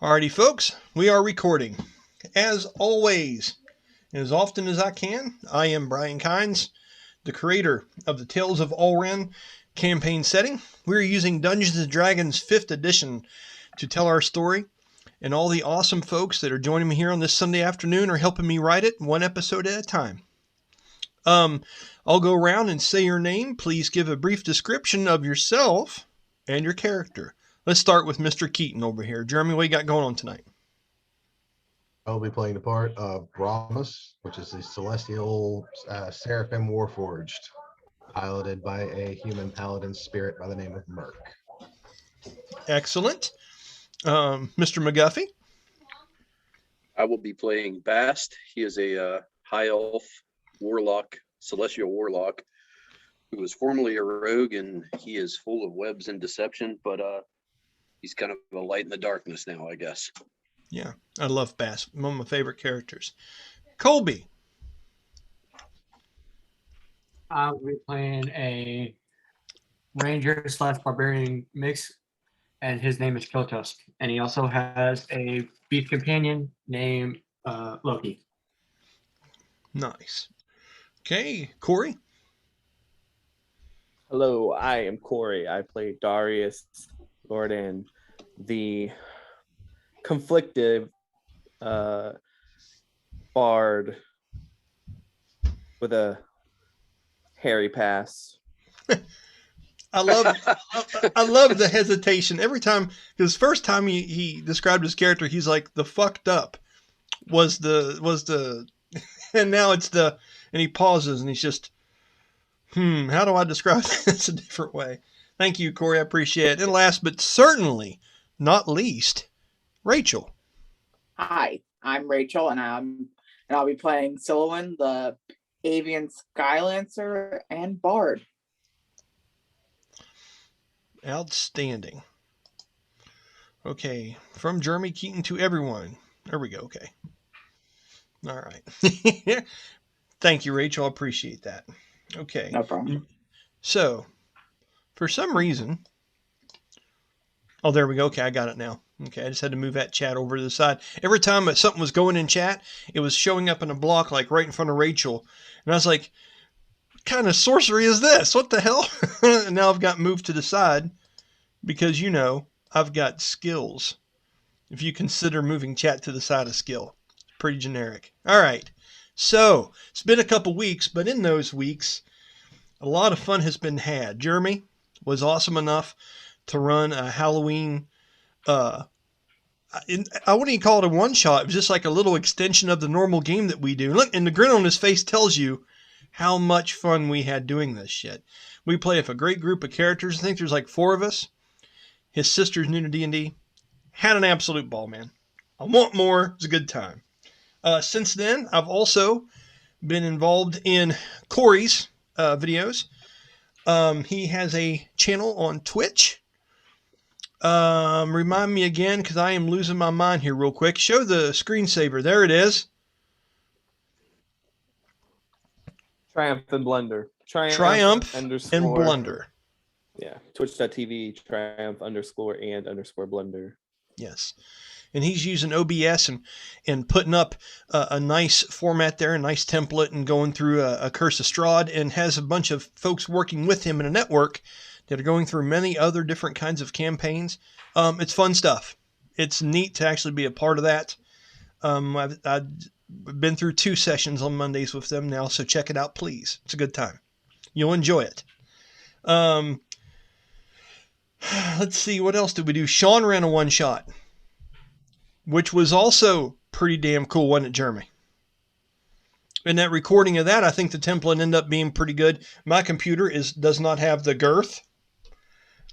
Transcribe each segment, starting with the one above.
Alrighty, folks, we are recording. As always, and as often as I can, I am Brian Kynes, the creator of the Tales of Ulran campaign setting. We're using Dungeons & Dragons 5th edition to tell our story, and all the awesome folks that are joining me here on this Sunday afternoon are helping me write it one episode at a time. I'll go around and say your name. Please give a brief description of yourself and your character. Let's start with Mr. Keaton over here. Jeremy, what you got going on tonight? I'll be playing the part of Brahmas, which is the celestial seraphim warforged, piloted by a human paladin spirit by the name of Merc. Excellent. Mr. McGuffey? I will be playing Bast. He is a high elf warlock, celestial warlock, who was formerly a rogue, and he is full of webs and deception, but he's kind of a light in the darkness now, I guess. Yeah, I love Bast. One of my favorite characters. Colby? I'll be playing a ranger/barbarian mix, and his name is Killtusk, and he also has a beast companion named Loki. Nice. Okay, Corey? Hello, I am Corey. I play Darius Lordan, the conflicted bard with a hairy pass. I love the hesitation every time, because first time he described his character, he's like, the fucked up was the and now it's the, and he pauses and he's just, how do I describe this a different way? Thank you, Corey. I appreciate it. And last but certainly not least, Rachel. Hi, I'm Rachel, and I'll be playing Silouan, the avian skylancer and bard. Outstanding. Okay, from Jeremy Keaton to everyone. There we go. Okay. All right. Thank you, Rachel. I appreciate that. Okay. No problem. So, for some reason, oh, there we go. Okay, I got it now. Okay, I just had to move that chat over to the side. Every time something was going in chat, it was showing up in a block like right in front of Rachel. And I was like, what kind of sorcery is this? What the hell? And now I've got moved to the side because, you know, I've got skills. If you consider moving chat to the side a skill. It's pretty generic. All right. So, it's been a couple weeks, but in those weeks, a lot of fun has been had. Jeremy was awesome enough to run a Halloween, I wouldn't even call it a one-shot. It was just like a little extension of the normal game that we do. Look, and the grin on his face tells you how much fun we had doing this shit. We play with a great group of characters. I think there's like 4 of us. His sister's new to D&D. Had an absolute ball, man. I want more. It was a good time. Since then, I've also been involved in Corey's videos. He has a channel on Twitch. Remind me again, because I am losing my mind here real quick. Show the screensaver. There it is. Triumph and Blunder. Triumph and _ Blunder. Yeah. Twitch.tv, Triumph_and_Blunder. Yes. And he's using OBS and putting up a nice format there, a nice template, and going through a Curse of Strahd, and has a bunch of folks working with him in a network that are going through many other different kinds of campaigns. It's fun stuff. It's neat to actually be a part of that. I've been through 2 sessions on Mondays with them now, so check it out, please. It's a good time. You'll enjoy it. Let's see, what else did we do? Sean ran a one-shot, which was also pretty damn cool, wasn't it, Jeremy? In that recording of that, I think the template ended up being pretty good. My computer does not have the girth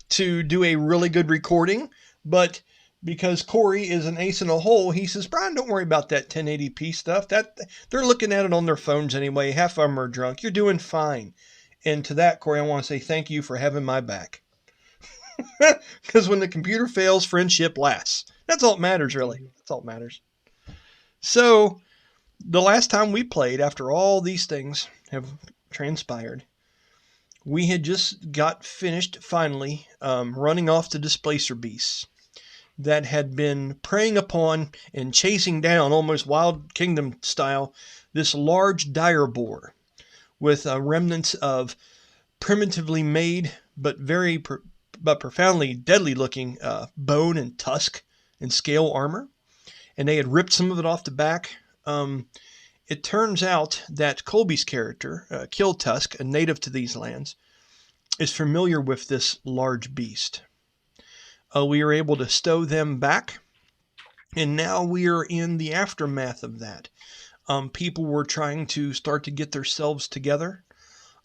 to do a really good recording, but because Corey is an ace in a hole, he says, Brian, don't worry about that 1080p stuff. That they're looking at it on their phones anyway. Half of them are drunk. You're doing fine. And to that, Corey, I want to say thank you for having my back. Because when the computer fails, friendship lasts. That's all that matters, really. That's all that matters. So, the last time we played, after all these things have transpired, we had just got finished, finally, running off the displacer beasts. that had been preying upon and chasing down, almost Wild Kingdom style, this large dire boar with remnants of primitively made but profoundly deadly looking bone and tusk and scale armor. And they had ripped some of it off the back. It turns out that Colby's character, Killtusk, a native to these lands, is familiar with this large beast. We were able to stow them back, and now we are in the aftermath of that. People were trying to start to get themselves together.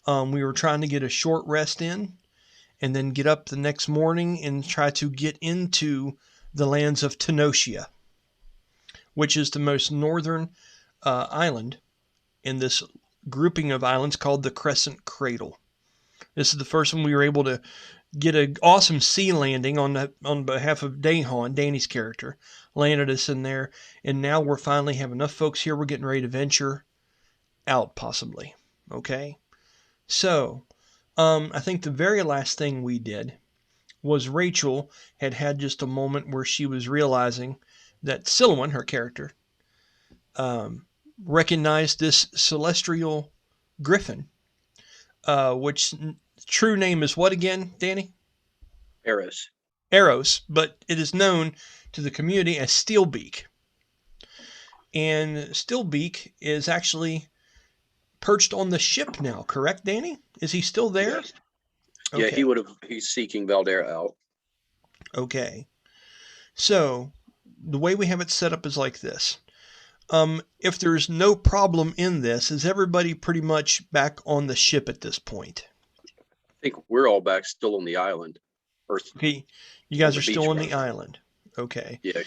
We were trying to get a short rest in, and then get up the next morning and try to get into the lands of Tenocian, which is the most northern island in this grouping of islands called the Crescent Cradle. This is the first one we were able to get an awesome sea landing on behalf of Dahan, Danny's character, landed us in there, and now we're finally have enough folks here. We're getting ready to venture out, possibly. Okay, so I think the very last thing we did was Rachel had just a moment where she was realizing that Silouan, her character, recognized this celestial griffon, which true name is what again, Danny? Aeros. Aeros, but it is known to the community as Steelbeak. And Steelbeak is actually perched on the ship now, correct, Danny? Is he still there? Yes. Yeah, he's seeking Valdara out. Okay. So the way we have it set up is like this. If there's no problem in this, is everybody pretty much back on the ship at this point? I think we're all back still on the island. Okay, you guys On are the still beach on the front. island. Okay. Yeah.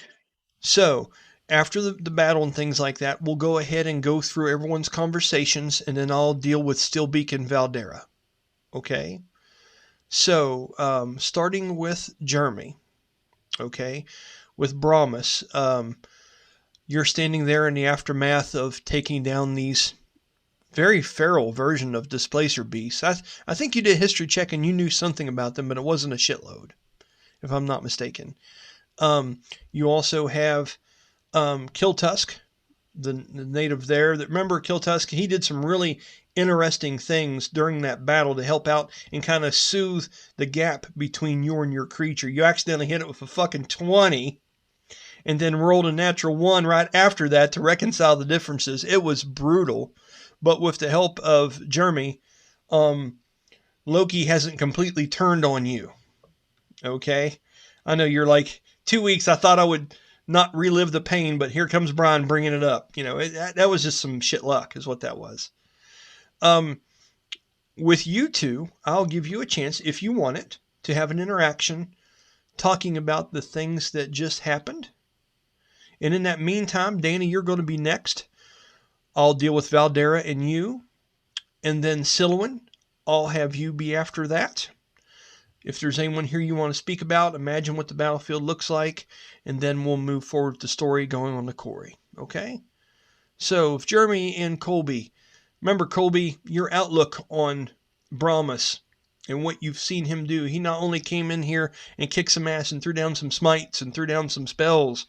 So after the battle and things like that, we'll go ahead and go through everyone's conversations, and then I'll deal with Steelbeak and Valdara. Okay. So starting with Jeremy. Okay. With Brahmas, you're standing there in the aftermath of taking down these very feral version of displacer beasts. I think you did history check and you knew something about them, but it wasn't a shitload, if I'm not mistaken. You also have Killtusk, the native there. That remember Killtusk? He did some really interesting things during that battle to help out and kind of soothe the gap between you and your creature. You accidentally hit it with a fucking 20 and then rolled a natural 1 right after that to reconcile the differences. It was brutal. But with the help of Jeremy, Loki hasn't completely turned on you. Okay? I know you're like, 2 weeks, I thought I would not relive the pain, but here comes Brian bringing it up. You know, that was just some shit luck is what that was. With you two, I'll give you a chance, if you want it, to have an interaction talking about the things that just happened. And in that meantime, Danny, you're going to be next. I'll deal with Valdara and you. And then Silouan, I'll have you be after that. If there's anyone here you want to speak about, imagine what the battlefield looks like, and then we'll move forward with the story going on to Corey. Okay? So, if Jeremy and Colby, remember Colby, your outlook on Brahmas and what you've seen him do. He not only came in here and kicked some ass and threw down some smites and threw down some spells,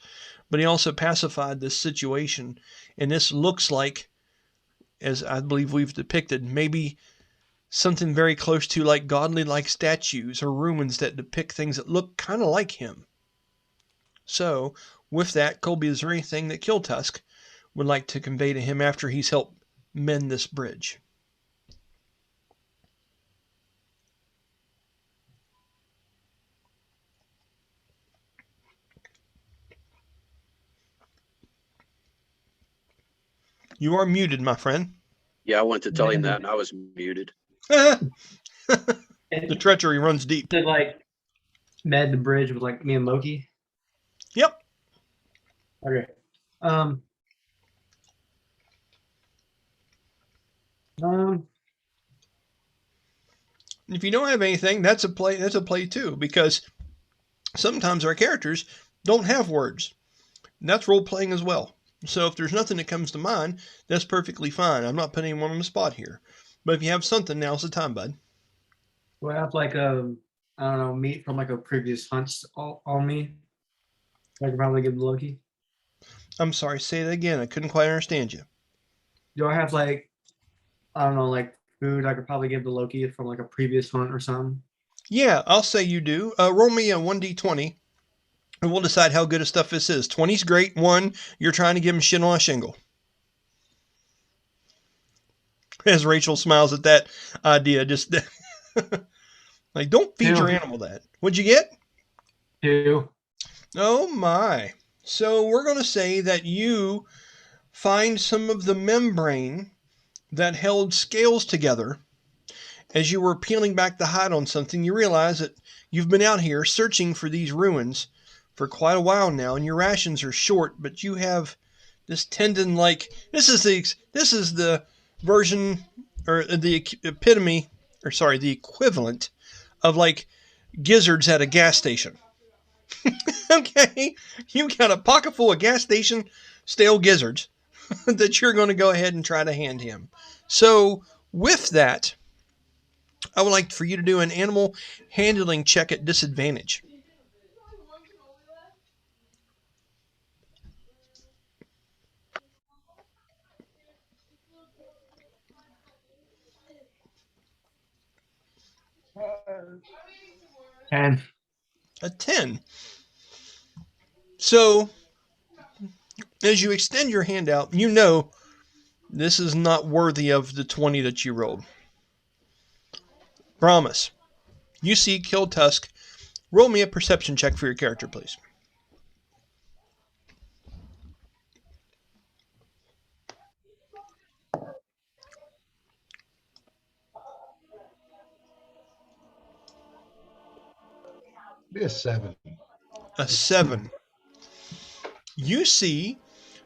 but he also pacified this situation. And this looks like, as I believe we've depicted, maybe something very close to like godly-like statues or ruins that depict things that look kind of like him. So, with that, Colby, is there anything that Killtusk would like to convey to him after he's helped mend this bridge? You are muted, my friend. Yeah, I went to tell him that, and I was muted. The treachery runs deep. Did like med the bridge with like me and Loki? Yep. Okay. If you don't have anything, that's a play. That's a play too, because sometimes our characters don't have words. That's role playing as well. So if there's nothing that comes to mind, that's perfectly fine. I'm not putting anyone on the spot here. But if you have something, now's the time, bud. Do I have like I don't know, meat from like a previous hunt on me? I could probably give the Loki. I'm sorry, say that again. I couldn't quite understand you. Do I have like, I don't know, like food I could probably give the Loki from like a previous hunt or something? Yeah, I'll say you do. Roll me a 1d20, and we'll decide how good of stuff this is. 20's great. 1, you're trying to give him shit on a shingle. As Rachel smiles at that idea, just like, don't feed your animal that. What'd you get? 2. Oh my. So we're going to say that you find some of the membrane that held scales together. As you were peeling back the hide on something, you realize that you've been out here searching for these ruins for quite a while now, and your rations are short, but you have this tendon-like, this is the version, or the epitome, or sorry, the equivalent of like gizzards at a gas station. Okay, you've got a pocket full of gas station stale gizzards that you're going to go ahead and try to hand him. So with that, I would like for you to do an animal handling check at disadvantage. And A 10. So as you extend your hand out, you know this is not worthy of the 20 that you rolled. Promise. You see Killtusk. Roll me a perception check for your character, please. Be a 7. A 7. You see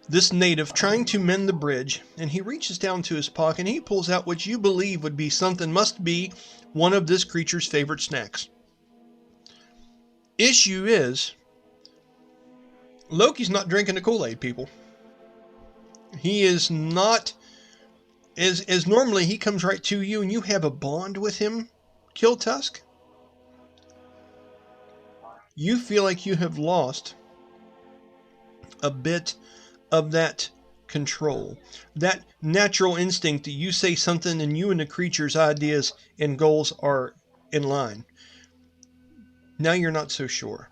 this native trying to mend the bridge, and he reaches down to his pocket and he pulls out what you believe would be something, must be one of this creature's favorite snacks. Issue is, Loki's not drinking the Kool-Aid, people. He is not, as normally he comes right to you and you have a bond with him, Killtusk. You feel like you have lost a bit of that control, that natural instinct that you say something and you and the creature's ideas and goals are in line. Now you're not so sure.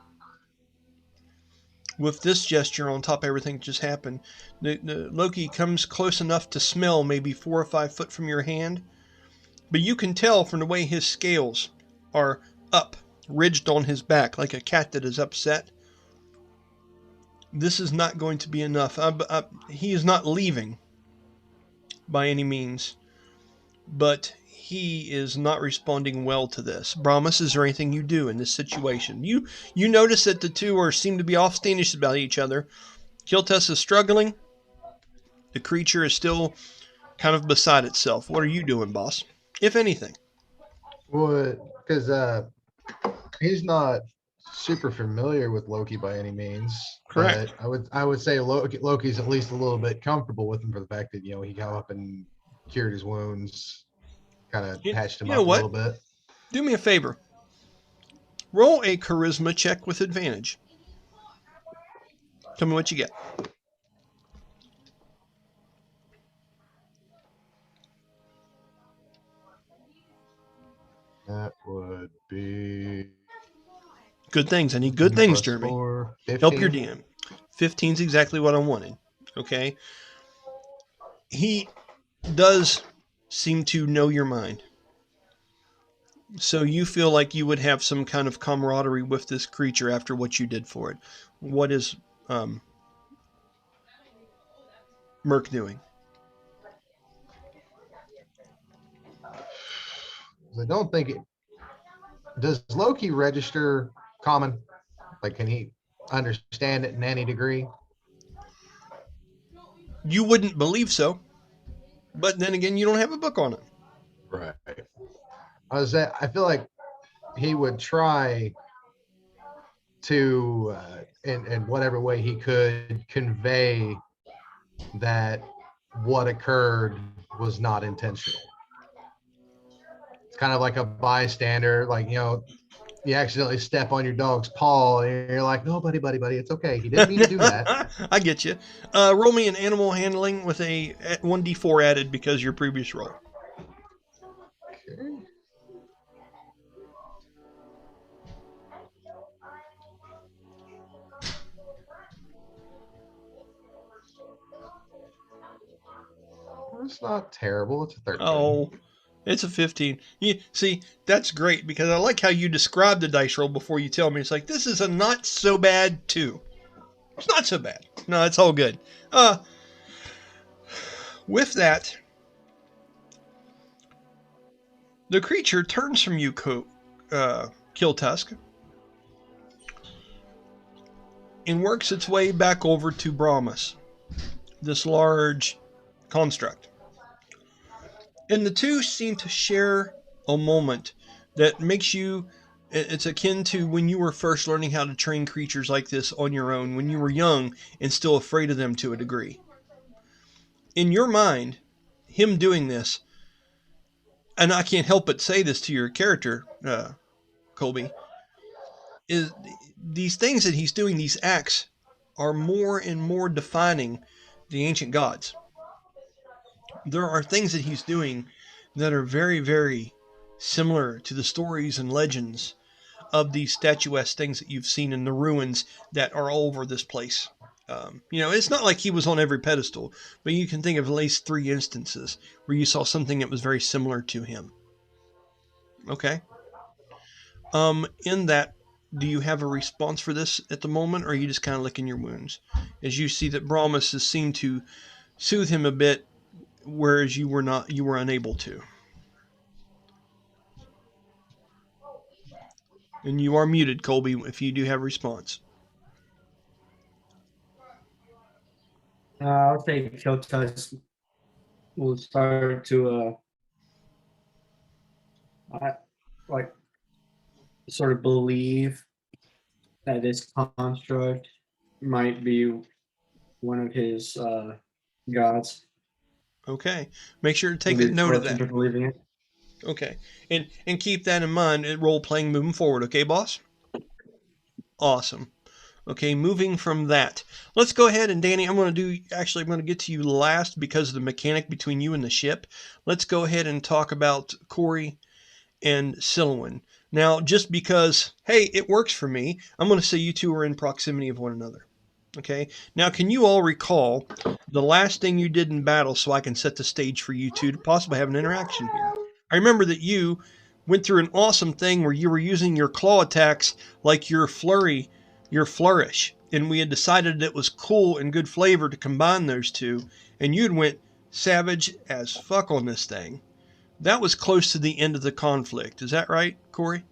With this gesture on top of everything that just happened, the Loki comes close enough to smell maybe 4 or 5 foot from your hand, but you can tell from the way his scales are up, ridged on his back like a cat that is upset. This is not going to be enough. He is not leaving by any means, but he is not responding well to this. Brahmas, is there anything you do in this situation? You notice that the two seem to be off standish about each other. Killtusk is struggling. The creature is still kind of beside itself. What are you doing, boss? If anything. Would, because he's not super familiar with Loki by any means. Correct. But I would say Loki's at least a little bit comfortable with him for the fact that, he got up and cured his wounds, kind of patched him up a little bit. Do me a favor. Roll a charisma check with advantage. Tell me what you get. That would be good things. I need good things, plus Jeremy. 4, Help your DM. 15 is exactly what I wanted. Okay. He does seem to know your mind. So you feel like you would have some kind of camaraderie with this creature after what you did for it. What is Merc doing? I don't think it. Does Loki register common? Like, can he understand it in any degree? You wouldn't believe so. But then again, you don't have a book on it. Right. I feel like he would try to, in whatever way he could, convey that what occurred was not intentional. It's kind of like a bystander, like, you accidentally step on your dog's paw, and you're like, "No, buddy, it's okay. He didn't mean to do that." I get you. Roll me an animal handling with a 1d4 added because of your previous roll. Okay. It's not terrible. It's a 13. Oh, it's a 15. You see, that's great because I like how you describe the dice roll before you tell me. It's like, this is a not so bad 2. It's not so bad. No, it's all good. With that, the creature turns from you, Killtusk, and works its way back over to Brahmas, this large construct. And the two seem to share a moment that makes you, it's akin to when you were first learning how to train creatures like this on your own, when you were young and still afraid of them to a degree. In your mind, him doing this, and I can't help but say this to your character, Colby, is these things that he's doing, these acts, are more and more defining the ancient gods. There are things that he's doing that are very, very similar to the stories and legends of these statuesque things that you've seen in the ruins that are all over this place. It's not like he was on every pedestal, but you can think of at least 3 instances where you saw something that was very similar to him. Okay? In that, do you have a response for this at the moment, or are you just kind of licking your wounds? As you see that Brahmas has seemed to soothe him a bit, whereas you were unable to. And you are muted, Colby, if you do have a response. I'll say Killtusk will start to sort of believe that this construct might be one of his gods. Okay. Make sure to take a note of that. Believing it. Okay. And keep that in mind at role-playing moving forward. Okay, boss? Awesome. Okay, moving from that. Let's go ahead and, Danny, I'm going to get to you last because of the mechanic between you and the ship. Let's go ahead and talk about Corey and Silwyn. Now, just because, hey, it works for me, I'm going to say you two are in proximity of one another. Okay? Now, can you all recall the last thing you did in battle so I can set the stage for you two to possibly have an interaction here? I remember that you went through an awesome thing where you were using your claw attacks like your flourish, and we had decided it was cool and good flavor to combine those two, and you'd went savage as fuck on this thing. That was close to the end of the conflict. Is that right, Corey?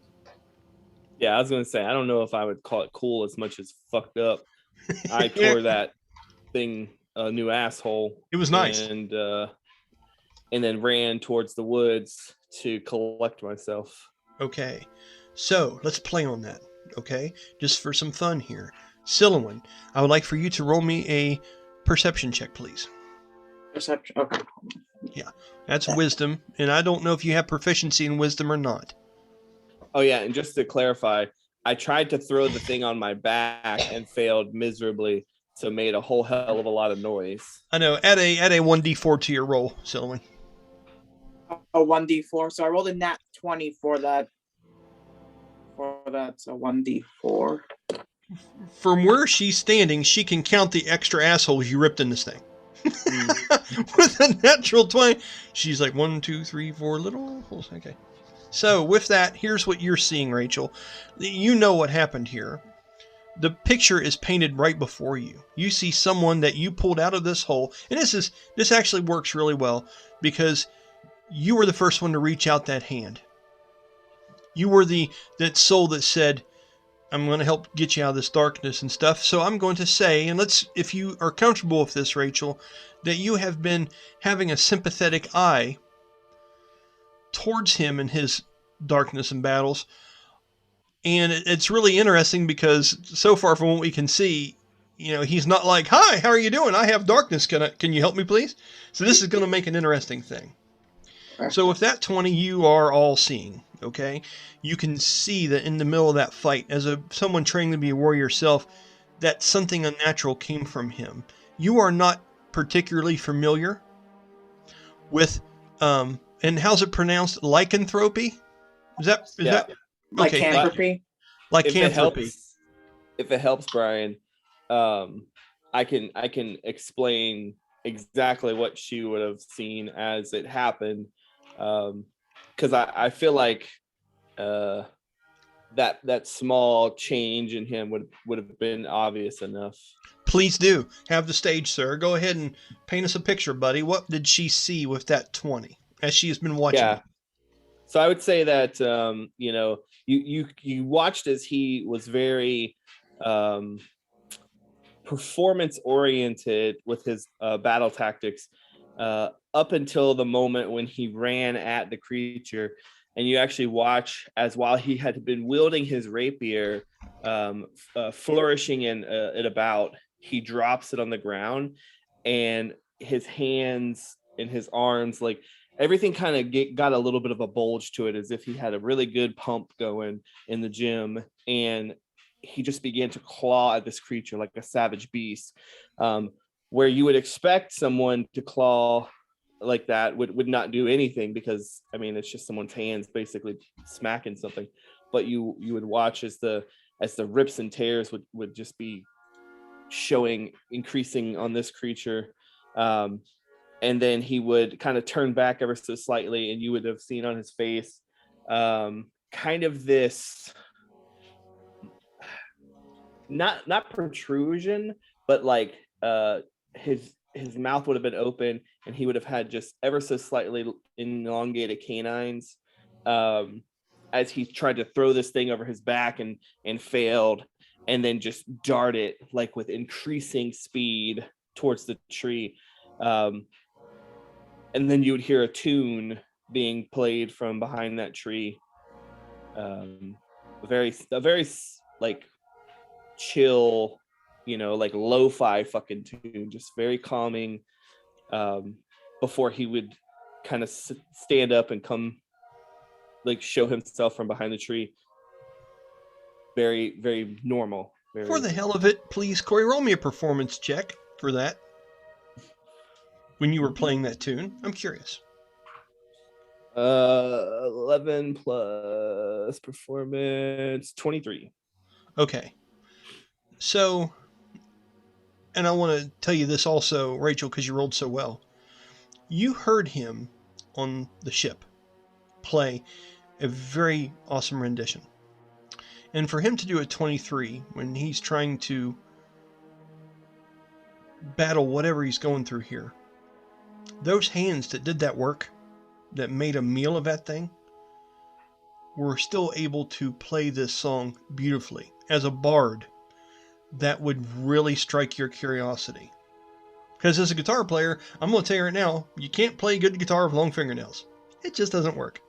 Yeah, I was going to say, I don't know if I would call it cool as much as fucked up. I tore that thing a new asshole. It was nice. And then ran towards the woods to collect myself. Okay, so let's play on that, okay? Just for some fun here. Silwyn, I would like for you to roll me a perception check, please. Perception, okay. Yeah, that's wisdom, and I don't know if you have proficiency in wisdom or not. Oh, yeah, and just to clarify, I tried to throw the thing on my back and failed miserably, so made a whole hell of a lot of noise. I know, add a 1d4 to your roll, Silwyn. A 1d4. So I rolled a nat 20 for that. So 1d4. From where she's standing, she can count the extra assholes you ripped in this thing. With a natural 20, she's like 1, 2, 3, 4 little holes. Okay. So with that, here's what you're seeing, Rachel. You know what happened here. The picture is painted right before you. You see someone that you pulled out of this hole, and this actually works really well because you were the first one to reach out that hand. You were that soul that said, I'm going to help get you out of this darkness and stuff. So I'm going to say, and if you are comfortable with this, Rachel, that you have been having a sympathetic eye towards him and his darkness and battles. And it's really interesting because so far from what we can see, he's not like, hi, how are you doing? I have darkness. Can you help me, please? So this is going to make an interesting thing. So with that 20, you are all seeing, okay? You can see that in the middle of that fight, as someone training to be a warrior yourself, that something unnatural came from him. You are not particularly familiar with, and how's it pronounced? Lycanthropy? Is that okay? Lycanthropy. Lycanthropy. If it helps, Brian, I can explain exactly what she would have seen as it happened, because I feel like that small change in him would have been obvious enough. Please do have the stage, sir. Go ahead and paint us a picture, buddy. What did she see with that 20 as she has been watching? Yeah. So I would say that you watched as he was very performance oriented with his battle tactics up until the moment when he ran at the creature, and you actually watch as while he had been wielding his rapier, flourishing it about, he drops it on the ground, and his hands and his arms, like everything kind of got a little bit of a bulge to it, as if he had a really good pump going in the gym, and he just began to claw at this creature like a savage beast. Where you would expect someone to claw like that would not do anything, because I mean it's just someone's hands basically smacking something, but you would watch as the rips and tears would just be increasing on this creature, and then he would kind of turn back ever so slightly, and you would have seen on his face kind of this not protrusion, but like his mouth would have been open, and he would have had just ever so slightly elongated canines, as he tried to throw this thing over his back and failed, and then just dart it like with increasing speed towards the tree. And then you would hear a tune being played from behind that tree. A very like chill, like lo-fi fucking tune, just very calming, before he would kind of stand up and come, like, show himself from behind the tree. Very, very normal. For the hell of it, please, Corey, roll me a performance check for that. When you were playing that tune, I'm curious. 11 plus performance, 23. Okay. So, and I want to tell you this also, Rachel, because you rolled so well. You heard him on the ship play a very awesome rendition. And for him to do a 23 when he's trying to battle whatever he's going through here, those hands that did that work, that made a meal of that thing, were still able to play this song beautifully. As a bard, that would really strike your curiosity. Because as a guitar player, I'm going to tell you right now, you can't play good guitar with long fingernails. It just doesn't work.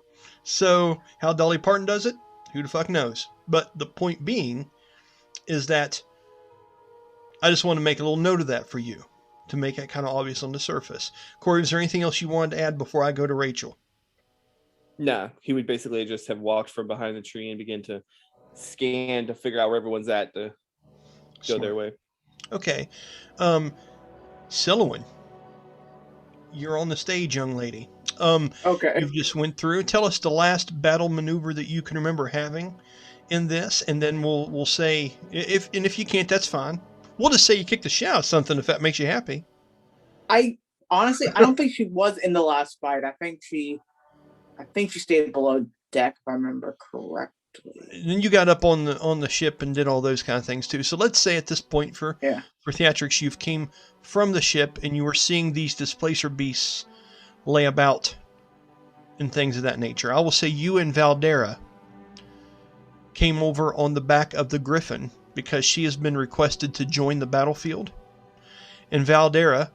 So, how Dolly Parton does it, who the fuck knows? But the point being is that I just want to make a little note of that for you, to make it kind of obvious on the surface. Corey, is there anything else you wanted to add before I go to Rachel? No, he would basically just have walked from behind the tree and begin to scan to figure out where everyone's at to go their way. Okay. Silouan, you're on the stage, young lady. Okay. You just went through. Tell us the last battle maneuver that you can remember having in this, and then we'll say, if you can't, that's fine. We'll just say you kicked the shit out of something if that makes you happy. I honestly, I don't think she was in the last fight. I think she stayed below deck, if I remember correctly. And then you got up on the ship and did all those kind of things too. So let's say at this point for theatrics, you've came from the ship and you were seeing these displacer beasts lay about and things of that nature. I will say you and Valdara came over on the back of the griffon because she has been requested to join the battlefield. And Valdara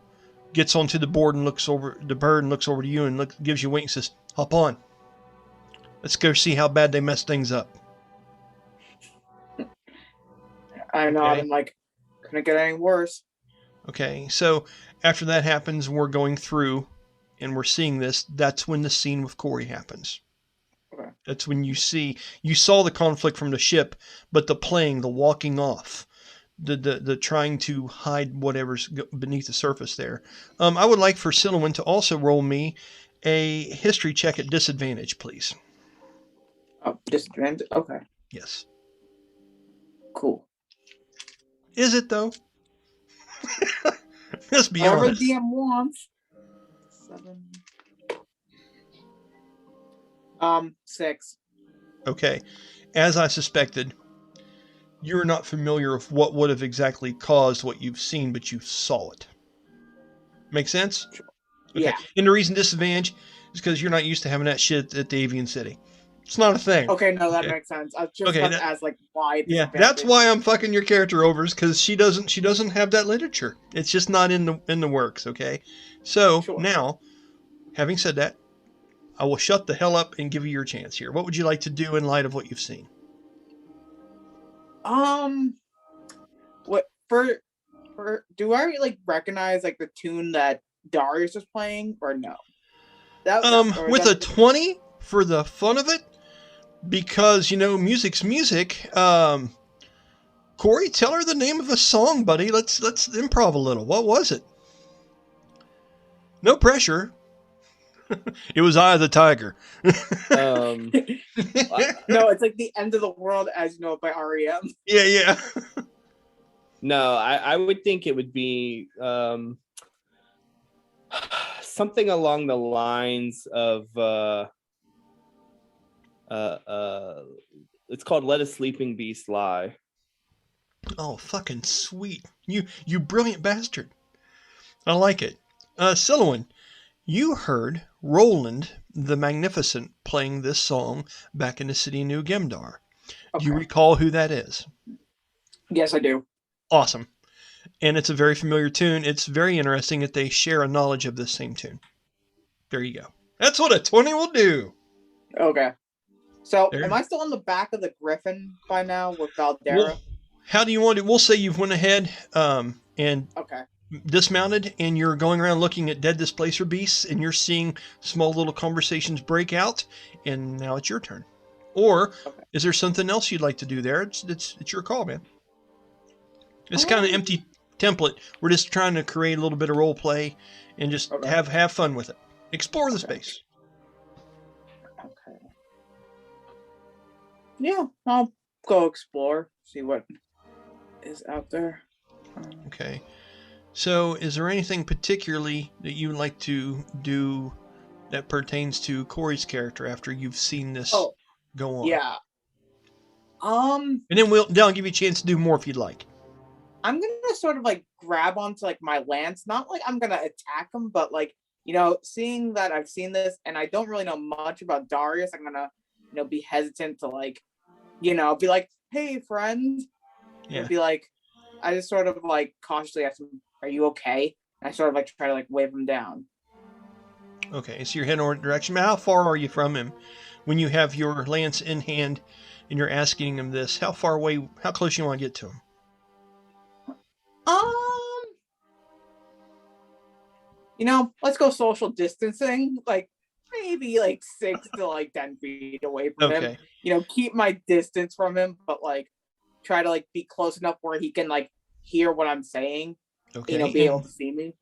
gets onto the board and looks over the bird and looks over to you and gives you a wink and says, "Hop on. Let's go see how bad they messed things up." I know. Okay. I'm like, couldn't get any worse. Okay, so after that happens, we're going through and we're seeing this, that's when the scene with Corey happens. Okay. That's when you saw the conflict from the ship, but the playing, the walking off, the trying to hide whatever's beneath the surface there. I would like for Silhouette to also roll me a history check at disadvantage, please. Oh, disadvantage. Okay, Yes. cool. Is it though? Let's be Whatever honest. DM wants. 7. 6. Okay. As I suspected, you're not familiar with what would have exactly caused what you've seen, but you saw it. Make sense? Okay. Yeah. And the reason disadvantage is because you're not used to having that shit at the avian city. It's not a thing. Okay, no, that Okay. makes sense. I was just Okay, about to ask like why. Yeah, disadvantage. that's why I'm fucking your character over, is because she doesn't have that literature. It's just not in the works. Okay. So Sure. now, having said that, I will shut the hell up and give you your chance here. What would you like to do in light of what you've seen? What for do I like recognize like the tune that Darius was playing or no? Or With a 20 for the fun of it, because music's music. Corey, tell her the name of a song, buddy. Let's improv a little. What was it? No pressure. It was Eye of the Tiger. no, it's like the end of the world as you know it by REM. Yeah. No, I would think it would be something along the lines of it's called Let a Sleeping Beast Lie. Oh, fucking sweet. You brilliant bastard. I like it. Silhouette, you heard Roland the Magnificent playing this song back in the city of New Gemdar. Okay. Do you recall who that is? Yes, I do. Awesome. And it's a very familiar tune. It's very interesting that they share a knowledge of this same tune. There you go. That's what a 20 will do. Okay. So, There. am I still on the back of the griffin by now with Valdara? Well, how do you want it? We'll say you've went ahead and Okay. dismounted, and you're going around looking at dead displacer beasts, and you're seeing small little conversations break out, and now it's your turn. Or is there something else you'd like to do there? It's your call, man. It's kind of empty template. We're just trying to create a little bit of role play and just have fun with it. Explore the space. Okay. Yeah, I'll go explore, see what is out there. Okay. So, is there anything particularly that you would like to do that pertains to Corey's character after you've seen this go on? Yeah. And then I'll give you a chance to do more if you'd like. I'm gonna sort of like grab onto like my lance, not like I'm gonna attack him, but like seeing that I've seen this and I don't really know much about Darius, I'm gonna be hesitant to like be like, hey friend. Yeah. Be like, I just sort of like cautiously ask him, are you okay? And I sort of like try to like wave him down. Okay, so you're heading in the direction. How far are you from him when you have your lance in hand and you're asking him this? How far away, how close you want to get to him? Let's go social distancing, like maybe like 6 to like 10 feet away from him. Keep my distance from him, but like try to like be close enough where he can like hear what I'm saying. Okay. Be able to see me.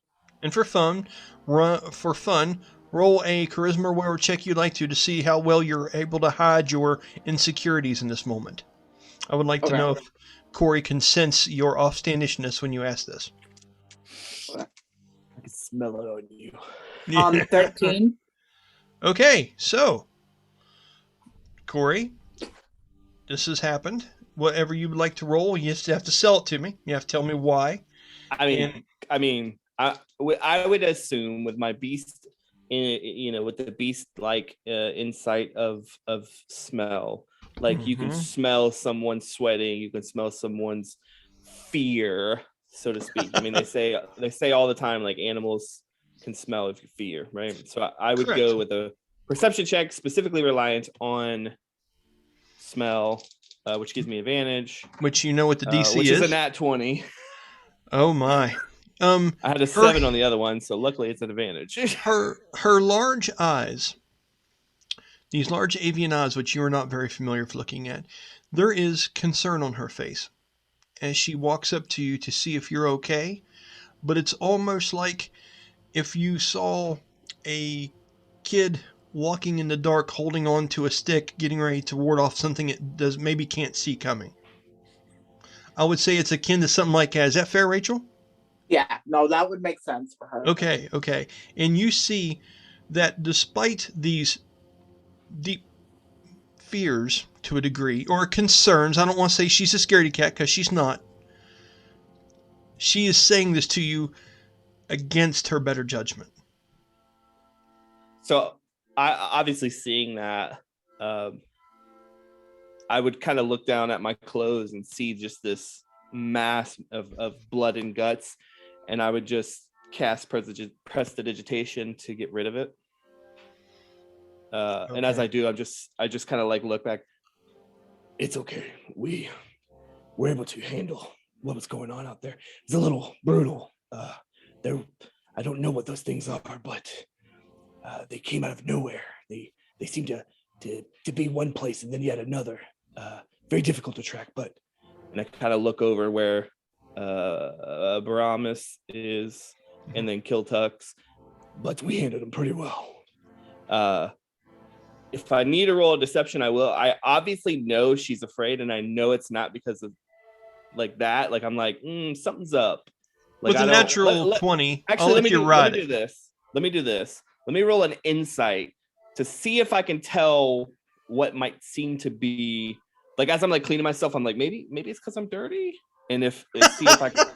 And for fun, roll a charisma or whatever check you'd like to see how well you're able to hide your insecurities in this moment. I would like to know if Corey can sense your offstandishness when you ask this. I can smell it on you. 13. Okay, so Corey, this has happened. Whatever you would like to roll, you just have to sell it to me. You have to tell me why. I would assume with my beast, with the beast like insight of smell, like you can smell someone sweating, you can smell someone's fear, so to speak. I mean, they say all the time like animals can smell if you fear, right? So I would go with a perception check specifically reliant on smell, which gives me advantage. Which you know what the DC which is? is a nat 20. Oh my. I had a 7 on the other one, so luckily it's an advantage. Her large eyes, these large avian eyes, which you are not very familiar with looking at, there is concern on her face as she walks up to you to see if you're okay. But it's almost like if you saw a kid walking in the dark holding on to a stick, getting ready to ward off something it does maybe can't see coming. I would say it's akin to something like that. Is that fair, Rachel? Yeah, no, that would make sense for her. Okay. And you see that despite these deep fears to a degree, or concerns, I don't want to say she's a scaredy cat because she's not. She is saying this to you against her better judgment. So, I obviously seeing that, I would kind of look down at my clothes and see just this mass of blood and guts, and I would just cast prestidigitation to get rid of it. And as I do, I just kind of like look back. It's okay. We were able to handle what was going on out there. It's a little brutal. I don't know what those things are, but they came out of nowhere. They seem to be one place and then yet another. Very difficult to track, and I kind of look over where Baramis is and then Killtusk, but we handled them pretty well. If I need to roll a deception, I will. I obviously know she's afraid, and I know it's not because of like that. Like I'm like, something's up. Like, with a natural 20, actually, I'll let you ride it. Let me do this. Let me roll an insight to see if I can tell what might seem to be like as I'm like cleaning myself. I'm like, maybe it's because I'm dirty, and see if I can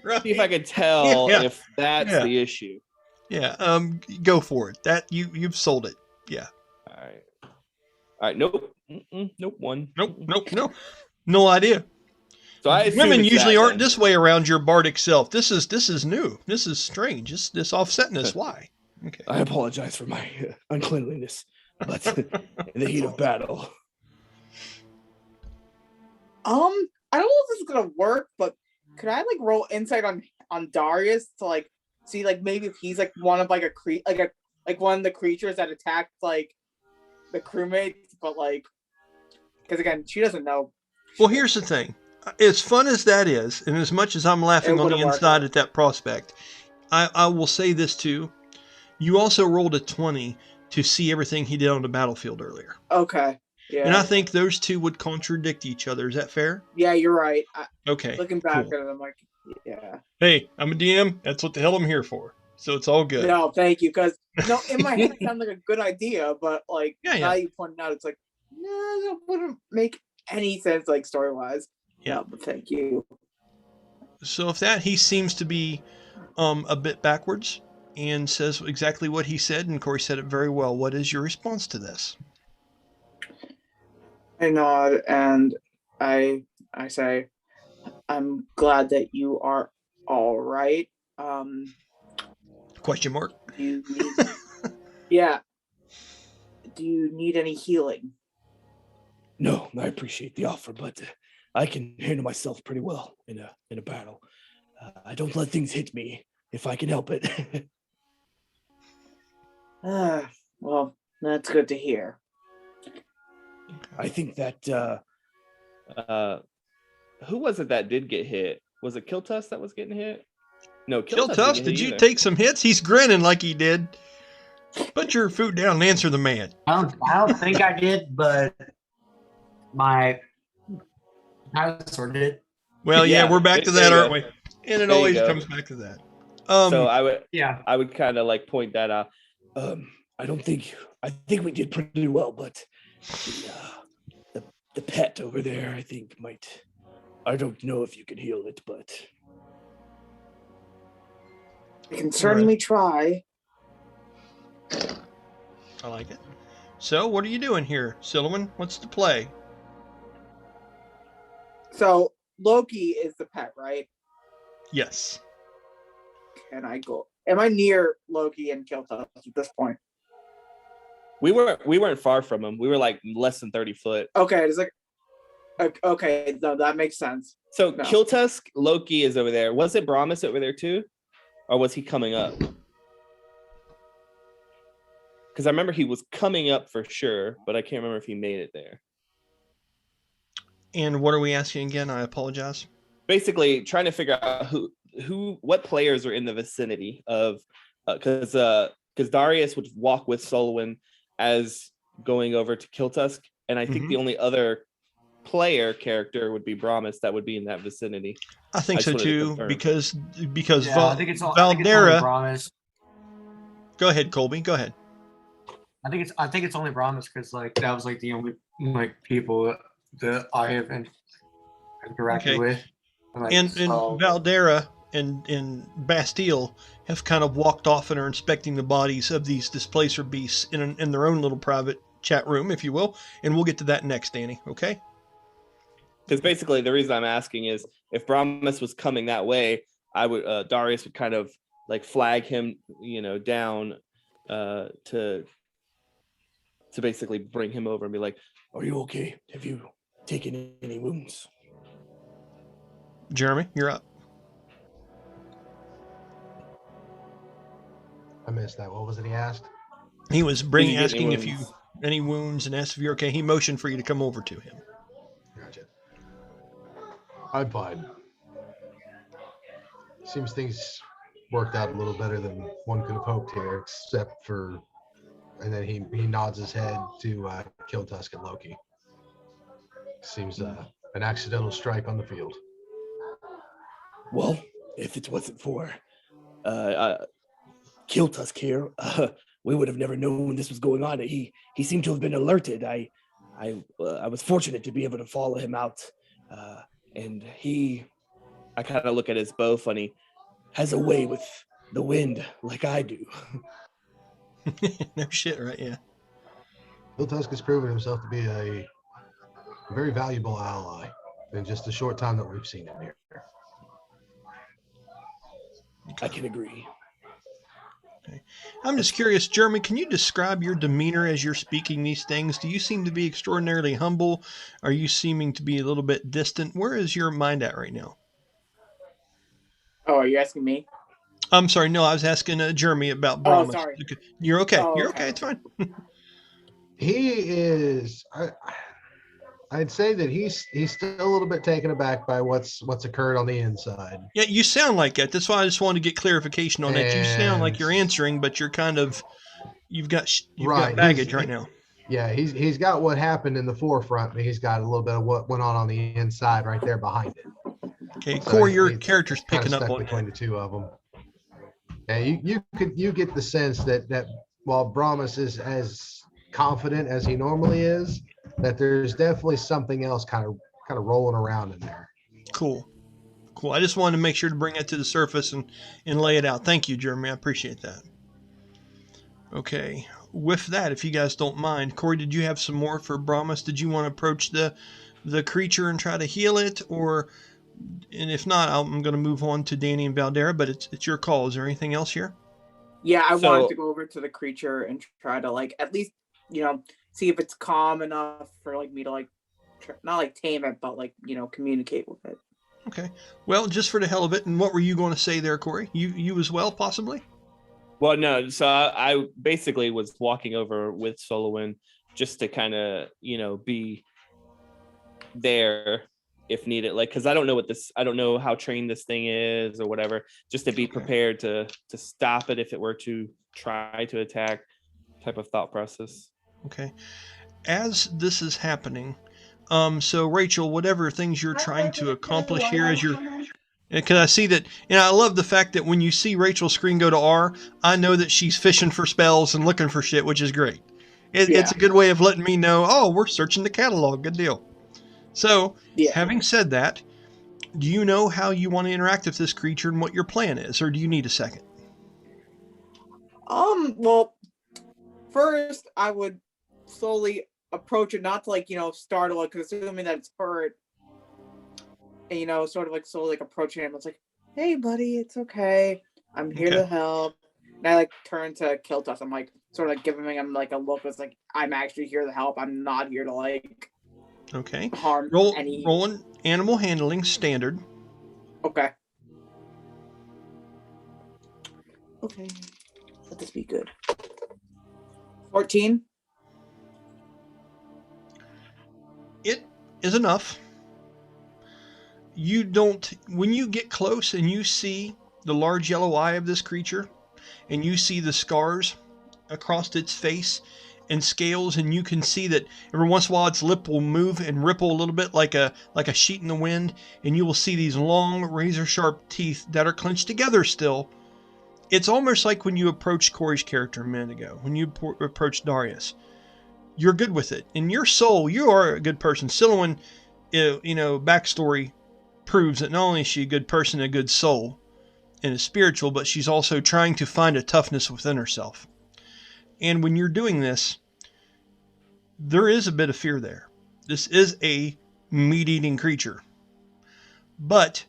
right. see if I can tell if that's the issue. Yeah, go for it. That you've sold it. Yeah. All right. Nope. Nope. One. Nope. No idea. So women usually aren't this way around your bardic self. This is new. This is strange. This offsetness. Why? Okay. I apologize for my uncleanliness, but in the heat of battle. I don't know if this is gonna work, but could I like roll insight on Darius to like see like maybe if he's like one of like like one of the creatures that attacked like the crewmates, but like because again she doesn't know. Well, here's the thing. As fun as that is, and as much as I'm laughing on the inside at that prospect, I will say this too. You also rolled a 20 to see everything he did on the battlefield earlier. Okay. Yeah. And I think those two would contradict each other. Is that fair? Yeah, you're right. Okay. Looking back at it, I'm like, yeah. Hey, I'm a DM. That's what the hell I'm here for. So it's all good. No, thank you. Because in my head it sounds like a good idea, but like now you pointed out, it's like, no, that wouldn't make any sense, like story wise. Yeah. No, but thank you. So if that, he seems to be a bit backwards and says exactly what he said, and Corey said it very well. What is your response to this? I nod and I say, I'm glad that you are all right. Question mark. Do you need, yeah. Do you need any healing? No, I appreciate the offer, but I can handle myself pretty well in a battle. I don't let things hit me if I can help it. Well, that's good to hear. I think that who was it that did get hit? Was it Killtusk that was getting hit? No, Killtusk, did you take some hits? He's grinning like he did. Put your foot down and answer the man. I don't think I did, but my dinosaur did. Well, yeah, we're back to that, aren't we? And it always comes back to that. So I would kind of like point that out. I think we did pretty well, but the pet over there, I think I don't know if you can heal it, but I can certainly try. I like it. So, what are you doing here, Silverman? What's the play? So, Loki is the pet, right? Yes. Can I go? Am I near Loki and Killtusk at this point? We weren't far from him. We were like less than 30 foot. Okay, it's like okay, no, that makes sense. So Killtusk, Loki is over there. Was it Baramis over there too? or was he coming up? Because I remember he was coming up for sure, but I can't remember if he made it there. And what are we asking again? I apologize. Basically, trying to figure out what players are in the vicinity of, because Darius would walk with Solwyn as going over to Killtusk, and I think the only other player character would be Brahmas that would be in that vicinity. I think so too, because I think it's only Valdara. Brahmas. Go ahead, Colby. Go ahead. I think it's only Brahmas because like that was like the only like people that I have interacted with. Like, and Valdara and Bastille have kind of walked off and are inspecting the bodies of these displacer beasts in their own little private chat room, if you will. And we'll get to that next, Danny. Okay? Because basically the reason I'm asking is if Brahmas was coming that way, I would Darius would kind of like flag him, down to basically bring him over and be like, "Are you okay? Have you taken any wounds?" Jeremy, you're up. I missed that. What was it he asked? He was asking if you any wounds and asked if you're okay. He motioned for you to come over to him. Gotcha. I'm fine. Seems things worked out a little better than one could have hoped here, except for, and then he nods his head to Killtusk and Loki. Seems an accidental strike on the field. Well, if it wasn't for Killtusk here, we would have never known this was going on. He seemed to have been alerted. I was fortunate to be able to follow him out, and I kind of look at his bow funny, has a way with the wind like I do. No shit, right? Yeah. Killtusk has proven himself to be a very valuable ally in just the short time that we've seen him here. I can agree. Okay. I'm just curious, Jeremy, can you describe your demeanor as you're speaking these things? Do you seem to be extraordinarily humble? Are you seeming to be a little bit distant? Where is your mind at right now? Oh, are you asking me? I'm sorry. No, I was asking Jeremy about Brahmas. Oh, sorry. You're okay. Oh, You're okay. okay. It's fine. He is. I'd say that he's still a little bit taken aback by what's occurred on the inside. Yeah, you sound like that. That's why I just wanted to get clarification on that. You sound like you're answering, but you're kind of you've got baggage right now. Yeah, he's got what happened in the forefront, but he's got a little bit of what went on the inside right there behind it. Okay, So Corey, your character's picking up on between the two of them. And you get the sense that while Brahmas is as confident as he normally is, that there's definitely something else kind of rolling around in there. Cool. I just wanted to make sure to bring that to the surface and lay it out. Thank you, Jeremy. I appreciate that. Okay. With that, if you guys don't mind, Corey, did you have some more for Brahmas? Did you want to approach the creature and try to heal it, and if not, I'm going to move on to Danny and Valdara, but it's your call. Is there anything else here? Yeah, I wanted to go over to the creature and try to at least see if it's calm enough for me to not tame it, but communicate with it. Okay. Well, just for the hell of it, and what were you going to say there, Corey? You as well, possibly? Well, no. So I basically was walking over with Solwyn just to kind of be there if needed, because I don't know how trained this thing is or whatever, just to be prepared to stop it if it were to try to attack, type of thought process. Okay. As this is happening, so Rachel, whatever things you're trying to accomplish here as because I see that, and I love the fact that when you see Rachel's screen go to R, I know that she's fishing for spells and looking for shit, which is great. It's a good way of letting me know, oh, we're searching the catalog. Good deal. So, having said that, do you know how you want to interact with this creature and what your plan is, or do you need a second? Well, first I would slowly approach it, not to startle it, because assuming that it's hurt, and sort of slowly approaching him. It's hey buddy, it's okay, I'm here to help. And I turn to Killtusk. I'm sort of giving him a look that's I'm actually here to help. I'm not here to okay. harm rolling animal handling standard. Okay. Okay. Let this be good. 14. It is enough. You don't, when you get close and you see the large yellow eye of this creature, and you see the scars across its face and scales, and you can see that every once in a while its lip will move and ripple a little bit like a sheet in the wind, and you will see these long razor sharp teeth that are clenched together still. It's almost like when you approached Corey's character a minute ago, when you approached Darius. You're good with it. In your soul, you are a good person. Silouan, backstory proves that not only is she a good person, a good soul, and is spiritual, but she's also trying to find a toughness within herself. And when you're doing this, there is a bit of fear there. This is a meat-eating creature. But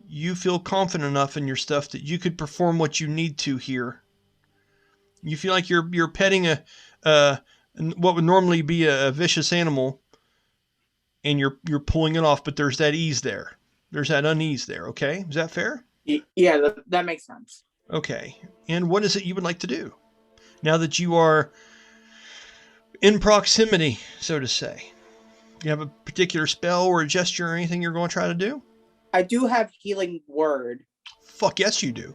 you feel confident enough in your stuff that you could perform what you need to here. You feel like you're petting what would normally be a vicious animal, and you're pulling it off, but there's that ease there. There's that unease there, okay? Is that fair? Yeah, that makes sense. Okay. And what is it you would like to do? Now that you are in proximity, so to say. Do you have a particular spell or a gesture or anything you're going to try to do? I do have healing word. Fuck yes, you do.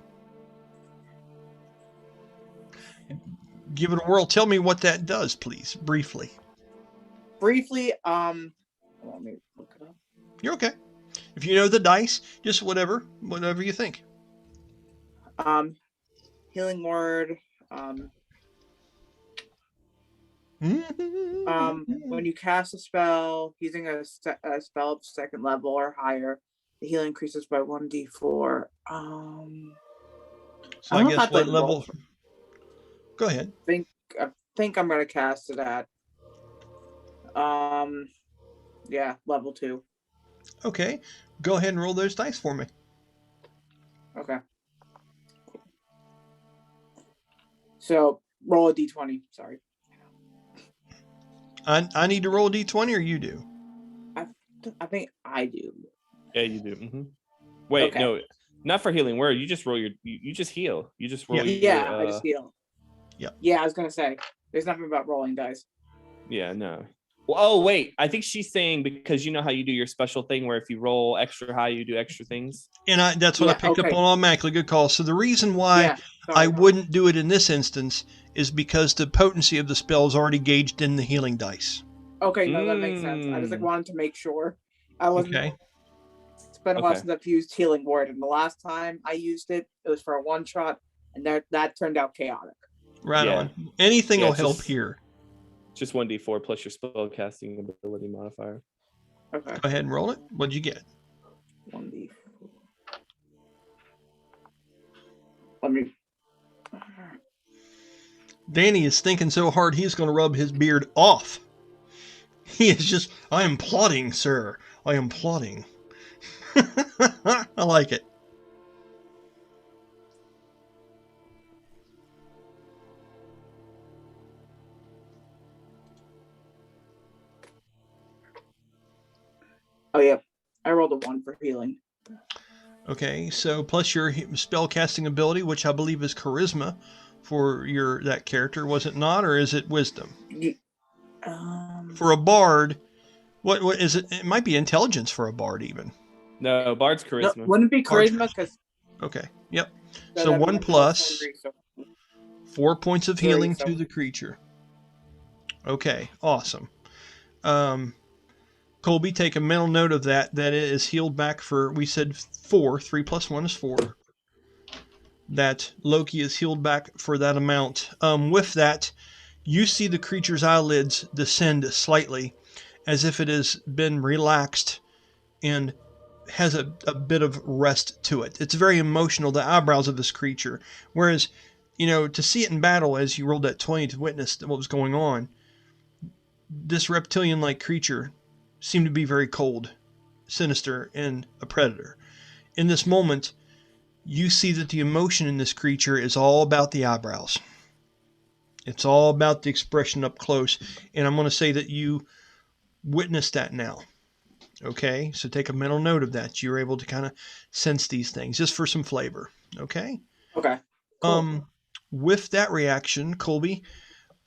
Give it a whirl. Tell me what that does, please, briefly. Briefly, let me look it up. You're okay. If you know the dice, just whatever you think. Healing word. When you cast a spell using a spell of second level or higher, the healing increases by 1d4. So I guess what level? Go ahead. I think I'm gonna cast it at level 2. Okay. Go ahead and roll those dice for me. Okay. So roll a d20. Sorry. I need to roll a d20 or you do? I think I do. Yeah, you do. Mm-hmm. Wait, Okay. no, not for healing word. You just roll you just heal. You just roll. I just heal. Yeah. Yeah, I was gonna say there's nothing about rolling dice. Yeah, no. Well, oh wait, I think she's saying because you know how you do your special thing where if you roll extra high, you do extra things. And that's what I picked up on automatically. Good call. So the reason why I wouldn't do it in this instance is because the potency of the spell is already gauged in the healing dice. Okay, no, that makes sense. I just wanted to make sure. I wasn't. Okay. It's been a while since I've used healing word, and the last time I used it, it was for a one shot, and that turned out chaotic. Right on. Anything will help here. Just 1d4 plus your spell casting ability modifier. Okay. Go ahead and roll it. What'd you get? 1d4. Let me. Danny is thinking so hard he's going to rub his beard off. He is just, I am plotting, sir. I am plotting. I like it. Oh, yeah. I rolled a 1 for healing. Okay, so plus your spell casting ability, which I believe is charisma for that character, was it not, or is it wisdom? For a bard, what is it? It might be intelligence for a bard even. No, bard's charisma. No, wouldn't it be charisma? Because okay, yep. So 1 plus 4 points of healing to the creature. Okay, awesome. Colby, take a mental note of that it is healed back for, we said 4. 3 plus 1 is 4. That Loki is healed back for that amount. With that, you see the creature's eyelids descend slightly as if it has been relaxed and has a bit of rest to it. It's very emotional, the eyebrows of this creature. Whereas, to see it in battle as you rolled that 20 to witness what was going on, this reptilian-like creature seemed to be very cold, sinister, and a predator. In this moment, you see that the emotion in this creature is all about the eyebrows. It's all about the expression up close. And I'm going to say that you witness that now. Okay? So take a mental note of that. You're able to kind of sense these things just for some flavor. Okay? Okay. With that reaction, Colby,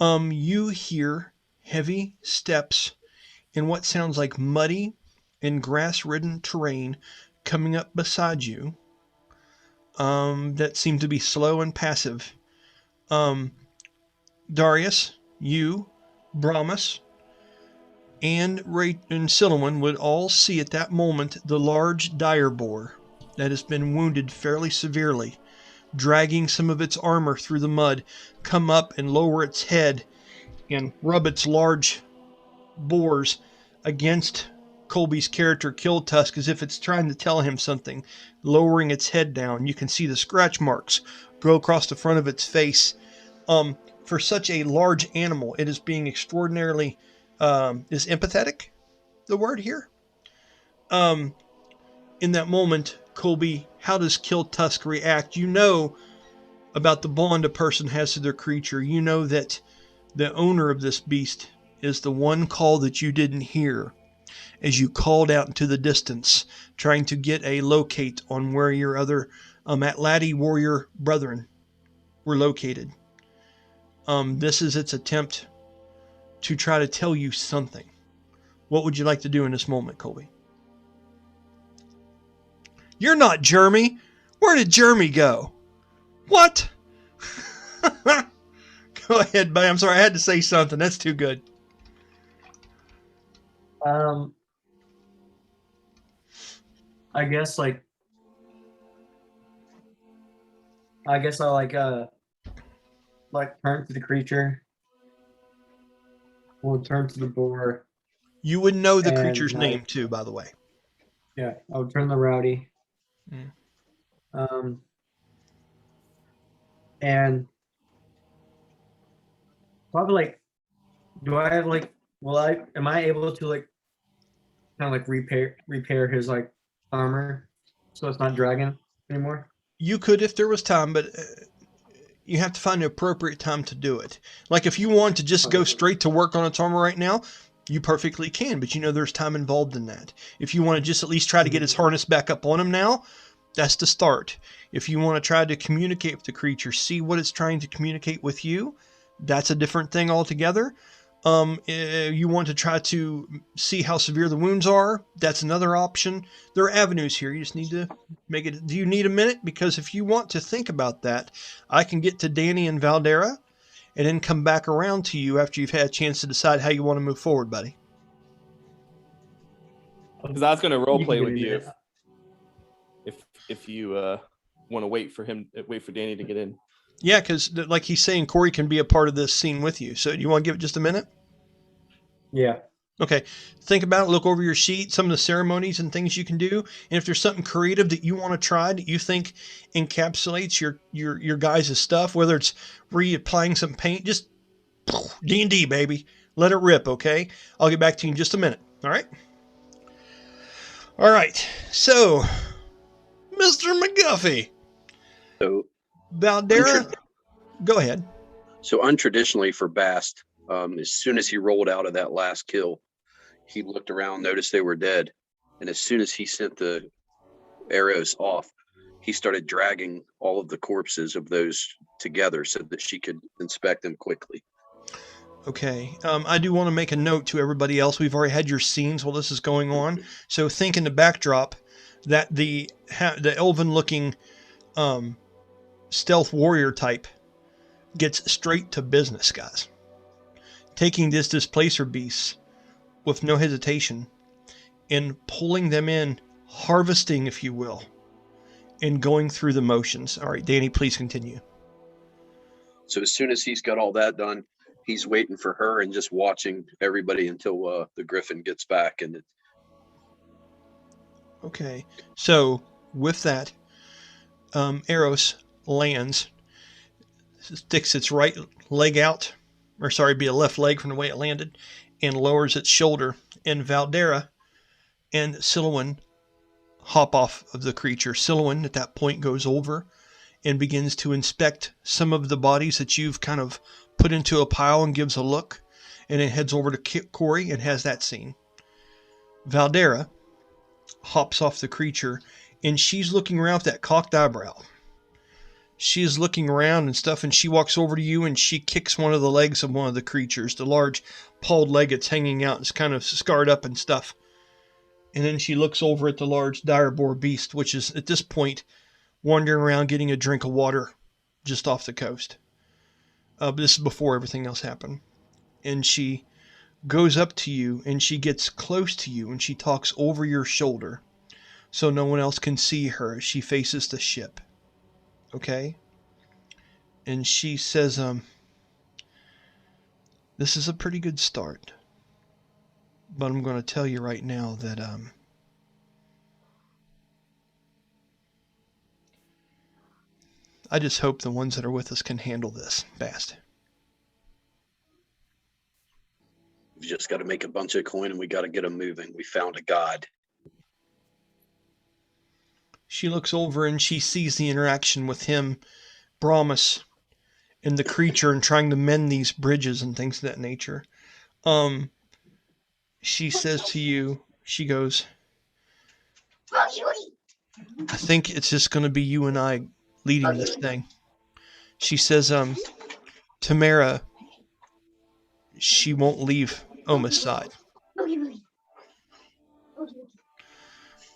you hear heavy steps in what sounds like muddy and grass-ridden terrain coming up beside you. That seem to be slow and passive. Darius, you, Brahmas, and Silouan would all see at that moment the large dire boar that has been wounded fairly severely, dragging some of its armor through the mud, come up and lower its head and rub its large bores against Colby's character Killtusk as if it's trying to tell him something, lowering its head down. You can see the scratch marks go across the front of its face. For such a large animal, it is being extraordinarily is empathetic, the word here. In that moment, Colby, how does Killtusk react? You know about the bond a person has to their creature. You know that the owner of this beast is the one call that you didn't hear as you called out into the distance, trying to get a locate on where your other Atlati warrior brethren were located. This is its attempt to try to tell you something. What would you like to do in this moment, Colby? You're not Jeremy. Where did Jeremy go? What? Go ahead, buddy. I'm sorry, I had to say something. That's too good. I guess I turn to the creature. We'll turn to the boar. You would know the creature's name too, by the way. Yeah, I'll turn the Rowdy. And probably do I have am I able to kind of repair his armor so it's not dragging anymore? You could if there was time, but you have to find the appropriate time to do it. Like if you want to just go straight to work on its armor right now, you perfectly can, but there's time involved in that. If you want to just at least try to get his harness back up on him now, that's the start. If you want to try to communicate with the creature, see what it's trying to communicate with you, that's a different thing altogether. You want to try to see how severe the wounds are, that's another option. There are avenues here. You just need to make it. Do you need a minute? Because if you want to think about that, I can get to Danny and Valdara and then come back around to you after you've had a chance to decide how you want to move forward, buddy. Because I was going to role play with you if you want to wait for Danny to get in. Yeah, because like he's saying, Corey can be a part of this scene with you. So do you want to give it just a minute? Yeah. Okay. Think about it. Look over your sheet, some of the ceremonies and things you can do. And if there's something creative that you want to try that you think encapsulates your guys' stuff, whether it's reapplying some paint, just D&D, baby. Let it rip, okay? I'll get back to you in just a minute. All right? All right. So, Mr. McGuffey. So, Valdara, go ahead. So untraditionally for Bast, as soon as he rolled out of that last kill, he looked around, noticed they were dead. And as soon as he sent the Aeros off, he started dragging all of the corpses of those together so that she could inspect them quickly. Okay. I do want to make a note to everybody else. We've already had your scenes while this is going on. So think in the backdrop that the elven-looking stealth warrior type gets straight to business, guys. Taking this displacer beast with no hesitation and pulling them in, harvesting, if you will, and going through the motions. All right, Danny, please continue. So as soon as he's got all that done, he's waiting for her and just watching everybody until the griffin gets back. And Okay, so with that, Aeros lands, sticks its right leg out, or sorry, be a left leg from the way it landed, and lowers its shoulder. And Valdara and Silouan hop off of the creature. Silouan at that point goes over and begins to inspect some of the bodies that you've kind of put into a pile and gives a look, and then heads over to Corey and has that scene. Valdara hops off the creature, and she's looking around with that cocked eyebrow. she is looking around and stuff, and she walks over to you and she kicks one of the legs of one of the creatures, the large pawed leg that's hanging out. It's kind of scarred up and stuff. And then she looks over at the large dire boar beast, which is at this point wandering around getting a drink of water just off the coast. But this is before everything else happened. And she goes up to you and she gets close to you and she talks over your shoulder so no one else can see her as she faces the ship. Okay? And she says, this is a pretty good start. But I'm going to tell you right now that I just hope the ones that are with us can handle this fast. We just got to make a bunch of coin and we got to get them moving. We found a god. She looks over and she sees the interaction with him, Brahmas, and the creature, and trying to mend these bridges and things of that nature. She says to you, she goes, I think it's just going to be you and I leading this thing. She says, Tamara, she won't leave Oma's side.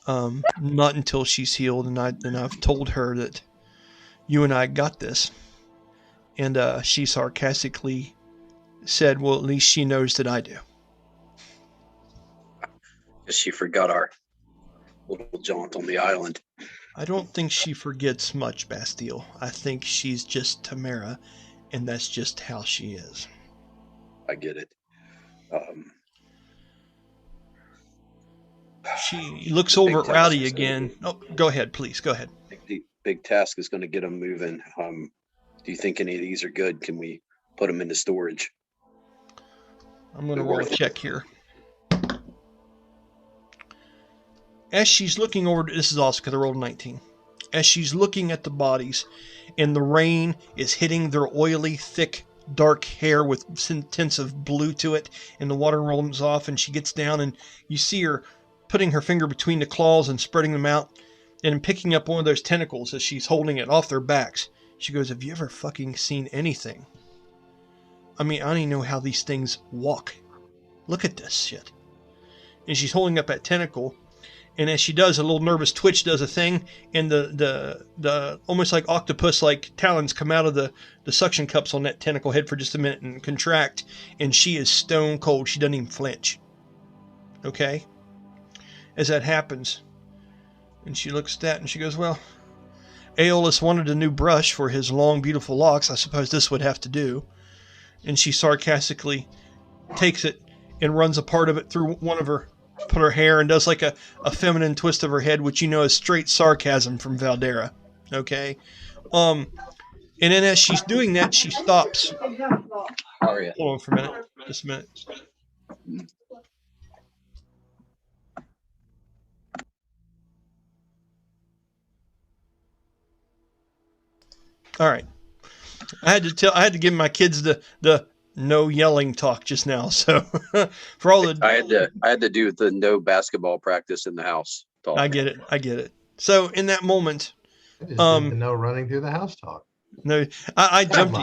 Not until she's healed, and I've told her that you and I got this. And she sarcastically said, well, at least she knows that I do. She forgot our little jaunt on the island. I don't think she forgets much, Bastille. I think she's just Tamara, and that's just how she is. I get it. She looks over at Rowdy again. Oh, go ahead, please. Go ahead. Big task is going to get them moving. Do you think any of these are good? Can we put them into storage? I'm going to roll a check here. As she's looking over, this is also because I rolled 19. As she's looking at the bodies, and the rain is hitting their oily, thick, dark hair with tints of blue to it, and the water rolls off, and she gets down, and you see her putting her finger between the claws and spreading them out, and picking up one of those tentacles as she's holding it off their backs. She goes, have you ever fucking seen anything? I mean, I don't even know how these things walk. Look at this shit. And she's holding up that tentacle, and as she does, a little nervous twitch does a thing, and the almost like octopus-like talons come out of the suction cups on that tentacle head for just a minute and contract, and she is stone cold. She doesn't even flinch. Okay? As that happens, and she looks at that and she goes, well, Aeolus wanted a new brush for his long, beautiful locks. I suppose this would have to do. And she sarcastically takes it and runs a part of it through one of her hair and does like a feminine twist of her head, which you know is straight sarcasm from Valdara. Okay? And then as she's doing that, she stops. How are you? Hold on for a minute. Just a minute. All right. I had to give my kids the no yelling talk just now. So for all the I had to do the no basketball practice in the house talk. I get it. So in that moment, I just did the no running through the house talk. no, I jumped.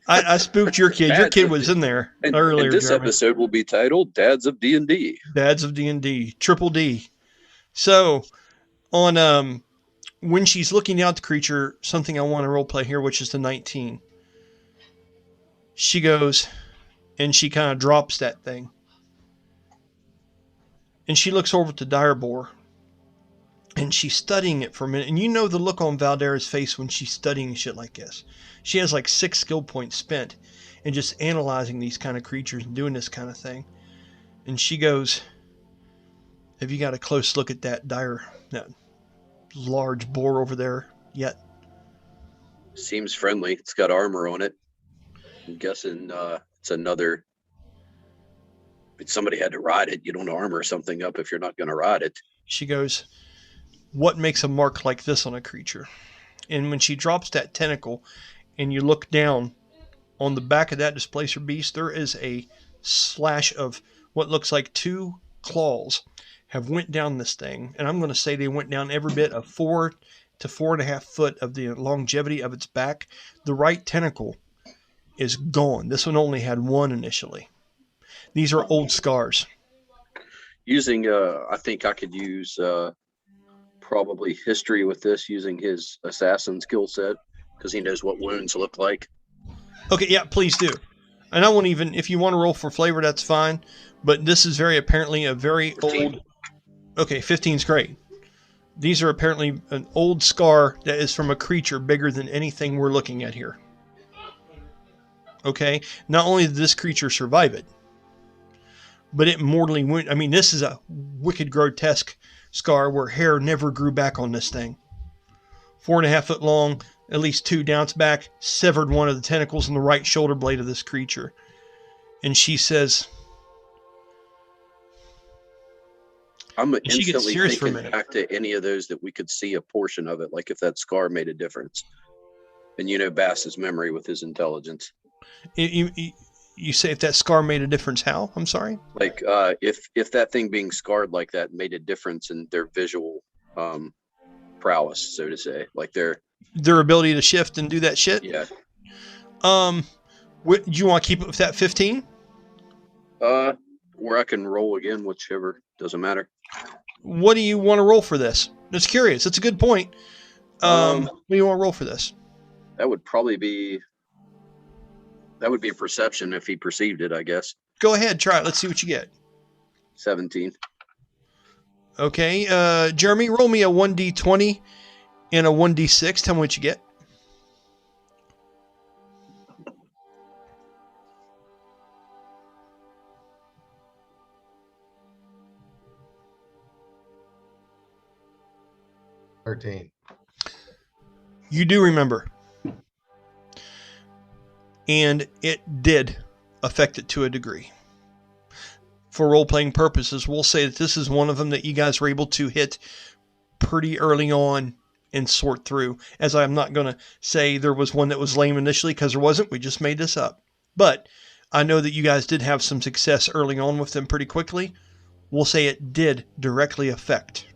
I spooked your kid. Your kid was in there earlier. And this Jeremy. episode will be titled "Dads of D&D." Dads of D&D, Triple D. So on when she's looking out the creature, something I want to role play here, which is the 19. She goes and she kind of drops that thing. And she looks over at the dire boar. And she's studying it for a minute. And you know the look on Valdara's face when she's studying shit like this. She has like 6 skill points spent in just analyzing these kind of creatures and doing this kind of thing. And she goes, have you got a close look at that large boar over there yet? Seems friendly. It's got armor on it. I'm guessing it's another. If somebody had to ride it, you don't armor something up if you're not going to ride it. She goes, what makes a mark like this on a creature? And when she drops that tentacle and you look down on the back of that displacer beast, there is a slash of what looks like 2 claws have went down this thing. And I'm going to say they went down every bit of 4 to 4.5 foot of the longevity of its back, the right tentacle is gone. This one only had one initially. These are old scars. Using, I think I could use probably history with this using his assassin skill set because he knows what wounds look like. Okay, yeah, please do. And I won't even, if you want to roll for flavor, that's fine. But this is very apparently a very 15. old. Okay, 15's great. These are apparently an old scar that is from a creature bigger than anything we're looking at here. Okay, not only did this creature survive it, but it mortally wounded. I mean, this is a wicked, grotesque scar where hair never grew back on this thing. 4.5 foot long, at least 2 down its back, severed one of the tentacles in the right shoulder blade of this creature. And she says, I'm she gets instantly serious for a thinking minute. back to any of those that we could see a portion of it, like if that scar made a difference. And you know Bass's memory with his intelligence. You say if that scar made a difference, how? I'm sorry? Like if that thing being scarred like that made a difference in their visual prowess, so to say, like their ability to shift and do that shit? Yeah. Do you want to keep it with that 15? Or I can roll again, whichever, doesn't matter. What do you want to roll for this? Just curious. That's a good point. What do you want to roll for this? That would be a perception if he perceived it, I guess. Go ahead, try it. Let's see what you get. 17. Okay, Jeremy, roll me a 1d20 and a 1d6. Tell me what you get. $13. You do remember. And it did affect it to a degree. For role-playing purposes, we'll say that this is one of them that you guys were able to hit pretty early on and sort through. As I'm not going to say there was one that was lame initially, because there wasn't. We just made this up. But I know that you guys did have some success early on with them pretty quickly. We'll say it did directly affect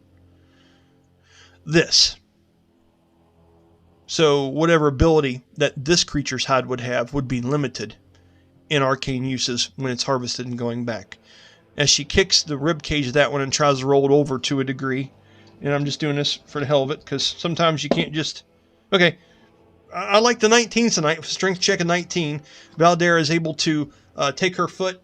this. So whatever ability that this creature's hide would have would be limited in arcane uses when it's harvested and going back. As she kicks the rib cage of that one and tries to roll it over to a degree, and I'm just doing this for the hell of it because sometimes you can't just. Okay, I like the 19 tonight. Strength check of 19. Valdara is able to take her foot,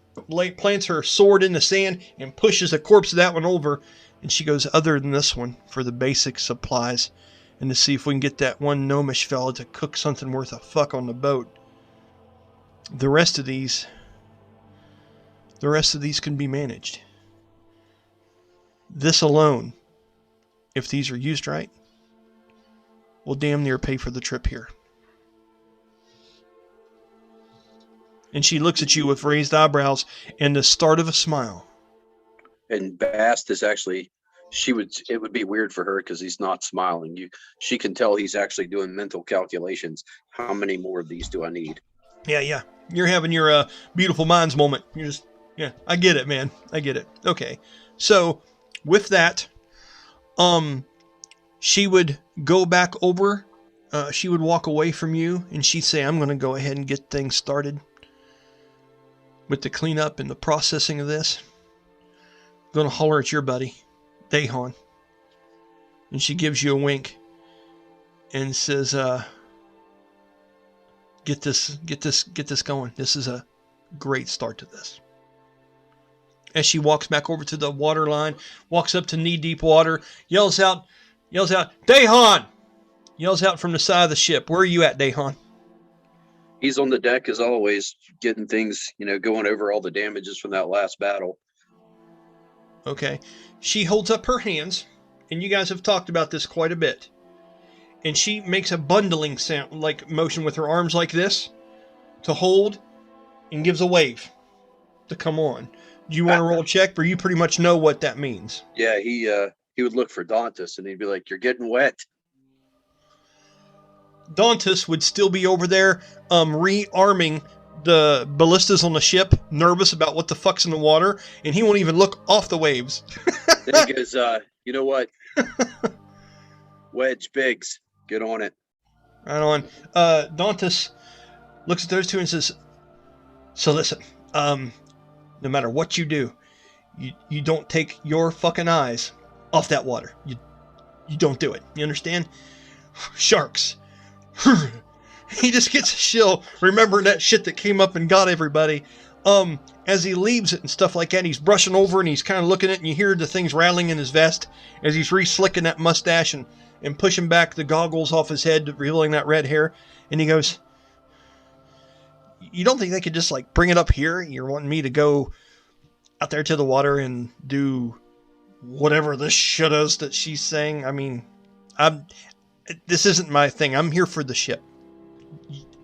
plants her sword in the sand, and pushes the corpse of that one over. And she goes, other than this one, for the basic supplies, and to see if we can get that one gnomish fella to cook something worth a fuck on the boat. The rest of these can be managed. This alone, if these are used right, will damn near pay for the trip here. And she looks at you with raised eyebrows and the start of a smile. And Bast is actually, it would be weird for her because he's not smiling. She can tell he's actually doing mental calculations. How many more of these do I need? Yeah. You're having your beautiful minds moment. You're just, yeah, I get it, man. I get it. Okay. So with that, she would go back over, she would walk away from you and she'd say, I'm going to go ahead and get things started with the cleanup and the processing of this. I'm going to holler at your buddy, Dahan. And she gives you a wink and says, get this going. This is a great start to this. As she walks back over to the water line, walks up to knee-deep water, yells out, Dahan! Yells out from the side of the ship. Where are you at, Dahan? He's on the deck as always, getting things, going over all the damages from that last battle. Okay. She holds up her hands, and you guys have talked about this quite a bit. And she makes a bundling sound, like motion with her arms like this, to hold, and gives a wave to come on. Do you want to roll a check, or you pretty much know what that means? Yeah, he would look for Dantas, and he'd be like, "You're getting wet." Dantas would still be over there, rearming the ballistas on the ship, nervous about what the fuck's in the water, and he won't even look off the waves. Then he goes, "You know what? Wedge, Biggs, get on it. Right on. Dantus looks at those two and says, "So listen, no matter what you do, you don't take your fucking eyes off that water. You don't do it. You understand? Sharks." He just gets a chill remembering that shit that came up and got everybody. As he leaves it and stuff like that, he's brushing over and he's kind of looking at it, and you hear the things rattling in his vest as he's re-slicking that mustache and pushing back the goggles off his head, revealing that red hair. And he goes, "You don't think they could just like bring it up here? You're wanting me to go out there to the water and do whatever this shit is that she's saying? I mean, this isn't my thing. I'm here for the ship,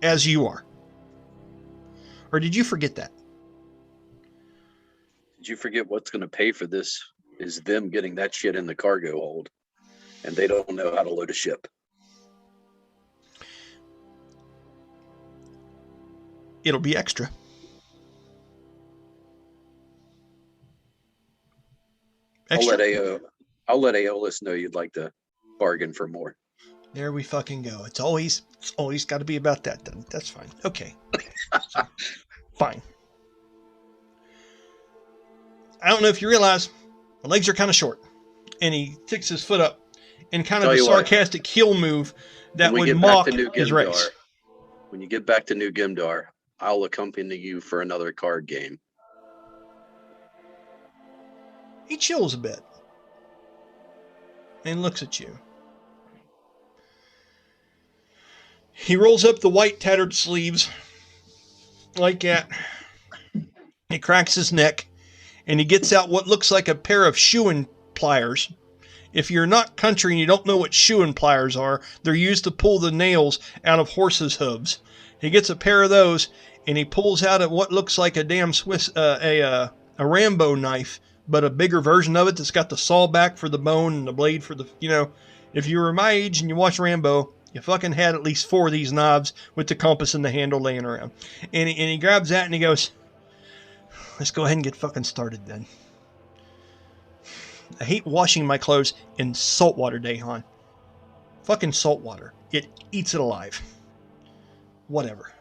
as you are. Or did you forget that?" Did you forget what's going to pay for this is them getting that shit in the cargo hold, and they don't know how to load a ship. It'll be extra. I'll let Aeolus know you'd like to bargain for more. There we fucking go. It's always got to be about that. Then that's fine. Okay, so, fine. I don't know if you realize my legs are kind of short, and he ticks his foot up in kind of a sarcastic heel move that would mock his race. When you get back to New Gimdar, I'll accompany you for another card game. He chills a bit and looks at you. He rolls up the white tattered sleeves like that. He cracks his neck and he gets out what looks like a pair of shoeing pliers. If you're not country and you don't know what shoeing pliers are, they're used to pull the nails out of horses' hooves. He gets a pair of those and he pulls out what looks like a damn a Rambo knife, but a bigger version of it that's got the saw back for the bone and the blade for the, if you were my age and you watched Rambo, you fucking had at least 4 of these knobs with the compass and the handle laying around. And he grabs that and he goes, "Let's go ahead and get fucking started then. I hate washing my clothes in salt water, Dahan. Fucking salt water. It eats it alive. Whatever."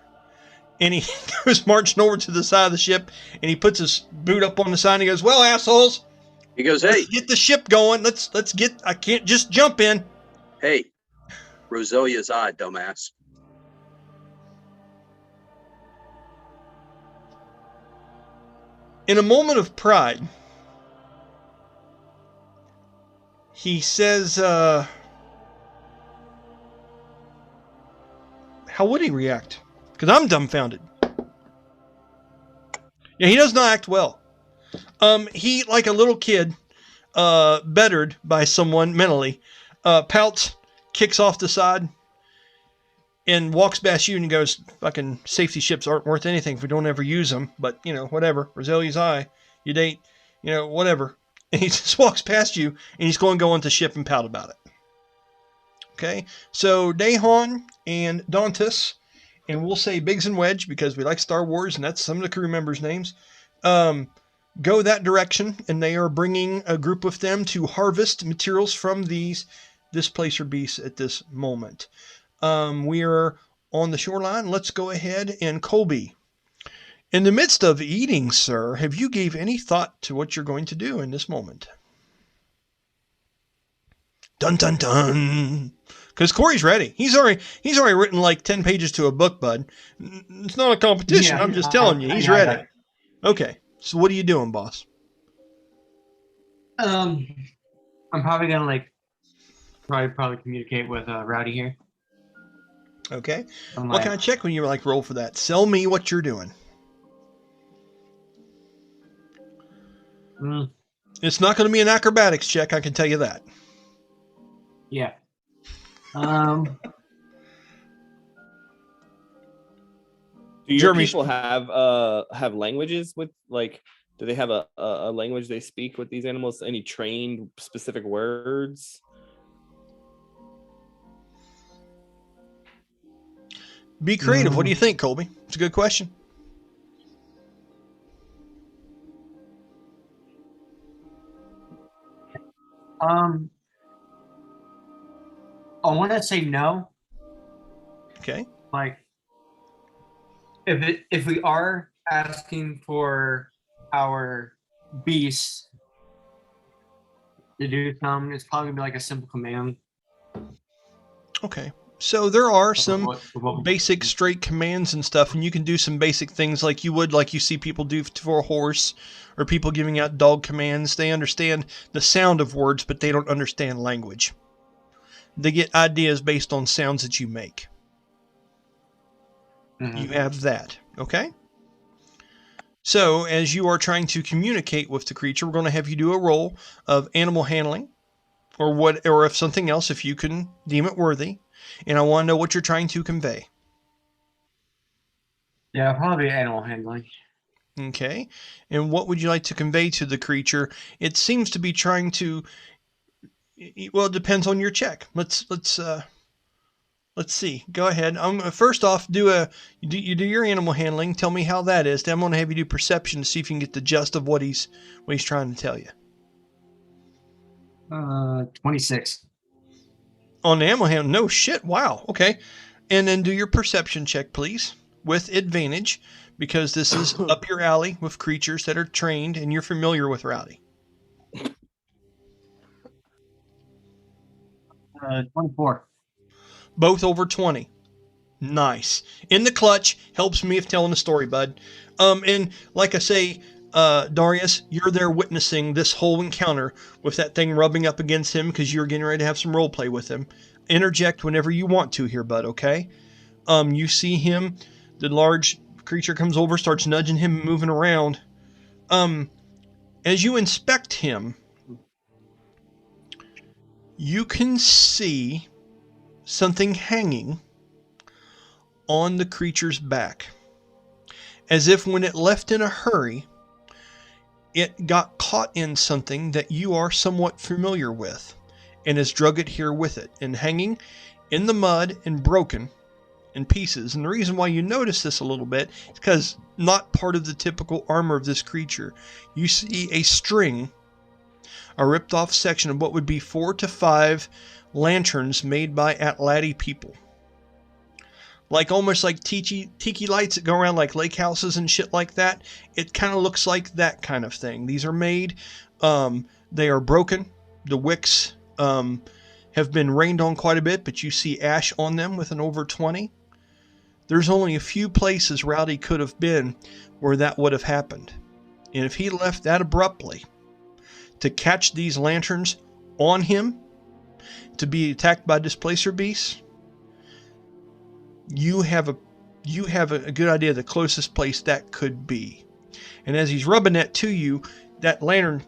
And he goes marching over to the side of the ship and he puts his boot up on the side and he goes, "Well, assholes." He goes, "Let's "Hey, get the ship going. I can't just jump in." Hey, Roselia's eye, dumbass." In a moment of pride, he says, how would he react? Because I'm dumbfounded. Yeah, he does not act well. He, like a little kid, bettered by someone mentally, pouts, kicks off the side, and walks past you and goes, "Fucking safety ships aren't worth anything if we don't ever use them. But, whatever. Roselia's eye. You date, whatever." And he just walks past you and he's going to go into ship and pout about it. Okay? So, Dahan and Dantus, and we'll say Biggs and Wedge because we like Star Wars and that's some of the crew members' names, go that direction, and they are bringing a group of them to harvest materials from these displacer beasts at this moment. We are on the shoreline. Let's go ahead and Colby. In the midst of eating, sir, have you gave any thought to what you're going to do in this moment? Dun dun dun. Because Corey's ready. He's already written like 10 pages to a book, bud. It's not a competition. Yeah, I'm just telling you, he's ready. Okay. So what are you doing, boss? I'm probably gonna probably communicate with Rowdy here. Okay. What kind of check when you roll for that? Sell me what you're doing. It's not going to be an acrobatics check, I can tell you that. Yeah. Do your people have languages with do they have a language they speak with these animals? Any trained specific words? Be creative. What do you think, Colby? It's a good question. I want to say no. Okay. Like, if we are asking for our beast to do something, it's probably gonna be like a simple command. Okay. So there are of some what we- basic straight commands and stuff, and you can do some basic things like you see people do for a horse, or people giving out dog commands. They understand the sound of words, but they don't understand language. They get ideas based on sounds that you make. You have that, okay? So as you are trying to communicate with the creature, we're going to have you do a roll of animal handling, or if something else, if you can deem it worthy. And I want to know what you're trying to convey. Yeah, probably animal handling. Okay. And what would you like to convey to the creature? It seems to be trying to, well, it depends on your check. Let's see. Go ahead. First off, you do your animal handling. Tell me how that is. Then I'm going to have you do perception to see if you can get the gist of what he's trying to tell you. 26. On the animal handling? No shit. Wow. Okay. And then do your perception check, please, with advantage, because this is up your alley with creatures that are trained, and you're familiar with Rowdy. 24. Both over 20. Nice. In the clutch helps me with telling the story, bud. And like I say, Darius, you're there witnessing this whole encounter with that thing rubbing up against him because you're getting ready to have some role play with him. Interject whenever you want to here, bud, okay? You see him, the large creature comes over, starts nudging him, moving around. As you inspect him, you can see something hanging on the creature's back, as if when it left in a hurry, it got caught in something that you are somewhat familiar with and has drug it here with it, and hanging in the mud and broken in pieces. And the reason why you notice this a little bit is because not part of the typical armor of this creature. You see a string, a ripped off section of what would be 4 to 5 lanterns made by Atlati people. Like almost like tiki lights that go around like lake houses and shit like that. It kind of looks like that kind of thing. These are made, they are broken. The wicks have been rained on quite a bit, but you see ash on them with an over 20. There's only a few places Rowdy could have been where that would have happened. And if he left that abruptly to catch these lanterns on him, to be attacked by displacer beasts, you have a good idea of the closest place that could be. And as he's rubbing that to you, that lantern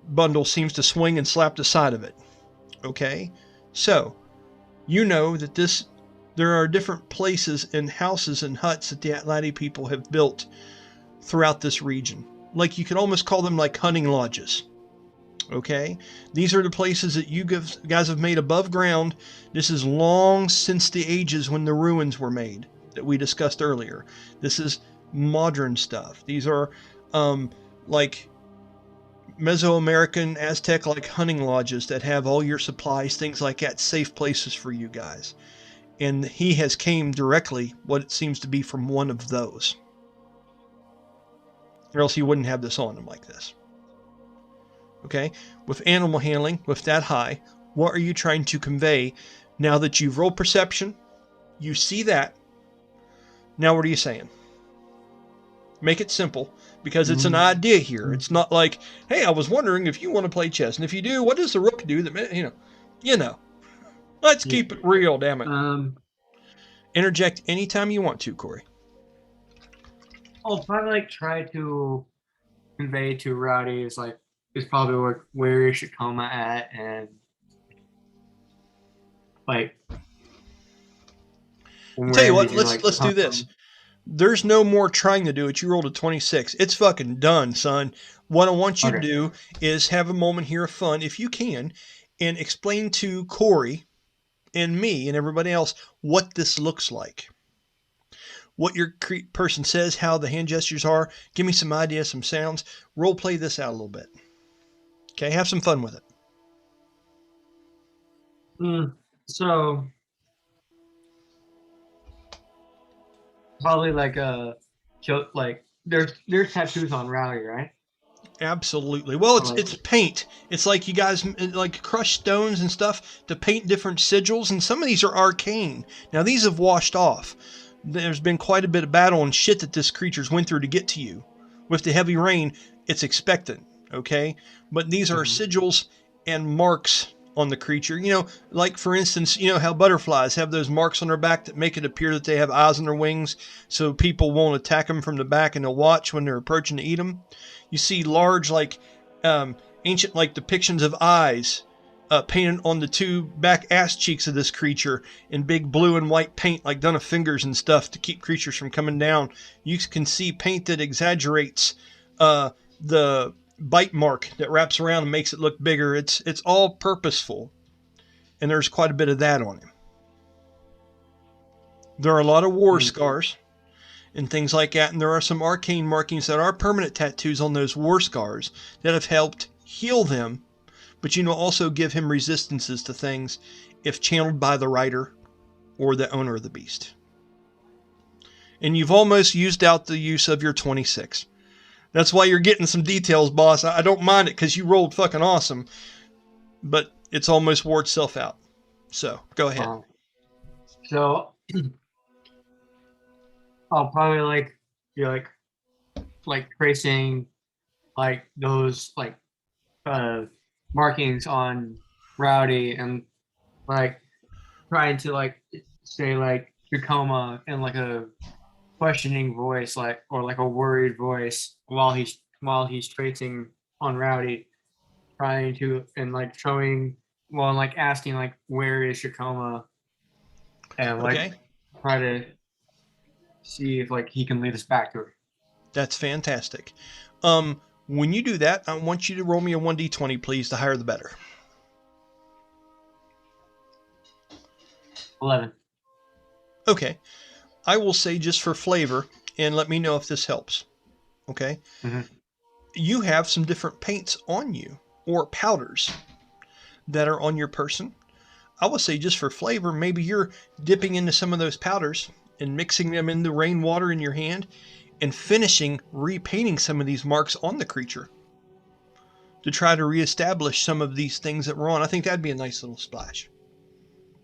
bundle seems to swing and slap the side of it. Okay? So, you know that there are different places and houses and huts that the Atlati people have built throughout this region. Like, you could almost call them like hunting lodges. Okay? These are the places that you guys have made above ground. This is long since the ages when the ruins were made that we discussed earlier. This is modern stuff. These are like Mesoamerican, Aztec like hunting lodges that have all your supplies, things like that, safe places for you guys. And he has came directly, what it seems to be, from one of those. Or else he wouldn't have this on him like this. Okay, with animal handling, with that high, what are you trying to convey now that you've rolled perception? You see that. Now what are you saying? Make it simple, because it's an idea here. It's not like, hey, I was wondering if you want to play chess, and if you do, what does the rook do? That you know. Let's keep it real, damn it. Interject anytime you want to, Corey. I'll probably try to convey to Rowdy is probably where is Shakoma at, and Tell you what, let's do this. There's no more trying to do it. You rolled a 26. It's fucking done, son. What I want you to do is have a moment here of fun, if you can, and explain to Corey and me and everybody else what this looks like. What your person says, how the hand gestures are. Give me some ideas, some sounds. Role play this out a little bit. Okay, have some fun with it. So probably like like there's tattoos on Rowdy, right? Absolutely. Well, Or like it's paint. It's like you guys like crush stones and stuff to paint different sigils, and some of these are arcane. Now these have washed off. There's been quite a bit of battle and shit that this creature's went through to get to you. With the heavy rain, it's expectant, okay? But these are sigils and marks on the creature. You know, like for instance, you know how butterflies have those marks on their back that make it appear that they have eyes on their wings, so people won't attack them from the back and they'll watch when they're approaching to eat them. You see large, like ancient, like depictions of eyes painted on the two back ass cheeks of this creature in big blue and white paint, like done of fingers and stuff to keep creatures from coming down. You can see paint that exaggerates the bite mark that wraps around and makes it look bigger. It's all purposeful, and there's quite a bit of that on him. There are a lot of war scars and things like that, and there are some arcane markings that are permanent tattoos on those war scars that have helped heal them, but you know, also give him resistances to things if channeled by the rider or the owner of the beast. And you've almost used out the use of your 26. That's why you're getting some details, boss. I don't mind it because you rolled fucking awesome, but it's almost wore itself out. So go ahead. So I'll probably like be like tracing like those like markings on Rowdy and like trying to like say like Shakoma in like a questioning voice, like or like a worried voice while he's tracing on Rowdy, trying to and like showing like asking like where is Shakoma and like try to see if like he can lead us back to her. That's fantastic. When you do that, I want you to roll me a 1d20, please. The higher the better. 11. Okay. I will say just for flavor, and let me know if this helps. Okay? You have some different paints on you, or powders, that are on your person. I will say just for flavor, maybe you're dipping into some of those powders and mixing them in the rainwater in your hand and finishing repainting some of these marks on the creature to try to reestablish some of these things that were on. I think that'd be a nice little splash.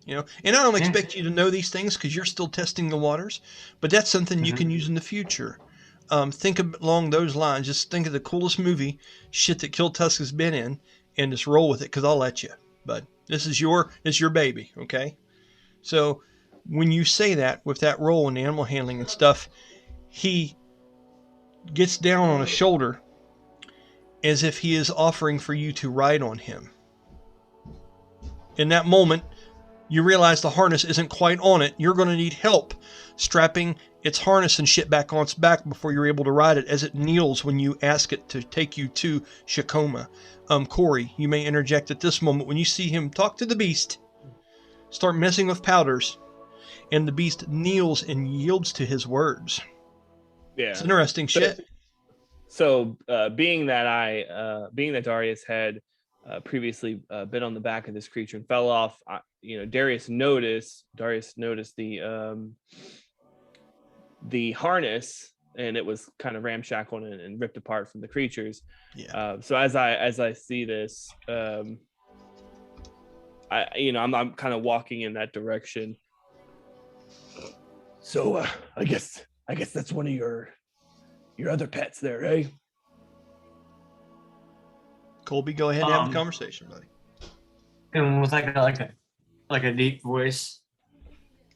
You know, and I don't expect you to know these things because you're still testing the waters, but that's something you can use in the future. Think along those lines. Just think of the coolest movie shit that Killtusk has been in and just roll with it because I'll let you. But this is your baby, okay? So when you say that with that role in animal handling and stuff, he gets down on a shoulder as if he is offering for you to ride on him. In that moment, you realize the harness isn't quite on it. You're going to need help strapping its harness and shit back on its back before you're able to ride it as it kneels when you ask it to take you to Shakoma. Corey, you may interject at this moment when you see him talk to the beast, start messing with powders, and the beast kneels and yields to his words. Yeah, it's interesting shit. So, being that Darius had previously been on the back of this creature and fell off, Darius noticed the harness, and it was kind of ramshackle and ripped apart from the creatures. Yeah. So as I see this, I'm kind of walking in that direction. So I guess that's one of your other pets there, eh? Colby, go ahead and have a conversation, buddy. And with like a deep voice,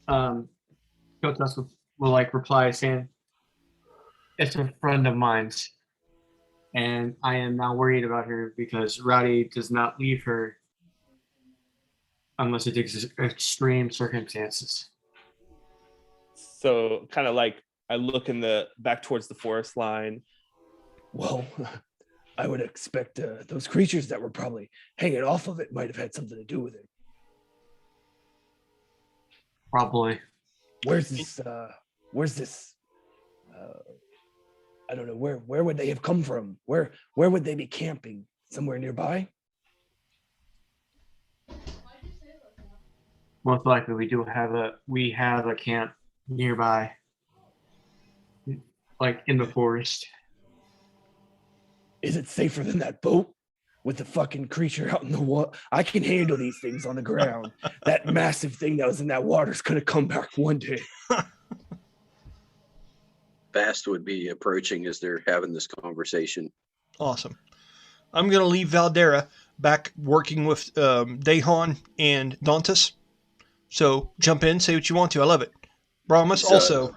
Killtusk will like reply saying, "It's a friend of mine's, and I am now worried about her because Rowdy does not leave her unless it takes extreme circumstances." So kind of like I look back towards the forest line. Well, I would expect those creatures that were probably hanging off of it might have had something to do with it. Probably. Where's this? I don't know. Where would they have come from? Where would they be camping? Somewhere nearby? Most likely, we have a camp nearby, like in the forest. Is it safer than that boat with the fucking creature out in the water? I can handle these things on the ground. That massive thing that was in that water is going to come back one day. Bast would be approaching as they're having this conversation. Awesome. I'm going to leave Valdara back working with Dahan and Dantus. So jump in, say what you want to. I love it. Brahmas, also,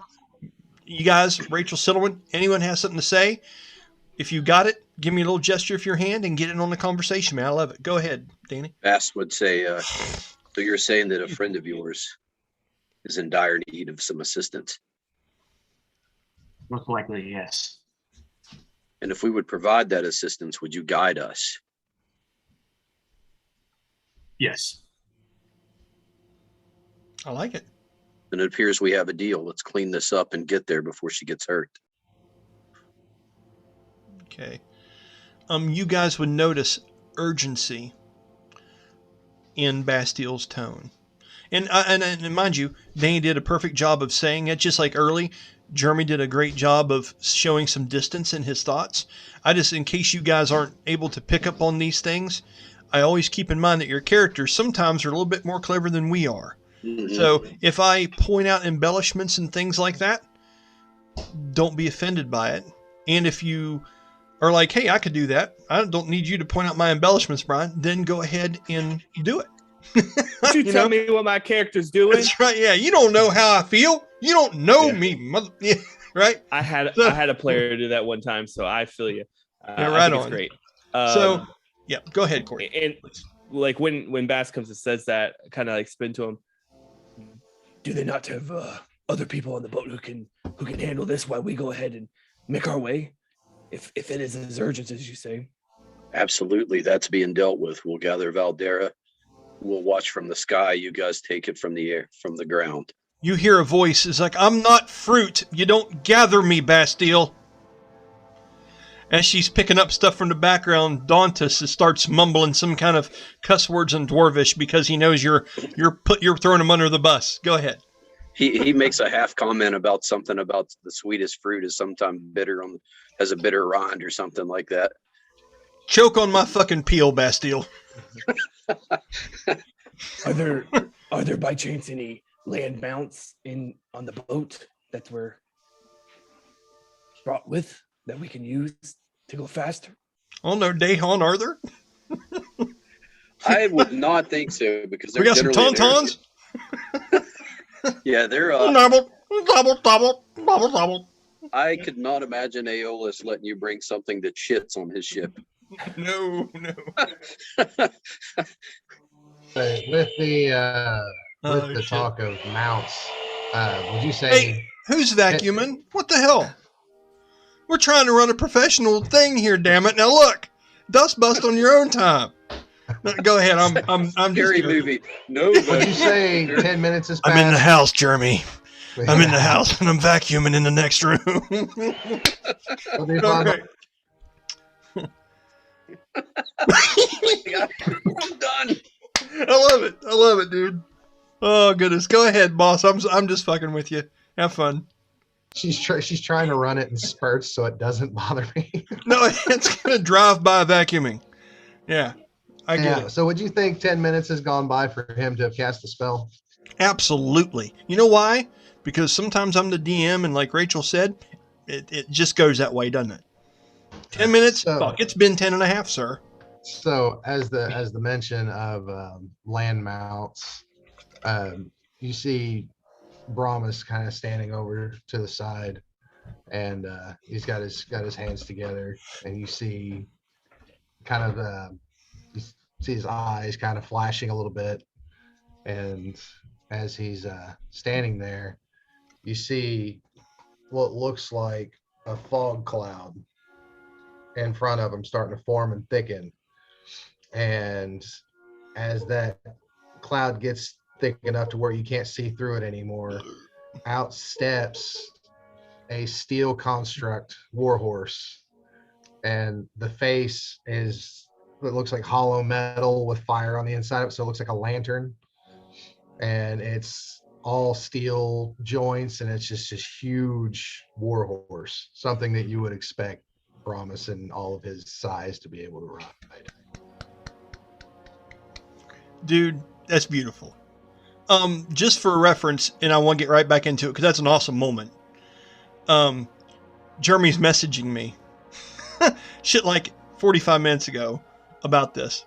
you guys, Rachel Siddleman, anyone has something to say? If you got it, give me a little gesture of your hand and get in on the conversation, man. I love it. Go ahead, Danny. Bast would say, so you're saying that a friend of yours is in dire need of some assistance? Most likely, yes. And if we would provide that assistance, would you guide us? Yes. I like it. Then it appears we have a deal. Let's clean this up and get there before she gets hurt. Okay. You guys would notice urgency in Bastille's tone. And mind you, Danny did a perfect job of saying it, just like early. Jeremy did a great job of showing some distance in his thoughts. I just, in case you guys aren't able to pick up on these things, I always keep in mind that your characters sometimes are a little bit more clever than we are. Mm-hmm. So if I point out embellishments and things like that, don't be offended by it. And if you are like, hey, I could do that, I don't need you to point out my embellishments, Brian, then go ahead and do it. You tell me what my character's doing? That's right. Yeah, you don't know how I feel. You don't know me, mother. Yeah, right. I had a player do that one time, so I feel you. Yeah, right on. It's great. So, yeah, go ahead, Corey. And like when Bass comes and says that, kind of like spin to him. Do they not have other people on the boat who can handle this while we go ahead and make our way? If it is as urgent as you say. Absolutely, that's being dealt with. We'll gather Valdara. We'll watch from the sky. You guys take it from the air, from the ground. You hear a voice. It's like, I'm not fruit. You don't gather me, Bastille. As she's picking up stuff from the background, Dantus starts mumbling some kind of cuss words in Dwarvish because he knows you're throwing him under the bus. Go ahead. He makes a half comment about something about the sweetest fruit is sometimes bitter has a bitter rind or something like that. Choke on my fucking peel, Bastille. Are there by chance any land mounts on the boat that we're brought with that we can use to go faster? Oh no, Dahan, are there? I would not think so because we got some tauntauns. Yeah, they're double. I could not imagine Aeolus letting you bring something that shits on his ship. No. With the talk of mounts, would you say? Hey, who's vacuuming? What the hell? We're trying to run a professional thing here, damn it! Now look, dust bust on your own time. No, go ahead. I'm Scary just movie. No. Would you say 10 minutes is past? I'm in the house, Jeremy. I'm in the house and I'm vacuuming in the next room. Okay. I'm done. I love it, dude. Oh goodness, go ahead, boss. I'm just fucking with you. Have fun. She's trying to run it in spurts so it doesn't bother me. No, it's gonna drive by vacuuming. Yeah, I get it. So would you think 10 minutes has gone by for him to have cast the spell? Absolutely. You know why? Because sometimes I'm the DM, and like Rachel said, it just goes that way, doesn't it? 10 minutes? Fuck, it's been 10 and a half, sir. So as the mention of land mounts, you see Brahmas kind of standing over to the side, and he's got his hands together, and you see kind of you see his eyes kind of flashing a little bit, and as he's standing there, you see what looks like a fog cloud in front of him starting to form and thicken. And as that cloud gets thick enough to where you can't see through it anymore, out steps a steel construct warhorse, and the face it looks like hollow metal with fire on the inside of it, so it looks like a lantern. and it's all steel joints, and it's just this huge war horse, something that you would expect Brahmas in all of his size to be able to ride. Dude, that's beautiful. Just for reference, and I want to get right back into it because that's an awesome moment. Jeremy's messaging me shit like 45 minutes ago about this.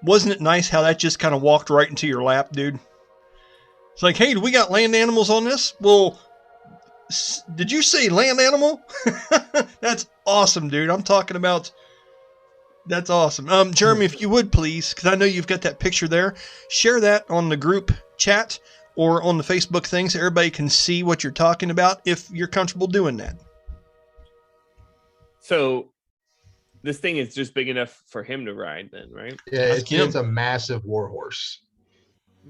Wasn't it nice how that just kind of walked right into your lap, dude? It's like, hey, do we got land animals on this? Well, did you say land animal? That's awesome, dude. I'm talking about. That's awesome. Jeremy, if you would please, because I know you've got that picture there, share that on the group chat or on the Facebook thing so everybody can see what you're talking about if you're comfortable doing that. So this thing is just big enough for him to ride then, right? Yeah, it's a massive war horse.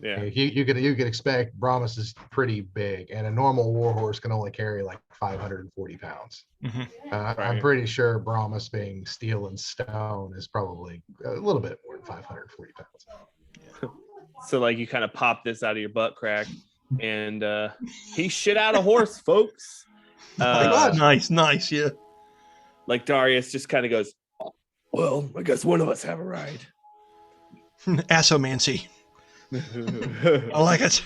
Yeah. You could expect Brahmas is pretty big, and a normal war horse can only carry like 540 pounds. Mm-hmm. I'm pretty sure Brahmas, being steel and stone, is probably a little bit more than 540 pounds. So like you kind of pop this out of your butt crack, and he shit out a horse, folks. Nice, yeah. Like Darius just kind of goes, well, I guess one of us have a ride. Assomancy. I like it.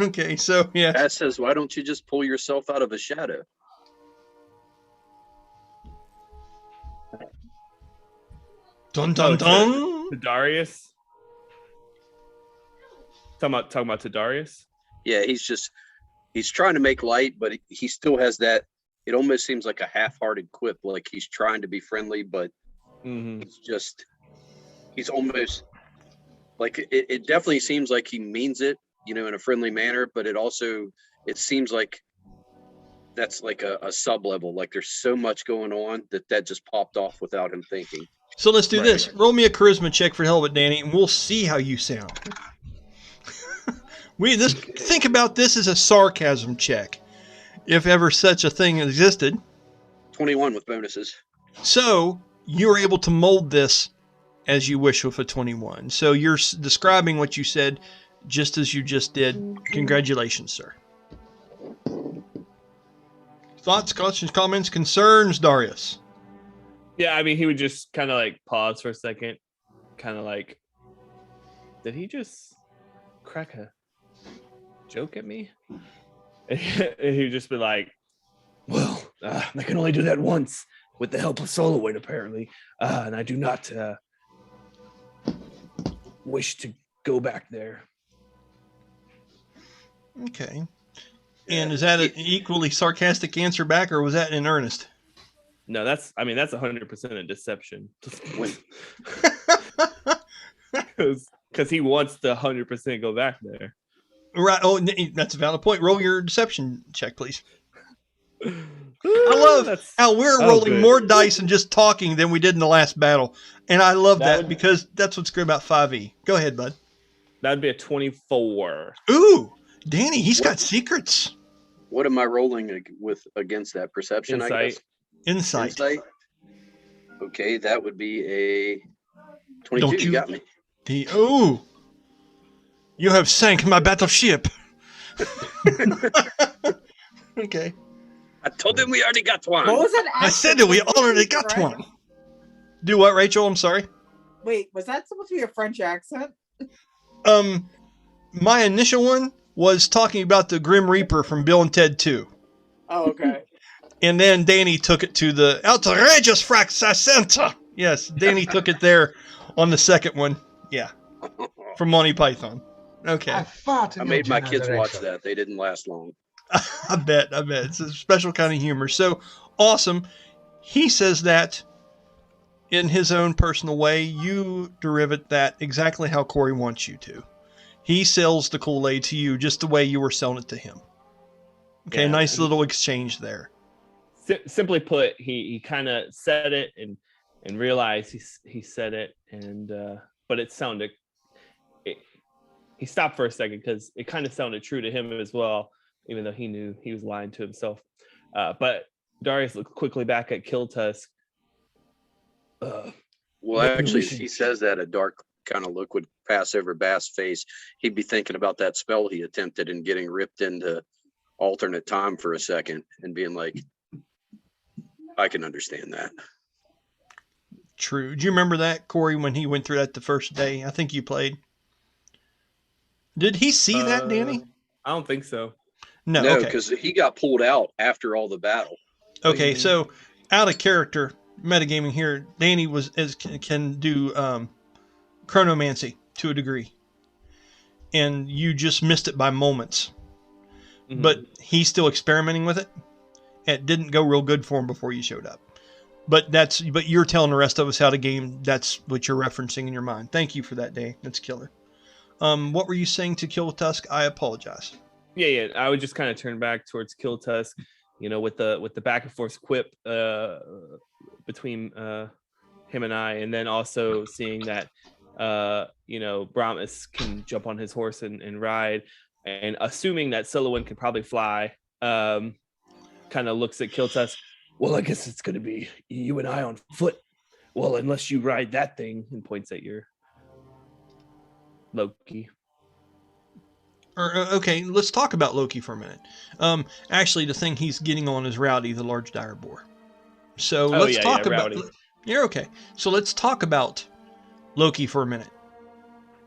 Okay, so yeah. That says, why don't you just pull yourself out of a shadow? Dun dun dun. To Darius. Talking about to Darius. Yeah, he's trying to make light, but he still has that. It almost seems like a half-hearted quip, like he's trying to be friendly, but he's almost like it definitely seems like he means it, in a friendly manner, but it seems like that's like a sub level, like there's so much going on that just popped off without him thinking. So let's do this. Roll me a charisma check for hell of it, Danny, and we'll see how you sound. Think about this as a sarcasm check, if ever such a thing existed. 21 with bonuses. So you're able to mold this as you wish with a 21. So you're describing what you said just as you just did. Congratulations, sir. Thoughts, questions, comments, concerns, Darius? Yeah, I mean, he would just kind of like pause for a second, kind of like, did he just crack a joke at me? And he'd just be like, well, I can only do that once with the help of Solowain, apparently, and I do not wish to go back there. Okay. And is that an equally sarcastic answer back, or was that in earnest? No, that's 100% a deception. Because he wants to 100% go back there. Right. Oh, that's a valid point. Roll your deception check, please. I love how we're rolling more dice and just talking than we did in the last battle. And I love that because that's what's great about 5e. Go ahead, bud. That'd be a 24. Ooh, Danny, he's got secrets. What am I rolling with against that? Perception, Insight. I guess? Insight. Okay, that would be a 22. You got me. You have sank my battleship. Okay. I told them we already got one. What was that? I said that we already got one. Do what, Rachel? I'm sorry. Wait, was that supposed to be a French accent? My initial one was talking about the Grim Reaper from Bill and Ted 2. Oh, okay. And then Danny took it to the outrageous Fraxacenta. Yes, Danny took it there on the second one. Yeah. From Monty Python. Okay. I made my kids watch that. They didn't last long. I bet. It's a special kind of humor. So awesome. He says that in his own personal way. You derive that exactly how Corey wants you to. He sells the Kool-Aid to you just the way you were selling it to him. Okay, yeah, nice little exchange there. Simply put, he kind of said it and realized he said it, and but it sounded. He stopped for a second because it kind of sounded true to him as well, even though he knew he was lying to himself. But Darius looked quickly back at Killtusk. Well, actually, he says that a dark kind of look would pass over Bast's face. He'd be thinking about that spell he attempted and getting ripped into alternate time for a second and being like, I can understand that. True. Do you remember that, Corey, when he went through that the first day? I think you played. Did he see that, Danny? I don't think so. No, No, okay. because he got pulled out after all the battle. Okay, so out of character, metagaming here, Danny can do chronomancy to a degree. And you just missed it by moments. Mhm. But he's still experimenting with it. It didn't go real good for him before you showed up. But you're telling the rest of us how to game. That's what you're referencing in your mind. Thank you for that, Day. That's killer. What were you saying to Killtusk? I apologize. Yeah. I would just kind of turn back towards Killtusk, with the back and forth quip between him and I, and then also seeing that Brahmas can jump on his horse and ride, and assuming that Silouan could probably fly, kind of looks at Killtusk. Well, I guess it's going to be you and I on foot. Well, unless you ride that thing, and points at your Loki. Okay, let's talk about Loki for a minute. Actually, the thing he's getting on is Rowdy, the large dire boar. So let's talk about. Rowdy. You're okay. So let's talk about Loki for a minute.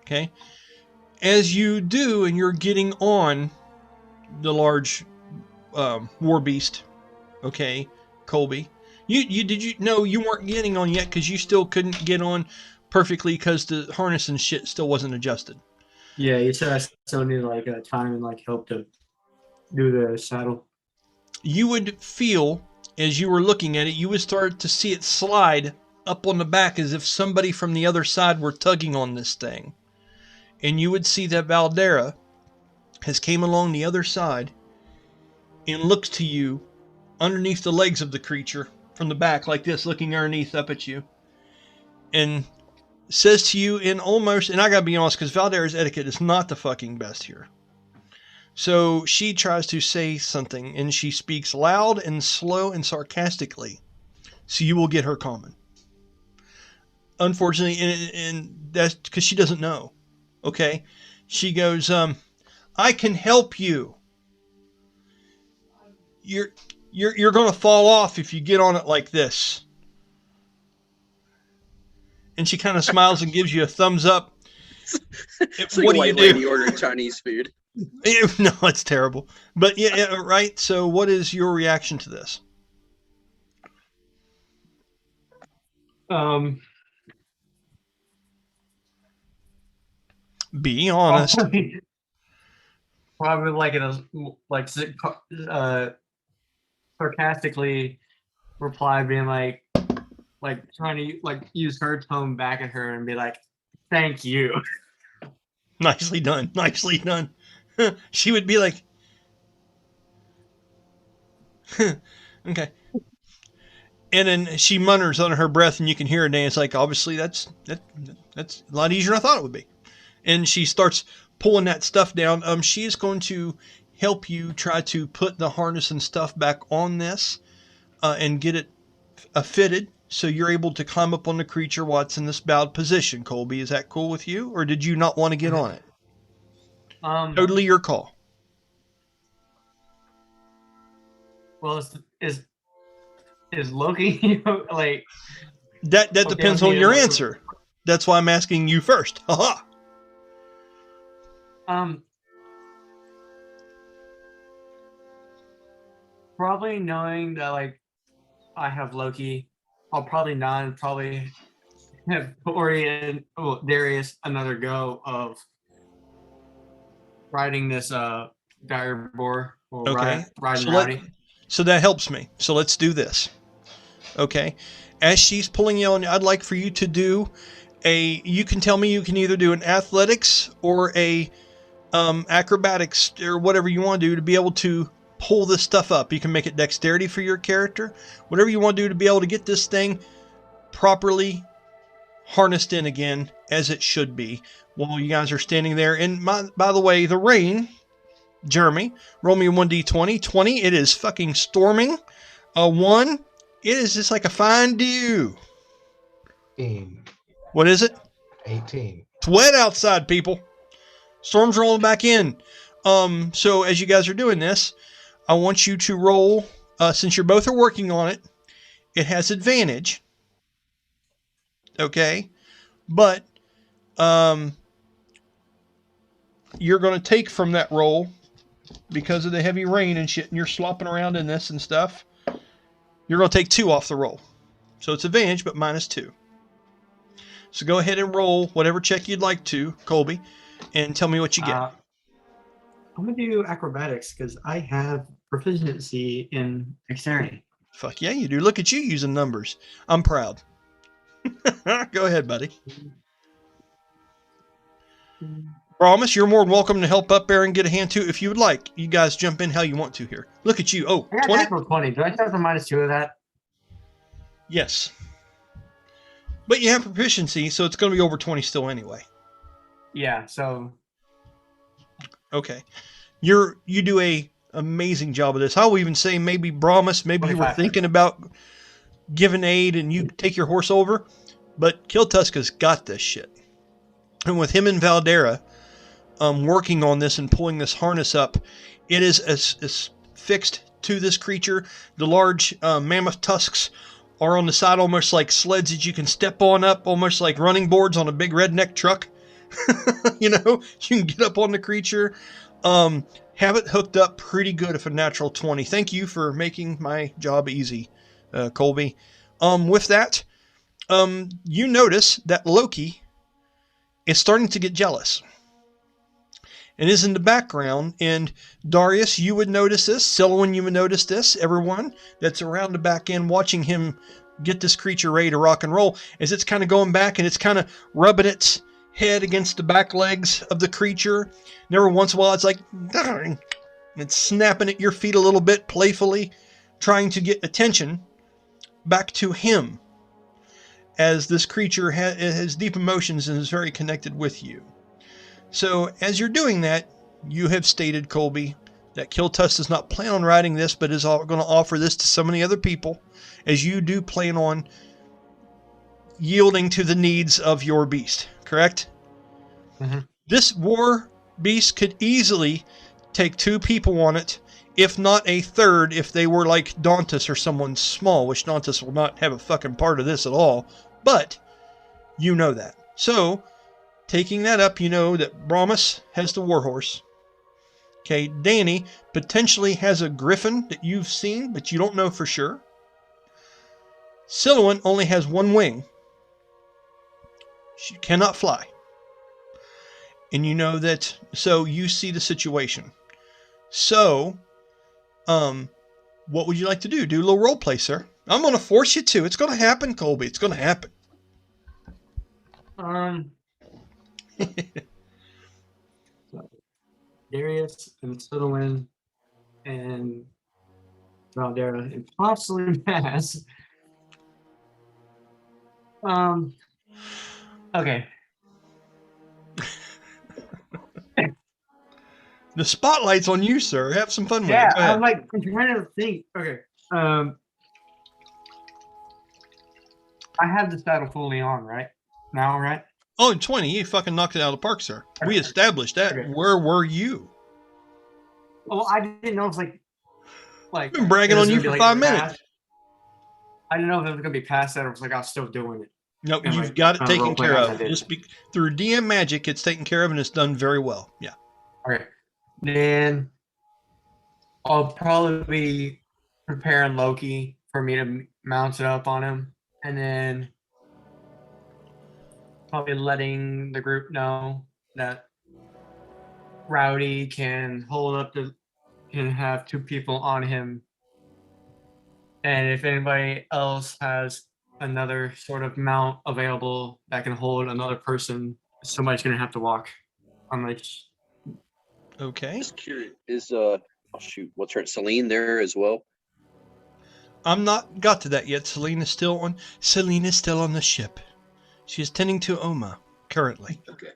Okay, as you do, and you're getting on the large war beast. Okay, Colby. You weren't getting on yet because you still couldn't get on perfectly because the harness and shit still wasn't adjusted. Yeah, you said I still need like time and like help to do the saddle. You would feel, as you were looking at it, you would start to see it slide up on the back as if somebody from the other side were tugging on this thing. And you would see that Valdara has came along the other side and looks to you underneath the legs of the creature from the back like this, looking underneath up at you, and says to you in almost, and I gotta be honest, because Valdara's etiquette is not the fucking best here. So she tries to say something, and she speaks loud and slow and sarcastically, so you will get her comment. Unfortunately, and that's because she doesn't know. Okay? She goes, I can help you. You're going to fall off if you get on it like this. And she kind of smiles and gives you a thumbs up. It's like What a do white you do? lady ordering Chinese food. No, it's terrible. But yeah, right. So what is your reaction to this? Be honest. Probably like sarcastically reply, being like trying to like use her tone back at her and be like, "Thank you." Nicely done. Nicely done. She would be like, okay. And then she mutters under her breath, and you can hear her dance. Like, obviously, that's a lot easier than I thought it would be. And she starts pulling that stuff down. She is going to help you try to put the harness and stuff back on this and get it fitted so you're able to climb up on the creature while it's in this bowed position. Colby, is that cool with you, or did you not want to get on it? Totally your call. Well, is Loki like that depends on your answer. That's why I'm asking you first. Haha. Probably knowing that like I have Loki, I'll probably not probably have Corey and Darius another go of riding this dire boar or Okay. riding Rowdy. So that helps me. So let's do this. Okay. As she's pulling you on, I'd like for you to do you can tell me you can either do an athletics or a acrobatics or whatever you want to do to be able to pull this stuff up. You can make it dexterity for your character. Whatever you want to do to be able to get this thing properly harnessed in again as it should be while you guys are standing there. And by the way, the rain, Jeremy, roll me a 1d20. 20, it is fucking storming. A 1, it is just like a fine dew. 18. What is it? 18. It's wet outside, people. Storm's rolling back in. So as you guys are doing this, I want you to roll, since you're both are working on it, it has advantage. Okay. But you're going to take from that roll because of the heavy rain and shit, and you're slopping around in this and stuff. You're going to take 2 off the roll. So it's advantage, but -2. So go ahead and roll whatever check you'd like to, Colby, and tell me what you get. I'm going to do acrobatics because I have proficiency in dexterity. Fuck yeah, you do. Look at you using numbers. I'm proud. Go ahead, buddy. Promise, you're more than welcome to help up there and get a hand too if you would like. You guys jump in how you want to here. Look at you. Oh, I got 20? natural 20. Do I have the -2 of that? Yes. But you have proficiency, so it's going to be over 20 still anyway. Yeah, so... Okay. You do a amazing job of this. I will even say maybe Brahmas, maybe you were 25. thinking about giving aid and you take your horse over, but Killtusk has got this shit. And with him and Valdara working on this and pulling this harness up, it is as fixed to this creature. The large mammoth tusks are on the side almost like sleds that you can step on up, almost like running boards on a big redneck truck. You know, you can get up on the creature. Have it hooked up pretty good if a natural 20. Thank you for making my job easy, Colby. With that, you notice that Loki is starting to get jealous and is in the background. And Darius, you would notice this. Silouan, you would notice this. Everyone that's around the back end watching him get this creature ready to rock and roll, as it's kind of going back and it's kind of rubbing its head against the back legs of the creature. And every once in a while it's like, it's snapping at your feet a little bit playfully, trying to get attention back to him, as this creature has deep emotions and is very connected with you. So as you're doing that, you have stated, Colby, that Killtusk does not plan on riding this, but is going to offer this to so many other people, as you do plan on yielding to the needs of your beast, correct? Mm-hmm. This war beast could easily take 2 people on it, if not a third, if they were like Dauntus or someone small, which Dauntus will not have a fucking part of this at all, but you know that. So, taking that up, you know that Brahmas has the warhorse. Okay, Danny potentially has a griffon that you've seen, but you don't know for sure. Silouan only has 1 wing. She cannot fly. And you know that, so you see the situation. So, what would you like to do? Do a little role play, sir. I'm going to force you to. It's going to happen, Colby. It's going to happen. So, Darius and Silouan and Valdara and possibly Mass. Okay. The spotlight's on you, sir. Have some fun with it. Yeah, Go ahead. I'm trying to think. Okay. I have the saddle fully on, right? Now, right? Oh, and 20. You fucking knocked it out of the park, sir. We Okay. established that. Okay. Where were you? Well, I didn't know if like I've been bragging it was on you gonna for be, 5 like, minutes. past- I didn't know if it was gonna be past that or it was like I was still doing it. No, And, you've like, got it kind of taken role-play care as I of. did. Just through DM magic, it's taken care of and it's done very well. Yeah. Okay. Then I'll probably be preparing Loki for me to mount it up on him, and then probably letting the group know that Rowdy can can have 2 people on him, and if anybody else has another sort of mount available that can hold another person, somebody's gonna have to walk on like. Okay. Just curious, is oh shoot, what's her Celine there as well? I'm not got to that yet. Selena's still on the ship. She is tending to Oma currently. Okay.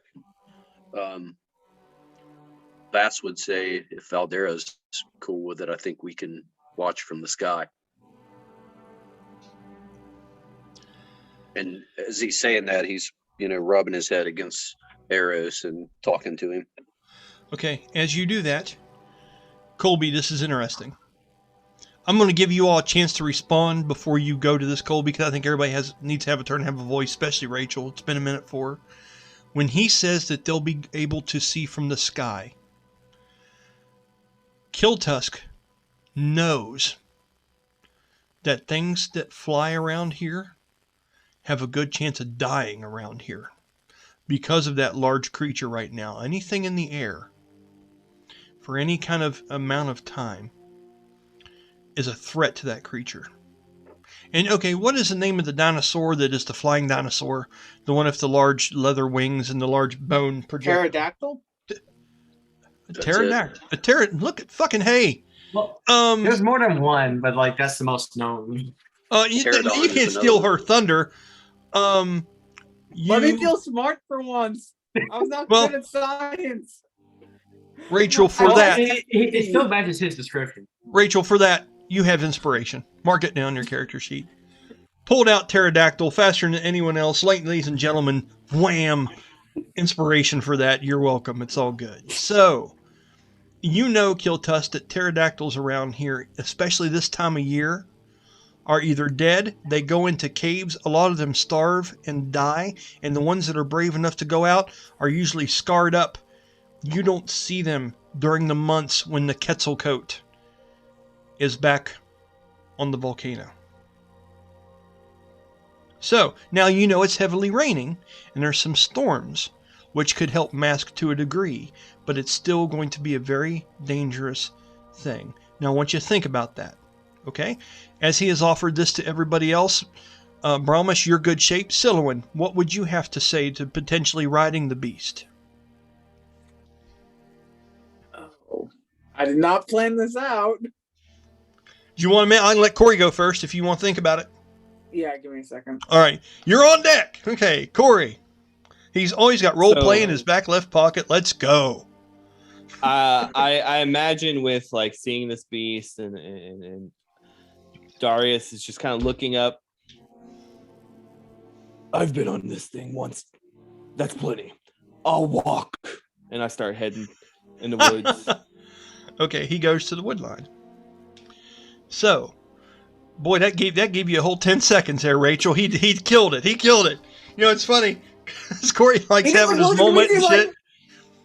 Bass would say if Valdara's cool with it, I think we can watch from the sky. And as he's saying that, he's rubbing his head against Aeros and talking to him. Okay, as you do that, Colby, this is interesting. I'm going to give you all a chance to respond before you go to this, Colby, because I think everybody needs to have a turn, have a voice, especially Rachel. It's been a minute for her. When he says that they'll be able to see from the sky, Killtusk knows that things that fly around here have a good chance of dying around here because of that large creature right now. Anything in the air for any kind of amount of time is a threat to that creature. And okay, what is the name of the dinosaur that is the flying dinosaur? The one with the large leather wings and the large bone projector? Pterodactyl? Pterodactyl. Look at fucking hey. Well, there's more than one, but like that's the most known. You can't steal her thunder. Let me feel smart for once. I was not good at science. Rachel, for that. It still matches his description. Rachel, for that, you have inspiration. Mark it down your character sheet. Pulled out pterodactyl faster than anyone else. Ladies and gentlemen, wham! Inspiration for that. You're welcome. It's all good. So, you know, Killtusk, that pterodactyls around here, especially this time of year, are either dead, they go into caves, a lot of them starve and die, and the ones that are brave enough to go out are usually scarred up. You don't see them during the months when the Quetzalcoatl is back on the volcano. So, now you know it's heavily raining, and there's some storms, which could help mask to a degree, but it's still going to be a very dangerous thing. Now, I want you to think about that, okay? As he has offered this to everybody else, Brahmas, you're good shape. Silouan, what would you have to say to potentially riding the beast? Oh, I did not plan this out. Do you want to? I can let Corey go first if you want to think about it. Yeah, give me a second. All right, you're on deck. Okay, Corey. He's always got role play in his back left pocket. Let's go. I imagine with like seeing this beast and Darius is just kind of looking up. I've been on this thing once. That's plenty. I'll walk. And I start heading in the woods. Okay, he goes to the wood line. So, boy, that gave you a whole 10 seconds there, Rachel. He killed it. He killed it. You know, it's funny. Corey likes having his moment and shit.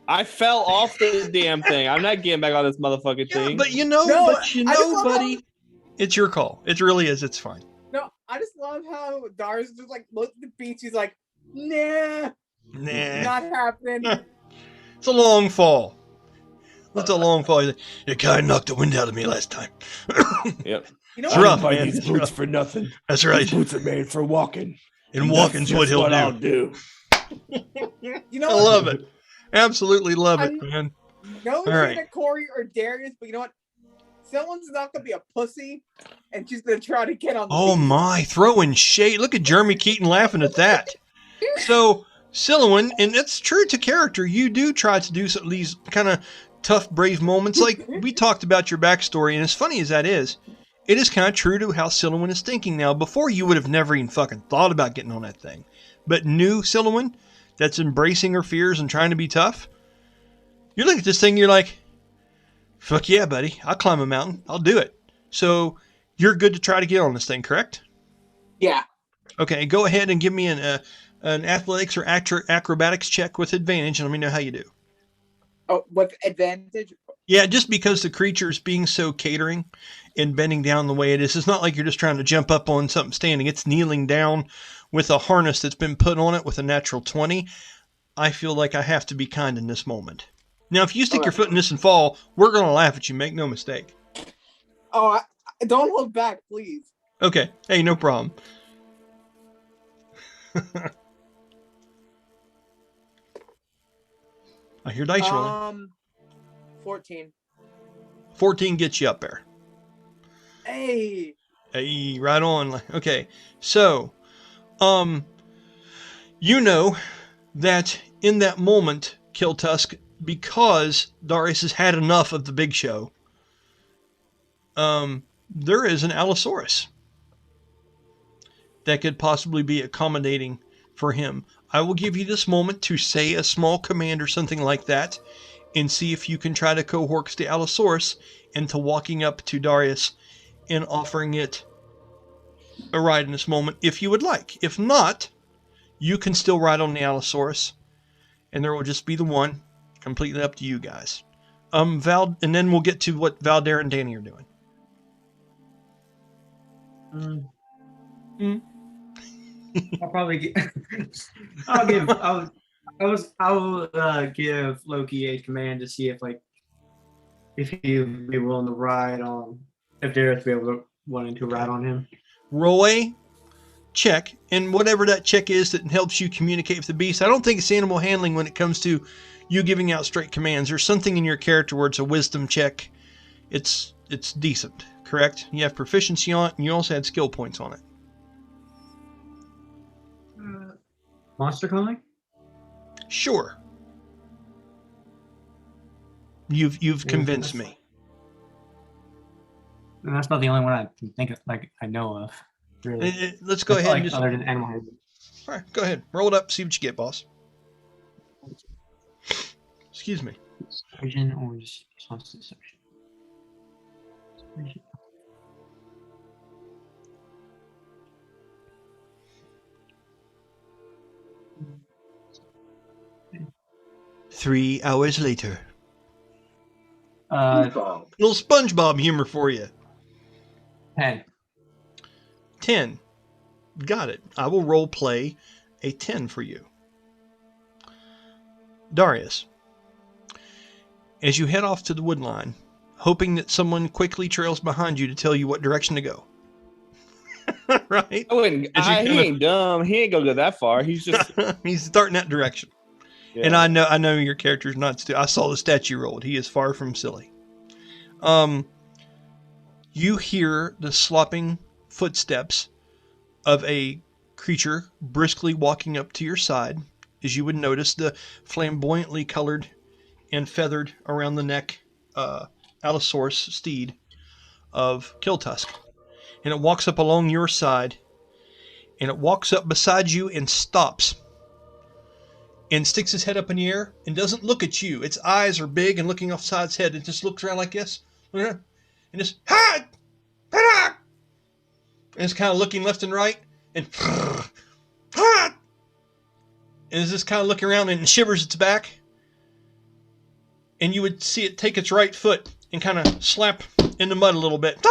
I fell off the damn thing. I'm not getting back on this motherfucking thing. But buddy, it's your call. It really is. It's fine. No, I just love how Darius just like looked at the beach. He's like, nah, not happening. It's a long fall. It's a long fall. You kind of knocked the wind out of me last time. Yep. You know it's rough, man. These boots for nothing. That's right. These boots are made for walking. And walking's what he'll do. I'll do. You know, I love it. Absolutely love it, man. No shade at Corey or Darius, but you know what? Someone's not gonna be a pussy, and she's gonna try to get on. Oh my, throwing shade! Look at Jeremy Keaton laughing at that. So, Silouan, and it's true to character. You do try to do some of these kind of tough, brave moments. Like we talked about your backstory, and as funny as that is, it is kind of true to how Silouan is thinking now. Before, you would have never even fucking thought about getting on that thing, but new Silouan, that's embracing her fears and trying to be tough. You look at this thing, you're like, fuck yeah, buddy. I'll climb a mountain. I'll do it. So you're good to try to get on this thing, correct? Yeah. Okay, go ahead and give me an athletics or acrobatics check with advantage and let me know how you do. Oh, with advantage? Yeah, just because the creature's being so catering and bending down the way it is. It's not like you're just trying to jump up on something standing. It's kneeling down with a harness that's been put on it with a natural 20. I feel like I have to be kind in this moment. Now, if you stick your foot in this and fall, we're going to laugh at you. Make no mistake. Oh, don't hold back, please. Okay. Hey, no problem. I hear dice rolling. 14. 14 gets you up there. Hey, right on. Okay. So, you know that in that moment, Killtusk, because Darius has had enough of the big show, there is an allosaurus that could possibly be accommodating for him. I will give you this moment to say a small command or something like that, and see if you can try to coax the allosaurus into walking up to Darius and offering it a ride in this moment, if you would like. If not, you can still ride on the allosaurus, and there will just be the one. Completely up to you guys. Val, and then we'll get to what Valdara and Danny are doing. I'll probably I'll give Loki a command to see if he'd be willing to ride on, if Darius be able to wanting to ride on him. Roll a check, and whatever that check is that helps you communicate with the beast. I don't think it's animal handling when it comes to you giving out straight commands. There's something in your character where it's a wisdom check. It's decent, correct? You have proficiency on it, and you also had skill points on it. Monster calling? Sure. You've convinced me. And that's not the only one I can think of, I know of. Really. Let's go ahead and just... other than animal handling. All right, go ahead. Roll it up, see what you get, boss. Excuse me. Persuasion or response to deception. Persuasion. 3 hours later. SpongeBob. Little SpongeBob humor for you. 10. 10. Got it. I will role play a 10 for you. Darius, as you head off to the wood line, hoping that someone quickly trails behind you to tell you what direction to go. Right? He ain't dumb. He ain't gonna go that far. He's just he's starting that direction. Yeah. And I know your character's not I saw the stat you rolled. He is far from silly. You hear the slopping footsteps of a creature briskly walking up to your side. As you would notice, the flamboyantly colored and feathered around the neck allosaurus steed of Killtusk. And it walks up along your side, and it walks up beside you and stops. And sticks his head up in the air and doesn't look at you. Its eyes are big and looking offside its head. It just looks around like this. And just, ha! And it's kind of looking left and right. And, ha! And it's just kind of looking around and shivers its back. And you would see it take its right foot and kind of slap in the mud a little bit.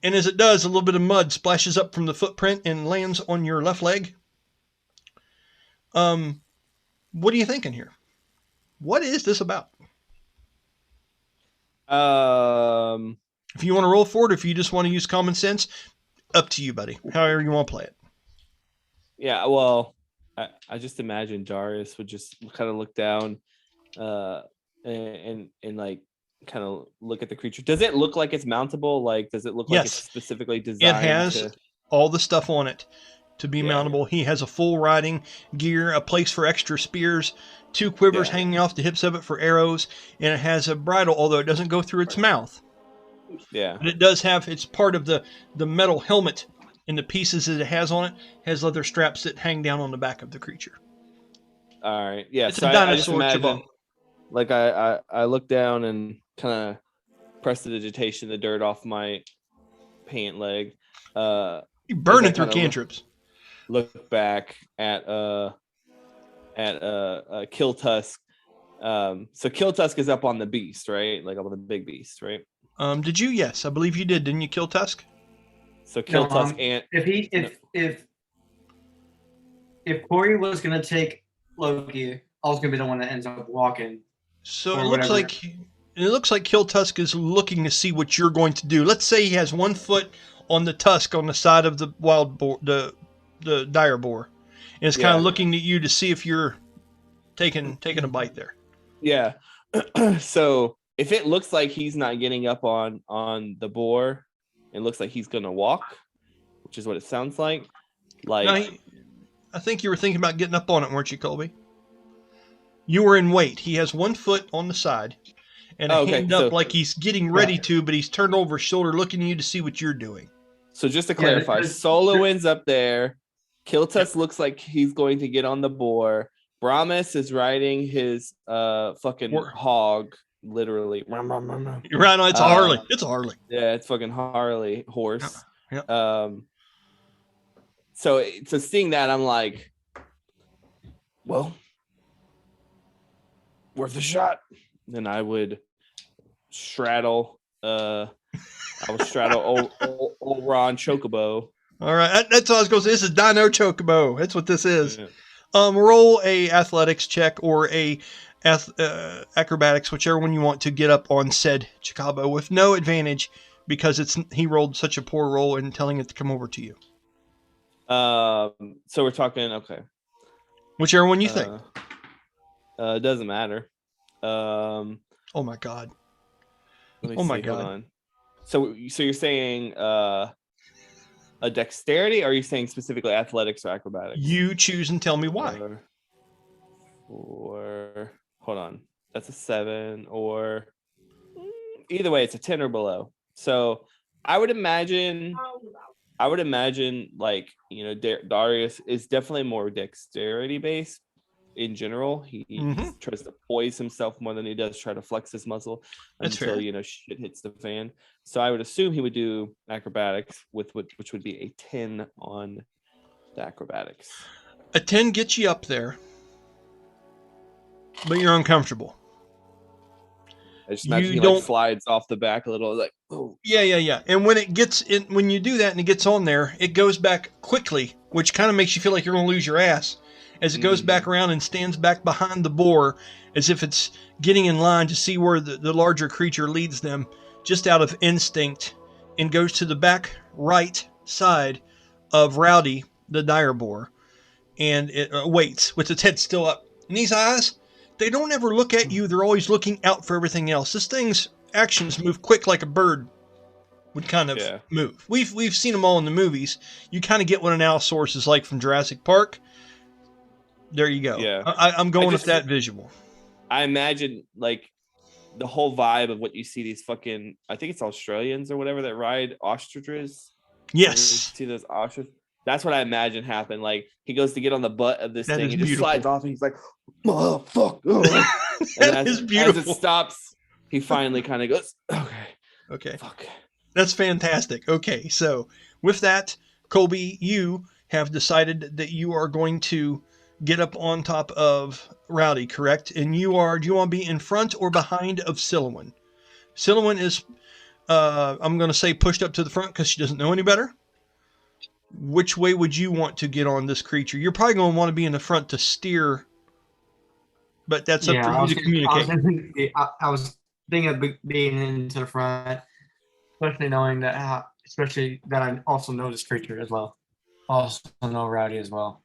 And as it does, a little bit of mud splashes up from the footprint and lands on your left leg. What are you thinking here? What is this about? If you want to roll for it, or if you just want to use common sense, up to you, buddy. However you want to play it. Yeah, well, I just imagine Darius would just kind of look down and like kind of look at the creature. Does it look like it's mountable? Like, does it look like it's specifically designed? It has all the stuff on it to be mountable. He has a full riding gear, a place for extra spears, 2 quivers hanging off the hips of it for arrows, and it has a bridle, although it doesn't go through its mouth. Yeah. But it does have, it's part of the metal helmet, and the pieces that it has on it has leather straps that hang down on the back of the creature. All right. Yeah. It's a dinosaur chibok. Like I look down and kind of press the digitation, the dirt off my pant leg. You burning through cantrips. Look back at Killtusk. So Killtusk is up on the beast, right? Like up on the big beast, right? Did you? Yes, I believe you did. Didn't you, Killtusk? So Killtusk and if Corey was gonna take Loki, I was gonna be the one that ends up walking. So it looks like Killtusk is looking to see what you're going to do. Let's say he has 1 foot on the tusk on the side of the wild boar, the dire boar, and it's kind of looking at you to see if you're taking a bite there. Yeah. So if it looks like he's not getting up on the boar, it looks like he's gonna walk, which is what it sounds like. Like, I think you were thinking about getting up on it, weren't you, Colby? You were in wait. He has 1 foot on the side, and a hand up like he's getting ready to, but he's turned over his shoulder looking at you to see what you're doing. So just to clarify, Solo ends up there. Killtusk looks like he's going to get on the boar. Brahmas is riding his fucking hog, literally. Right on, it's a Harley. It's a Harley. Yeah, it's fucking Harley horse. Yeah. So seeing that, I'm like, well, worth a shot. Then I would straddle Ulran Chocobo. All right, that's all I was going to say. This is Dino Chocobo. That's what this is. Yeah. Roll a athletics check or a acrobatics, whichever one you want, to get up on said Chocobo with no advantage because he rolled such a poor roll in telling it to come over to you. So we're talking, okay. Whichever one you think. It doesn't matter. Oh my God. Oh my God. So you're saying a dexterity, or are you saying specifically athletics or acrobatics? You choose and tell me why. Or hold on, that's a 7, or either way, it's a 10 or below. So I would imagine, like, you know, Darius is definitely more dexterity based in general. He tries to poise himself more than he does try to flex his muscle until you know shit hits the fan. So I would assume he would do acrobatics which would be a 10 on the acrobatics. A 10 gets you up there, but you're uncomfortable. I just imagine he like slides off the back a little, like, oh. Yeah. And when when you do that and it gets on there, it goes back quickly, which kind of makes you feel like you're going to lose your ass as it goes back around and stands back behind the boar as if it's getting in line to see where the larger creature leads them, just out of instinct, and goes to the back right side of Rowdy, the dire boar, and it waits with its head still up. And these eyes, they don't ever look at you. They're always looking out for everything else. This thing's actions move quick like a bird would kind of move. We've seen them all in the movies. You kind of get what an allosaurus is like from Jurassic Park. There you go. Yeah. I'm going with that visual. I imagine like the whole vibe of what you see these fucking, I think it's Australians or whatever that ride ostriches. Yes. See those ostriches? That's what I imagine happened. Like he goes to get on the butt of this thing, he just slides off and he's like, motherfucker. That is beautiful. As it stops, he finally kind of goes, okay. Fuck. That's fantastic. Okay, so with that, Colby, you have decided that you are going to get up on top of Rowdy, correct? And do you want to be in front or behind of Silhouette? Silhouette is, I'm going to say, pushed up to the front because she doesn't know any better. Which way would you want to get on this creature? You're probably going to want to be in the front to steer, but that's up for you to communicate. I was thinking of being into the front, especially knowing that, especially that I also know this creature as well. Also know Rowdy as well.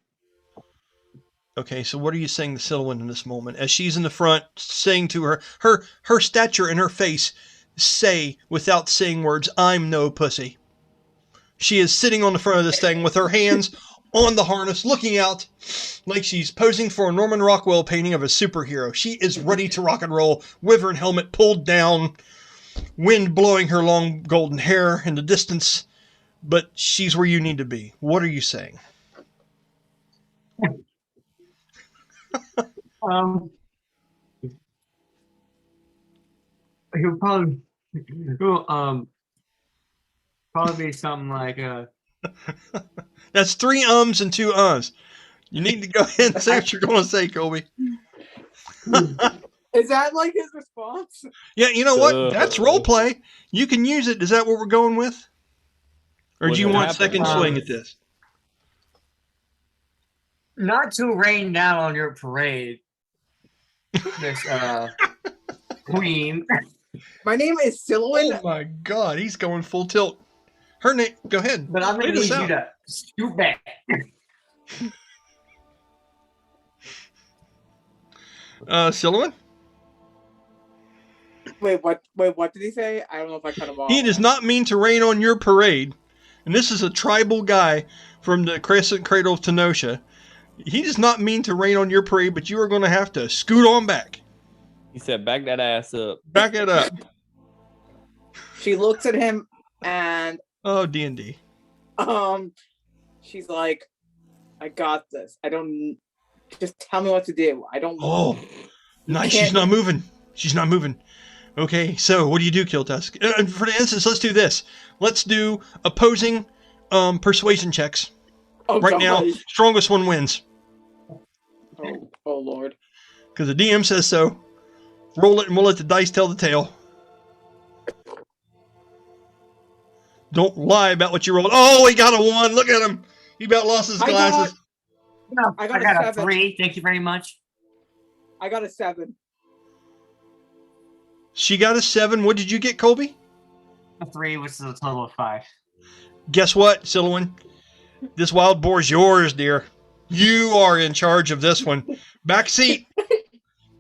Okay, so what are you saying to Silhouette in this moment? As she's in the front, saying to her stature and her face say, without saying words, I'm no pussy. She is sitting on the front of this thing with her hands on the harness, looking out like she's posing for a Norman Rockwell painting of a superhero. She is ready to rock and roll, wyvern helmet pulled down, wind blowing her long golden hair in the distance, but she's where you need to be. What are you saying? He'll probably be something like That's 3 ums and 2 uhs. You need to go ahead and say what you're going to say, Colby. Is that like his response? Yeah, you know what? That's role play. You can use it. Is that what we're going with? Or do you want second swing at this? Not to rain down on your parade, Miss Queen. My name is Silhouette. Oh my God, he's going full tilt. Her name. Go ahead. But I'm going to need you to scoot back. Silhouette? Wait, what did he say? I don't know if I cut him off. He does not mean to rain on your parade. And this is a tribal guy from the Crescent Cradle of Tenocian. He does not mean to rain on your parade, but you are going to have to scoot on back. He said, back that ass up. Back it up. She looks at him and... Oh, D&D. She's like, I got this. I don't. Just tell me what to do. I don't. Oh, nice. She's can't- not moving. She's not moving. Okay, so what do you do, Killtusk? For the instance, let's do this. Let's do opposing persuasion checks. Oh, Right now, God. strongest one wins. Oh Lord. Because the DM says so. Roll it and we'll let the dice tell the tale. Don't lie about what you rolled. Oh, he got a 1. Look at him. He about lost his glasses. No, I I got got, a a 7. 3. Thank you very much. I got a 7. She got a 7. What did you get, Colby? A 3, which is a total of 5. Guess what, Silwyn? This wild boar's yours, dear. You are in charge of this one. Back seat.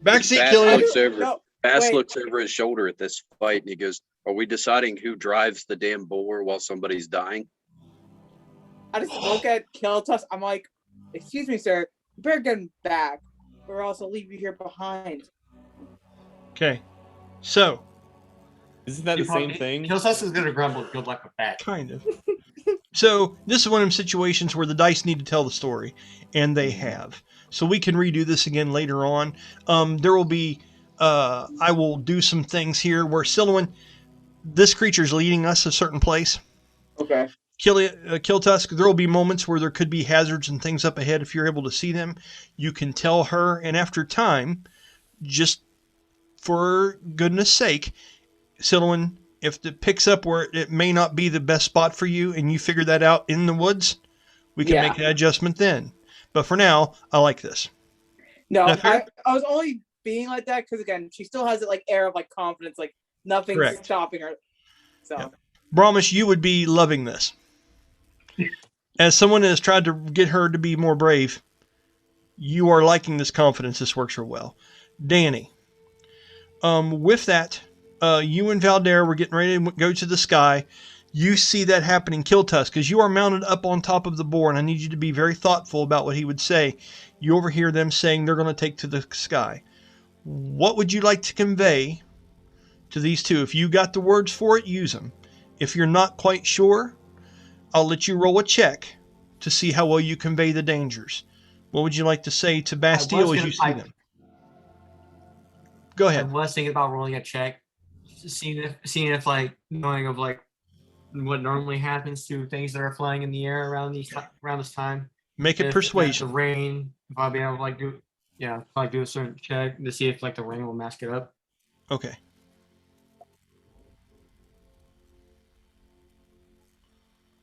Back seat, Bast Killian. looks over. No, Bast wait. looks over his shoulder at this fight and he goes, "Are we deciding who drives the damn boar while somebody's dying?" I just look at Killtusk. I'm like, excuse me, sir. You better get him back, or else I'll leave you here behind. Okay. So, Isn't that the same thing? Killtusk is gonna grumble. Good luck with that. kind of. So, this is one of them situations where the dice need to tell the story, and they have. So we can redo this again later on. There will be, I will do some things here where Silwyn, this creature's leading us a certain place. Okay. Killtusk, there will be moments where there could be hazards and things up ahead. If you're able to see them, you can tell her, and after time, just for goodness sake, Silwyn, if it picks up where it may not be the best spot for you and you figure that out in the woods, we can Yeah. make an adjustment then. But for now, I like this. No, That fair? I was only being like that because again, she still has that like air of like confidence, like nothing's Correct. stopping her. So Yeah. Brahmish, you would be loving this. As someone that has tried to get her to be more brave, you are liking this confidence. This works real well. Danny, with that, you and Valdara were getting ready to go to the sky. You see that happening, Killtusk, because you are mounted up on top of the boar, and I need you to be very thoughtful about what he would say. You overhear them saying they're going to take to the sky. What would you like to convey to these two? If you got the words for it, use them. If you're not quite sure, I'll let you roll a check to see how well you convey the dangers. What would you like to say to Bastille as you see them? Go I ahead. was thinking about rolling a check, seeing if like knowing of like what normally happens to things that are flying in the air around this time. Make it If persuasion. The rain, if I'll be able to like do a certain check to see if like the rain will mask it up. Okay.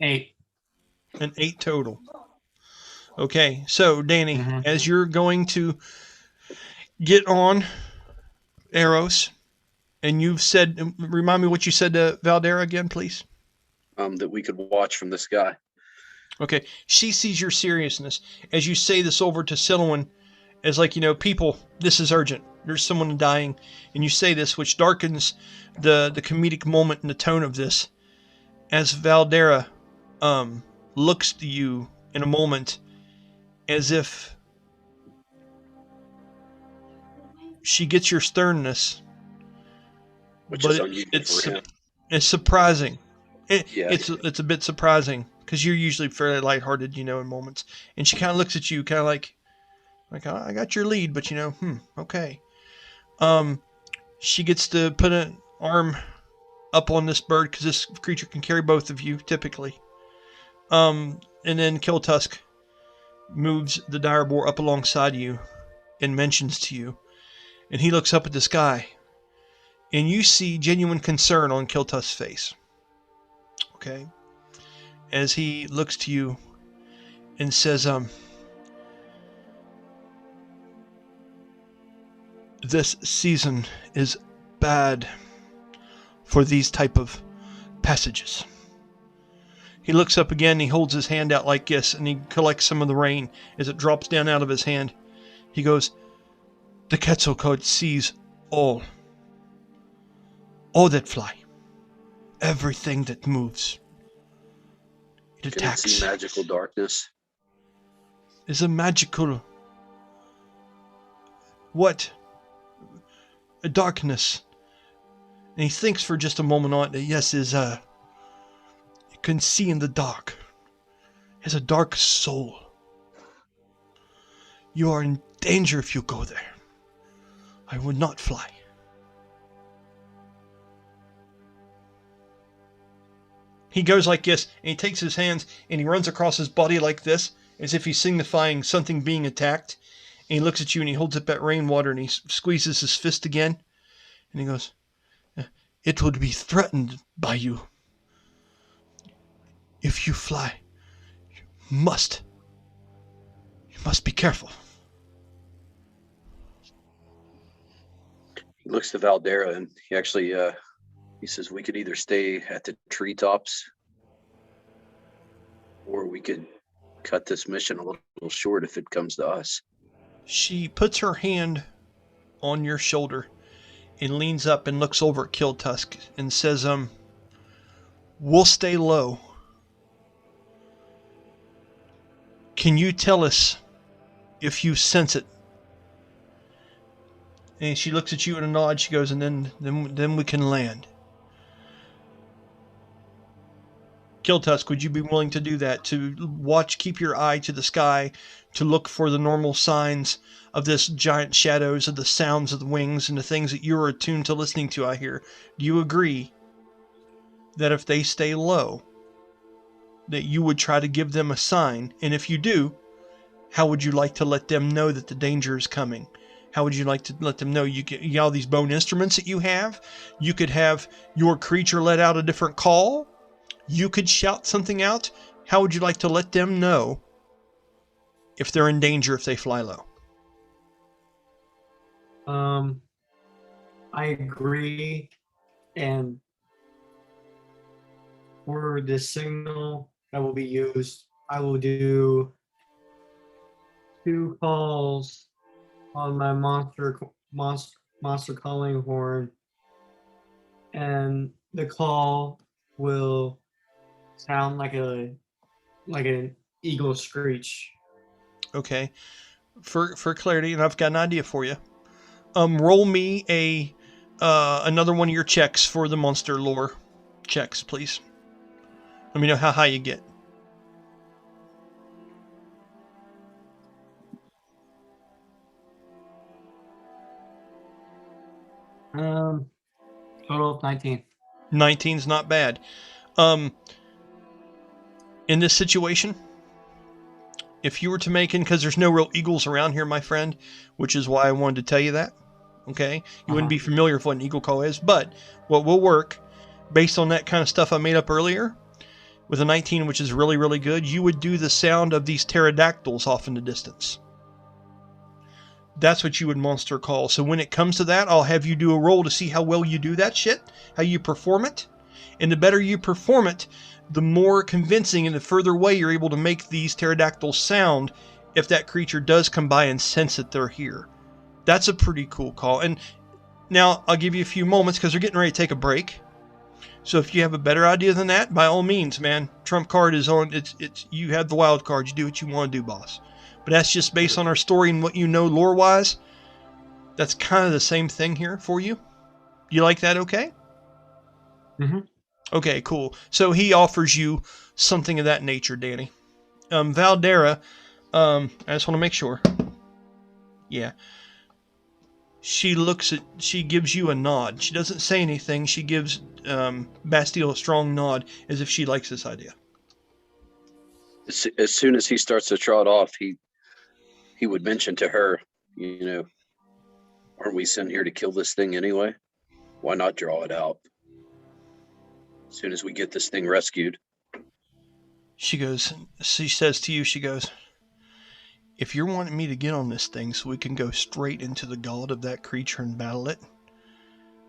Eight. An 8 total. Okay, so Danny, Mhm. as you're going to get on Aeros, and you've said, remind me what you said to Valdara again, please. That we could watch from the sky. Okay, she sees your seriousness as you say this over to Silwyn, as like, people, this is urgent. There's someone dying, and you say this, which darkens the comedic moment and the tone of this, as Valdara looks to you in a moment as if she gets your sternness, Which but is unusual for him. it's surprising. Yeah. It's a bit surprising because you're usually fairly lighthearted, in moments. And she kind of looks at you, kind of like I got your lead, but okay. She gets to put an arm up on this bird because this creature can carry both of you typically. And then Killtusk moves the dire boar up alongside you and mentions to you, and he looks up at the sky, and you see genuine concern on Killtusk's face. Okay, as he looks to you and says, this season is bad for these type of passages. He looks up again, he holds his hand out like this, and he collects some of the rain as it drops down out of his hand. He goes, the Quetzalcoatl sees all that fly, everything that moves. It Can it attacks. see magical darkness? Is a magical what? A darkness. And he thinks for just a moment on it. Yes, it can see in the dark. Has a dark soul. You are in danger if you go there. I would not fly. He goes like this, and he takes his hands and he runs across his body like this, as if he's signifying something being attacked. And he looks at you and he holds up that rainwater and he squeezes his fist again. And he goes, it would be threatened by you. If you fly, you must be careful. He looks to Valdara and he actually, he says we could either stay at the treetops or we could cut this mission a little short if it comes to us. She puts her hand on your shoulder and leans up and looks over at Killtusk and says, we'll stay low. Can you tell us if you sense it? And she looks at you and a nod. She goes, and then we can land. Killtusk, would you be willing to do that? To watch, keep your eye to the sky, to look for the normal signs of this giant shadows, of the sounds of the wings, and the things that you're attuned to listening to, I hear. Do you agree that if they stay low, that you would try to give them a sign? And if you do, how would you like to let them know that the danger is coming? How would you like to let them know? You got all these bone instruments that you have. You could have your creature let out a different call. You could shout something out. How would you like to let them know if they're in danger if they fly low? I agree. And for the signal that will be used, I will do 2 calls on my monster calling horn, and the call will sound like an eagle screech. Okay. For clarity, and I've got an idea for you. Roll me another one of your checks for the monster lore checks, please. Let me know how high you get. Total of 19. 19's not bad. In this situation, if you were to make, because there's no real eagles around here, my friend, which is why I wanted to tell you that, okay? You wouldn't be familiar with what an eagle call is, but what will work, based on that kind of stuff I made up earlier, with a 19, which is really, really good, you would do the sound of these pterodactyls off in the distance. That's what you would monster call. So when it comes to that, I'll have you do a roll to see how well you do that shit, how you perform it. And the better you perform it, the more convincing and the further away you're able to make these pterodactyls sound if that creature does come by and sense that they're here. That's a pretty cool call. And now I'll give you a few moments because they're getting ready to take a break. So if you have a better idea than that, by all means, man, trump card is on. It's you have the wild card. You do what you want to do, boss. But that's just based on our story and what you know lore-wise. That's kind of the same thing here for you. You like that okay? Mm-hmm. Okay, cool. So he offers you something of that nature, Danny. Valdara, I just want to make sure. Yeah. She gives you a nod. She doesn't say anything. She gives Bastille a strong nod as if she likes this idea. As soon as he starts to trot off, he would mention to her, you know, aren't we sent here to kill this thing anyway? Why not draw it out? As soon as we get this thing rescued. She says to you, she goes, if you're wanting me to get on this thing so we can go straight into the gullet of that creature and battle it,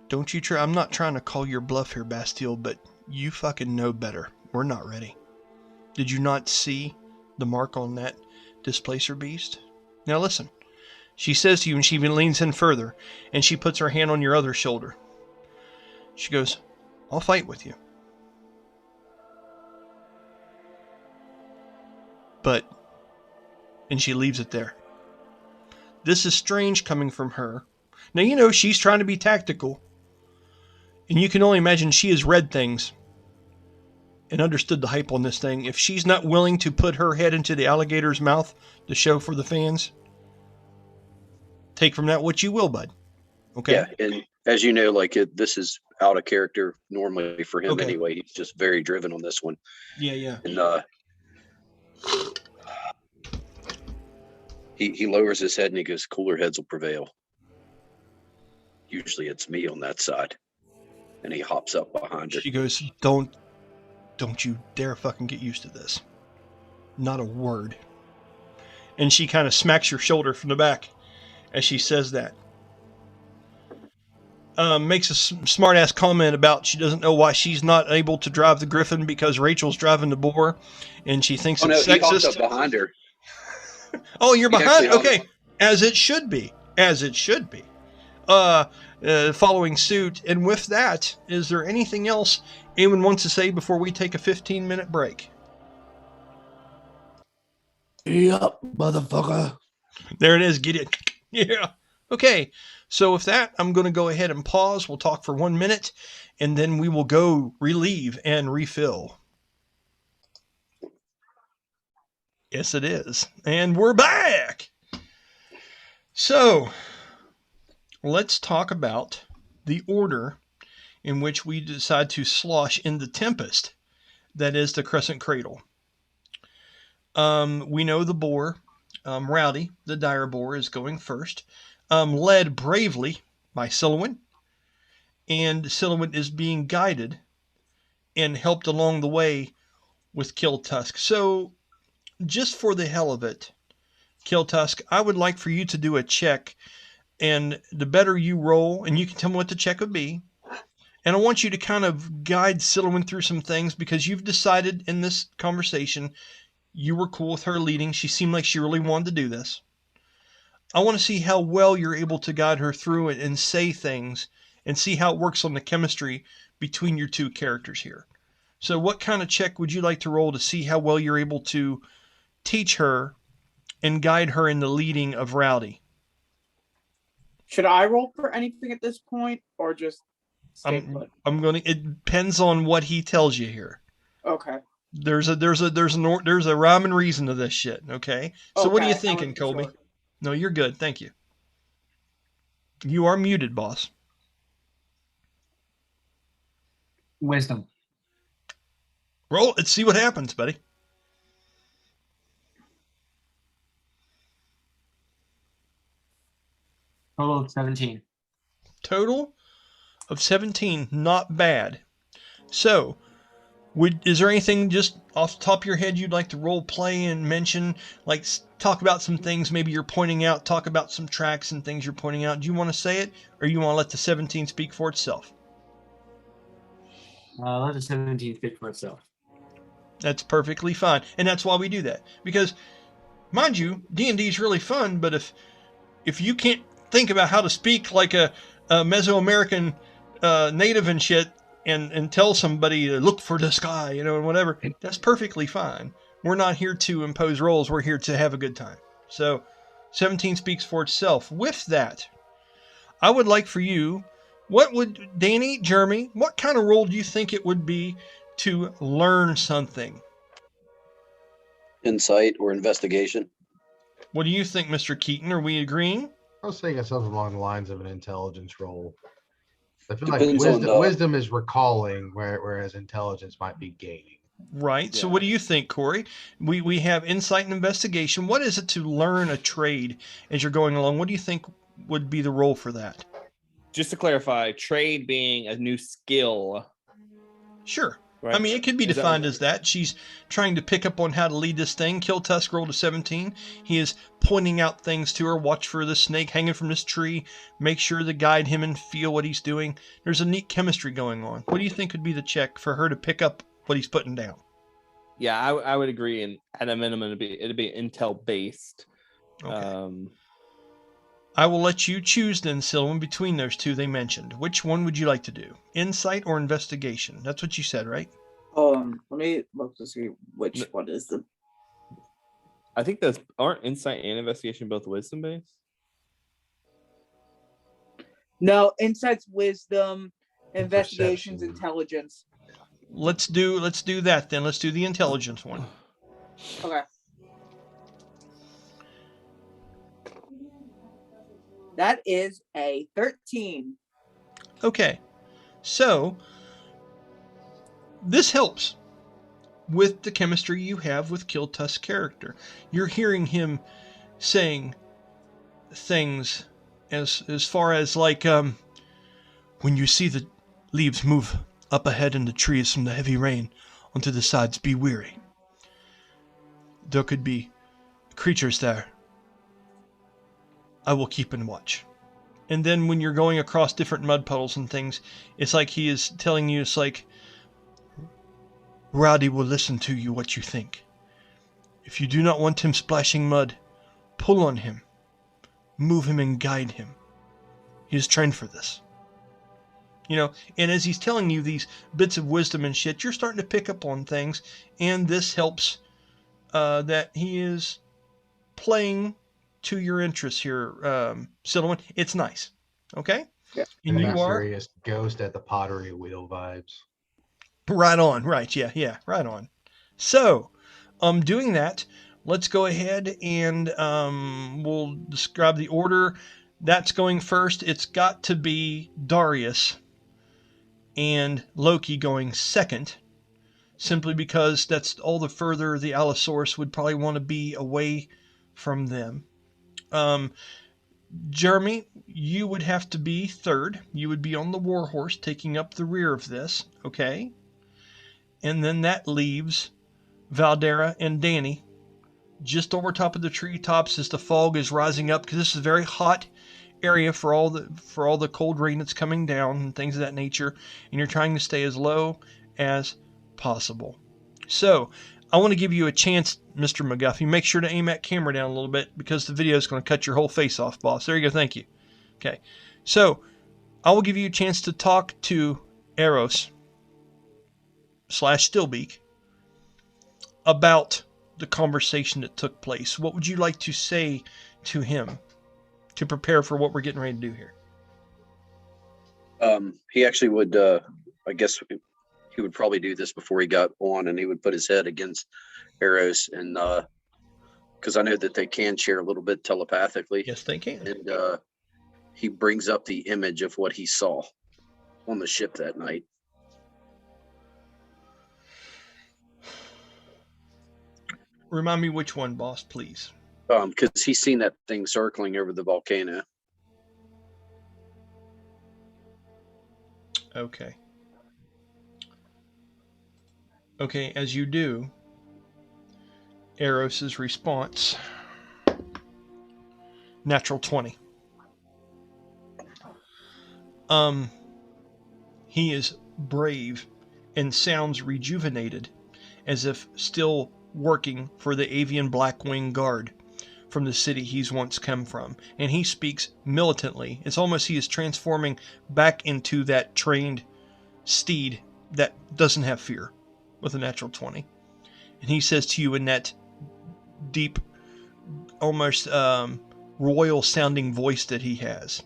don't you try. I'm not trying to call your bluff here, Bastille, but you fucking know better. We're not ready. Did you not see the mark on that displacer beast? Now listen. She says to you, and she even leans in further, and she puts her hand on your other shoulder. She goes, I'll fight with you. But, and she leaves it there. This is strange coming from her. Now, you know, she's trying to be tactical. And you can only imagine she has read things and understood the hype on this thing. If she's not willing to put her head into the alligator's mouth to show for the fans, take from that what you will, bud. Okay. Yeah, and as you know, like this is out of character normally for him Okay. anyway. He's just very driven on this one. Yeah. And he lowers his head and he goes, "Cooler heads will prevail." Usually it's me on that side. And he hops up behind her. She goes, Don't you dare fucking get used to this. Not a word. And she kind of smacks your shoulder from the back as she says that. Makes a smart ass comment about she doesn't know why she's not able to drive the griffon because Rachel's driving the boar, and she thinks it's He hopped sexist. up behind her. Oh, you're He behind? actually Okay. As it should be. As it should be. Following suit. And with that, is there anything else anyone wants to say before we take a 15-minute break? Yup, motherfucker. There it is. Get it. Yeah. Okay. So with that, I'm going to go ahead and pause. We'll talk for 1 minute, and then we will go relieve and refill. Yes, it is. And we're back. So let's talk about the order in which we decide to slosh in the Tempest. That is the Crescent Cradle. We know the boar, Rowdy, the dire boar, is going first. Led bravely by Silhouette, and Silhouette is being guided and helped along the way with Killtusk. So, just for the hell of it, Killtusk, I would like for you to do a check, and the better you roll, and you can tell me what the check would be, and I want you to kind of guide Silhouette through some things, because you've decided in this conversation you were cool with her leading. She seemed like she really wanted to do this. I want to see how well you're able to guide her through it and say things and see how it works on the chemistry between your two characters here. So what kind of check would you like to roll to see how well you're able to teach her and guide her in the leading of Rowdy? Should I roll for anything at this point, or just stay put? It depends on what he tells you here. Okay. There's a rhyme and reason to this shit, okay? So what are you thinking, Colby? Sure. No, you're good. Thank you. You are muted, boss. Wisdom. Roll. Let's see what happens, buddy. Total of 17. Total of 17. Not bad. So, is there anything just off the top of your head you'd like to role play and mention? Like, talk about some things maybe you're pointing out, talk about some tracks and things you're pointing out. Do you want to say it, or you want to let the 17 speak for itself? Let the 17 speak for itself. That's perfectly fine. And that's why we do that. Because, mind you, D&D is really fun, but if you can't think about how to speak like a Mesoamerican native and shit, and tell somebody to look for the sky, and whatever, that's perfectly fine. We're not here to impose roles. We're here to have a good time. So 17 speaks for itself. With that, I would like for you, Danny, Jeremy, what kind of role do you think it would be to learn something? Insight or investigation. What do you think, Mr. Keaton? Are we agreeing? I was thinking something along the lines of an intelligence roll. I feel Depends like on wisdom is recalling, whereas intelligence might be gaining. Right. So Yeah. what do you think, Corey? We have insight and investigation. What is it to learn a trade as you're going along? What do you think would be the role for that? Just to clarify, trade being a new skill. Sure. Right? I mean, it could be Is that defined what- as that. She's trying to pick up on how to lead this thing. Killtusk rolled a 17. He is pointing out things to her. Watch for the snake hanging from this tree. Make sure to guide him and feel what he's doing. There's a neat chemistry going on. What do you think would be the check for her to pick up what he's putting down? Yeah, I would agree. And at a minimum, it'd be intel based. Okay. I will let you choose then, Sylvan, between those two they mentioned. Which one would you like to do? Insight or investigation? That's what you said, right? Let me look to see which one is the. I think those aren't insight and investigation both wisdom based. No, insight's wisdom, investigation's intelligence. Let's do that then. Let's do the intelligence one. Okay. That is a 13. Okay. So this helps with the chemistry you have with Killtusk's character. You're hearing him saying things as far as like when you see the leaves move up ahead in the trees from the heavy rain onto the sides, be wary. There could be creatures there. I will keep in watch. And then when you're going across different mud puddles and things, it's like he is telling you, it's like, Rowdy will listen to you what you think. If you do not want him splashing mud, pull on him, move him and guide him. He is trained for this. You know, and as he's telling you these bits of wisdom and shit, you're starting to pick up on things, and this helps that he is playing to your interests here, Silverman. It's nice. Okay? Yeah. And you are serious ghost at the pottery wheel vibes. right on. Right. Yeah. Right on. So, doing that, let's go ahead and we'll describe the order. That's going first. It's got to be Darius and Loki going second, simply because that's all the further the allosaurus would probably want to be away from them. Jeremy, you would have to be third. You would be on the warhorse taking up the rear of this, okay? And then that leaves Valdara and Danny just over top of the treetops as the fog is rising up, because this is a very hot area for all the cold rain that's coming down and things of that nature, and you're trying to stay as low as possible. So I want to give you a chance, Mr. McGuffey. Make sure to aim that camera down a little bit, because the video is going to cut your whole face off, boss. There you go. Thank you. Okay. So I will give you a chance to talk to Aeros / Stillbeak about the conversation that took place. What would you like to say to him to prepare for what we're getting ready to do here? He actually would, I guess he would probably do this before he got on, and he would put his head against Aeros, and because I know that they can share a little bit telepathically. Yes, they can. And he brings up the image of what he saw on the ship that night. Remind me which one, boss, please. Because he's seen that thing circling over the volcano. Okay. Okay, as you do, Aeros' response, natural 20. He is brave and sounds rejuvenated, as if still working for the avian Blackwing Guard from the city he's once come from. And he speaks militantly. It's almost he is transforming back into that trained steed that doesn't have fear, with a natural 20. And he says to you in that deep, almost royal sounding voice that he has,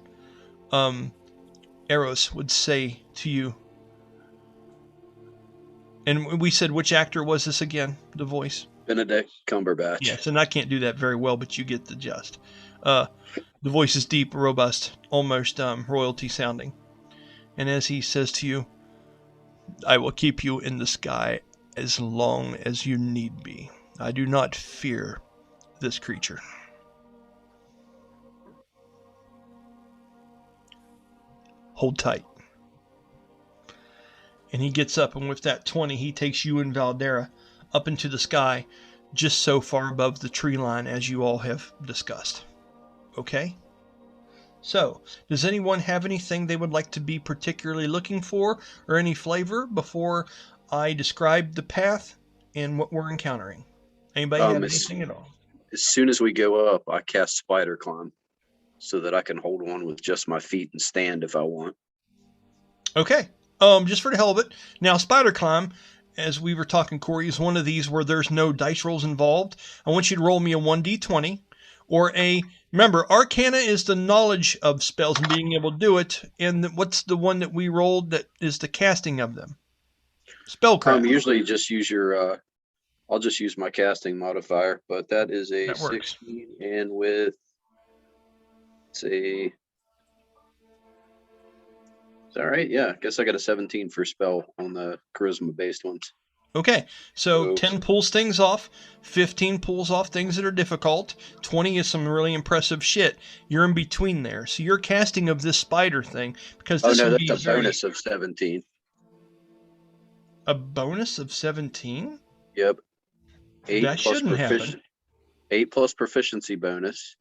Aeros would say to you, and we said which actor was this again, the voice? Benedict Cumberbatch. Yes, and I can't do that very well, but you get the gist. The voice is deep, robust, almost royalty sounding. And as he says to you, I will keep you in the sky as long as you need be. I do not fear this creature. Hold tight. And he gets up, and with that 20, he takes you and Valdara up into the sky, just so far above the tree line as you all have discussed. Okay? So, does anyone have anything they would like to be particularly looking for, or any flavor, before I describe the path and what we're encountering? Anybody have anything at all? As soon as we go up, I cast Spider Climb, so that I can hold on with just my feet and stand if I want. Okay. Just for the hell of it. Now, Spider Climb, as we were talking, Corey, is one of these where there's no dice rolls involved. I want you to roll me a 1d20 or a... Remember, Arcana is the knowledge of spells and being able to do it. And what's the one that we rolled that is the casting of them? Spellcraft. Usually just use your... I'll just use my casting modifier, but that is a That works. 16, and with... It's a All right. Yeah. I guess I got a 17 for spell on the charisma based ones. Okay, so So- 10 pulls things off, 15 pulls off things that are difficult, 20 is some really impressive shit. You're in between there. So your casting of this spider thing, because Oh this no, would that's be a bonus of 17. a bonus of 17? Yep. 8 That plus shouldn't happen. 8 plus proficiency bonus,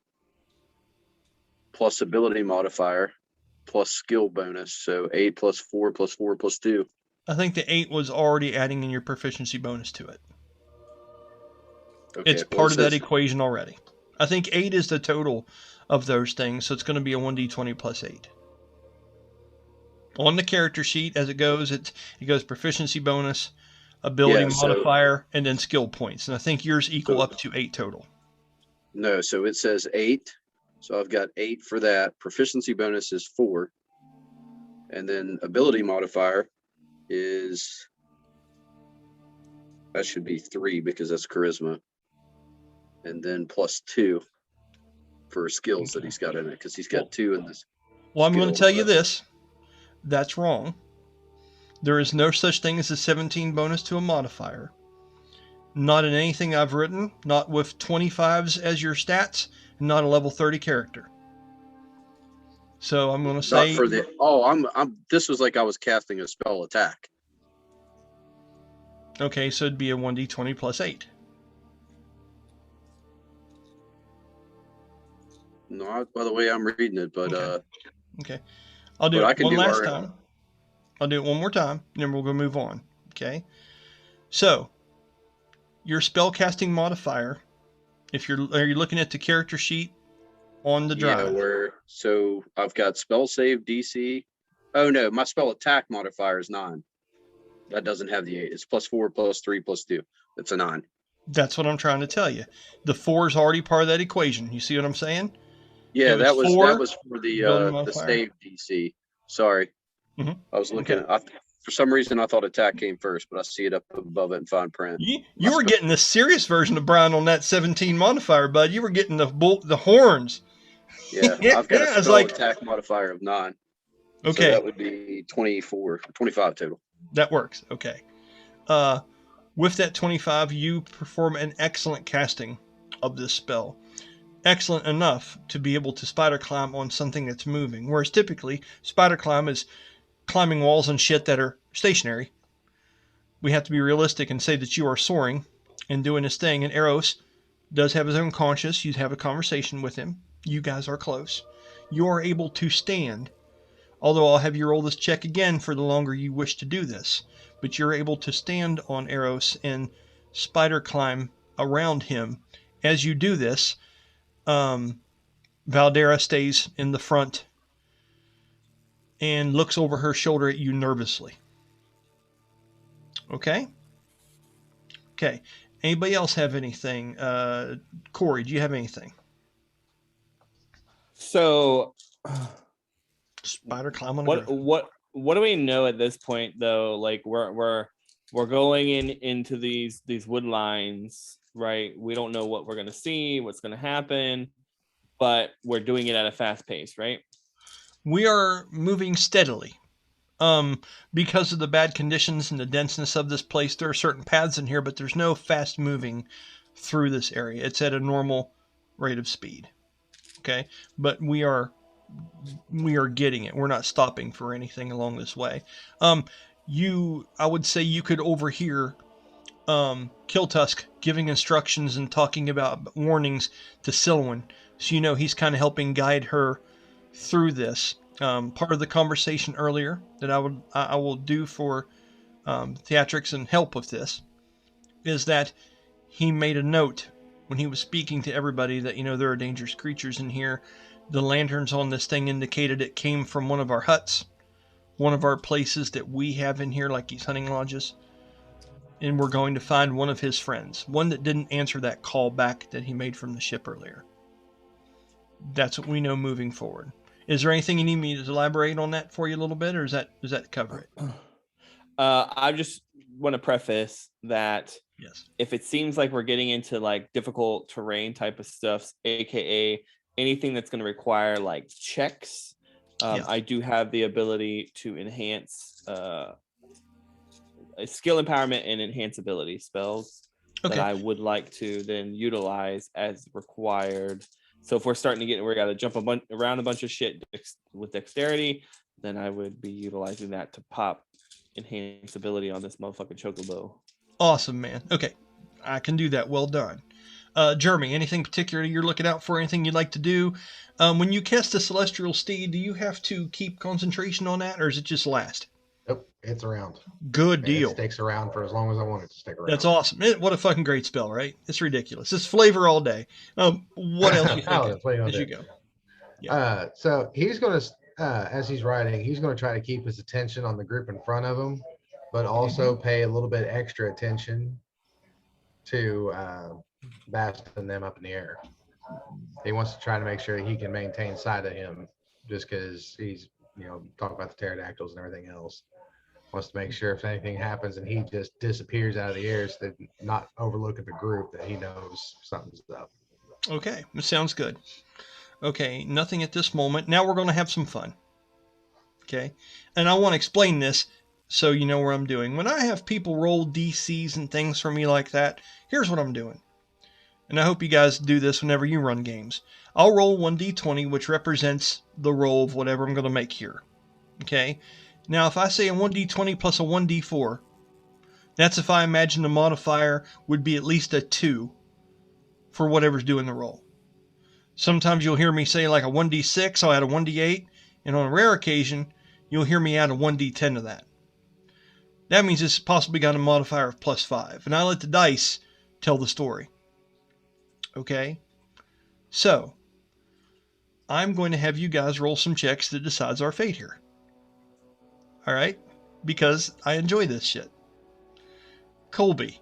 plus ability modifier, plus skill bonus. So 8 plus 4 plus 4 plus 2. I think the 8 was already adding in your proficiency bonus to it. Okay, It's well, part it of that says- equation already. I think 8 is the total of those things, so it's going to be a 1d20 plus 8. On the character sheet, as it goes, it goes proficiency bonus, ability Yeah, so- modifier, and then skill points. And I think yours equal So- up to 8 total. No, so it says 8. So I've got 8 for that. Proficiency bonus is 4. And then ability modifier is, that should be 3 because that's charisma. And then plus 2 for skills that Okay. he's got in it, because he's got 2 in this. Well, I'm going to Skill, tell you so- this. That's wrong. There is no such thing as a 17 bonus to a modifier. Not in anything I've written, not with 25s as your stats, and not a level 30 character. So I'm going to Not say for the, this was like I was casting a spell attack. okay, so it'd be a 1d20 plus 8. Not by the way I'm reading it, but Okay. Okay. I'll do But I it can one do last our- time. I'll do it one more time, and then we're going to move on. Okay. So, your spellcasting modifier, are you looking at the character sheet on the yeah, drive? so I've got spell save DC. Oh no, my spell attack modifier is 9. That doesn't have the 8. It's plus 4 plus 3 plus 2. It's a 9. That's what I'm trying to tell you. The 4 is already part of that equation. You see what I'm saying? Yeah, It that was was 4, that was for ability the modifier. save DC. Sorry, Mhm. I was looking. For some reason, I thought attack came first, but I see it up above it in fine print. You were getting the serious version of Brian on that 17 modifier, bud. You were getting the horns. Yeah, I've got Yeah, a it's spell like- attack modifier of 9. Okay. So that would be 25 total. That works. Okay. With that 25, you perform an excellent casting of this spell. Excellent enough to be able to spider climb on something that's moving. Whereas typically, spider climb is climbing walls and shit that are stationary. We have to be realistic and say that you are soaring and doing this thing. And Aeros does have his own conscience. You have a conversation with him. You guys are close. You are able to stand. Although I'll have you roll this check again for the longer you wish to do this. But you're able to stand on Aeros and spider climb around him. As you do this, Valdara stays in the front and looks over her shoulder at you nervously. Okay? Okay. Anybody else have anything? Corey, do you have anything? So Spider climb on a griffin. what do we know at this point though? Like we're going into these wood lines, right? We don't know what we're gonna see, what's gonna happen, but we're doing it at a fast pace, right? We are moving steadily. Because of the bad conditions and the denseness of this place, there are certain paths in here, but there's no fast moving through this area. It's at a normal rate of speed. Okay, but we are getting it. We're not stopping for anything along this way. I would say you could overhear Killtusk giving instructions and talking about warnings to Silwyn, so you know he's kind of helping guide her through this. Part of the conversation earlier that I will do for theatrics and help with this is that he made a note when he was speaking to everybody that, you know, there are dangerous creatures in here. The lanterns on this thing indicated it came from one of our huts, one of our places that we have in here, like these hunting lodges. And we're going to find one of his friends, one that didn't answer that call back that he made from the ship earlier. That's what we know moving forward. Is there anything you need me to elaborate on that for you a little bit, or does that cover it? I just want to preface that Yes. if it seems like we're getting into like difficult terrain type of stuff, aka anything that's going to require like checks, Yeah. I do have the ability to enhance skill empowerment and enhance ability spells Okay. that I would like to then utilize as required. So if we're starting to get, we got to jump around a bunch of shit with dexterity, then I would be utilizing that to pop enhance ability on this motherfucking chocobo. Awesome, man. Okay. I can do that. Well done. Jeremy, anything particular you're looking out for? Anything you'd like to do? When you cast a celestial steed, do you have to keep concentration on that, or is it just last? Nope, it's around. Good And deal. it sticks around for as long as I want it to stick around. That's awesome. What a fucking great spell, right? It's ridiculous. It's flavor all day. What else you Oh, thinking it's flavor all as you day. go? So he's going to, as he's riding, he's going to try to keep his attention on the group in front of him, but also pay a little bit extra attention to Bast and them up in the air. He wants to try to make sure he can maintain sight of him, just because he's, talking about the pterodactyls and everything else. Wants to make sure if anything happens and he just disappears out of the air, so that not overlooking the group, that he knows something's up. Okay, that sounds good. Okay, nothing at this moment. Now we're going to have some fun. Okay, and I want to explain this so you know where I'm doing. When I have people roll DCs and things for me like that, here's what I'm doing. And I hope you guys do this whenever you run games. I'll roll 1d20, which represents the roll of whatever I'm going to make here. Okay, now if I say a 1d20 plus a 1d4, that's if I imagine the modifier would be at least a 2 for whatever's doing the roll. Sometimes you'll hear me say like a 1d6, I'll add a 1d8, and on a rare occasion, you'll hear me add a 1d10 to that. That means it's possibly got a modifier of +5, and I let the dice tell the story. Okay? So, I'm going to have you guys roll some checks that decides our fate here. Alright? Because I enjoy this shit. Colby.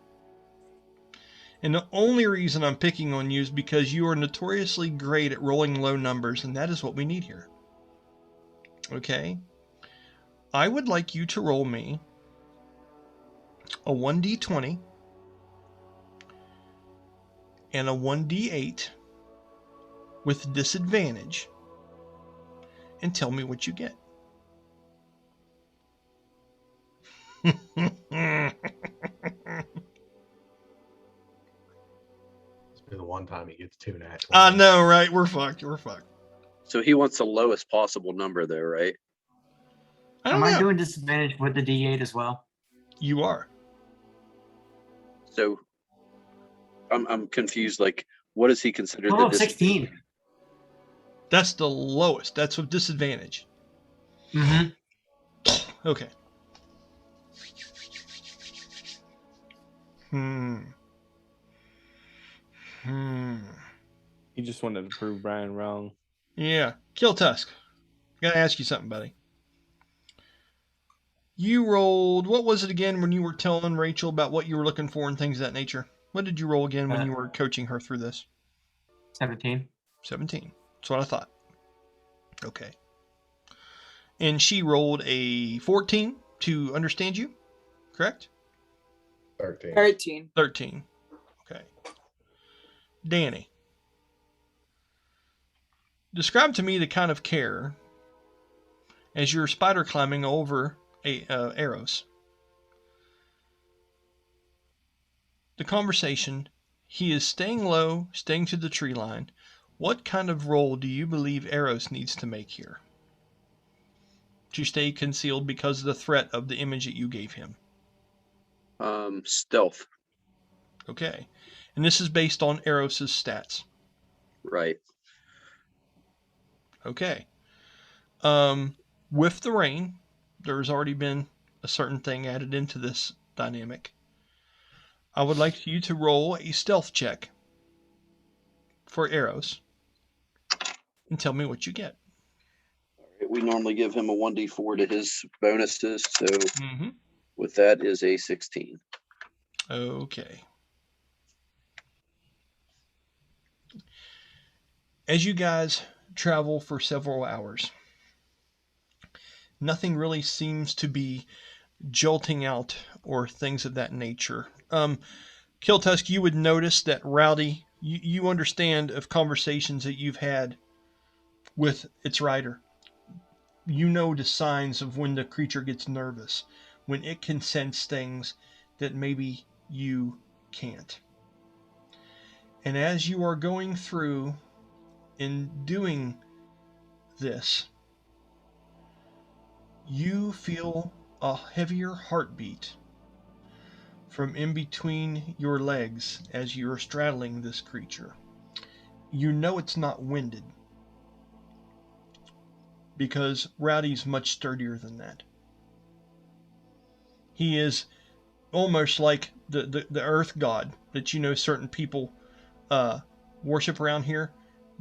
And the only reason I'm picking on you is because you are notoriously great at rolling low numbers, and that is what we need here. Okay? I would like you to roll me a 1d20 and a 1d8 with disadvantage and tell me what you get. The one time he gets 2 nat 20. I know, right? We're fucked. We're fucked. So he wants the lowest possible number there, right? I don't Am I know. doing disadvantage with the D8 as well? You are. So I'm confused. Like, what does he consider Oh, the 16. That's the lowest. That's with disadvantage. Mm-hmm. Okay. He just wanted to prove Brian wrong. Yeah. Killtusk. Gotta ask you something, buddy. You rolled, what was it again when you were telling Rachel about what you were looking for and things of that nature? What did you roll again when you were coaching her through this? 17. 17. That's what I thought. Okay. And she rolled a 14 to understand you, correct? 13. 13. 13. Okay. Danny. Describe to me the kind of care as you're spider climbing over Aeros. The conversation, he is staying low, staying to the tree line. What kind of roll do you believe Aeros needs to make here to stay concealed because of the threat of the image that you gave him? Stealth. Okay. And this is based on Aeros' stats. Right. Okay. With the rain, there's already been a certain thing added into this dynamic. I would like you to roll a stealth check for Aeros and tell me what you get. We normally give him a 1d4 to his bonuses, so with that is a 16. Okay. As you guys travel for several hours, nothing really seems to be jolting out or things of that nature. Killtusk, you would notice that Rowdy, you understand of conversations that you've had with its rider. you know the signs of when the creature gets nervous, when it can sense things that maybe you can't. And as you are going through and doing this, you feel a heavier heartbeat from in between your legs as you're straddling this creature. You know it's not winded, because Rowdy's much sturdier than that. He is almost like the earth god that certain people worship around here.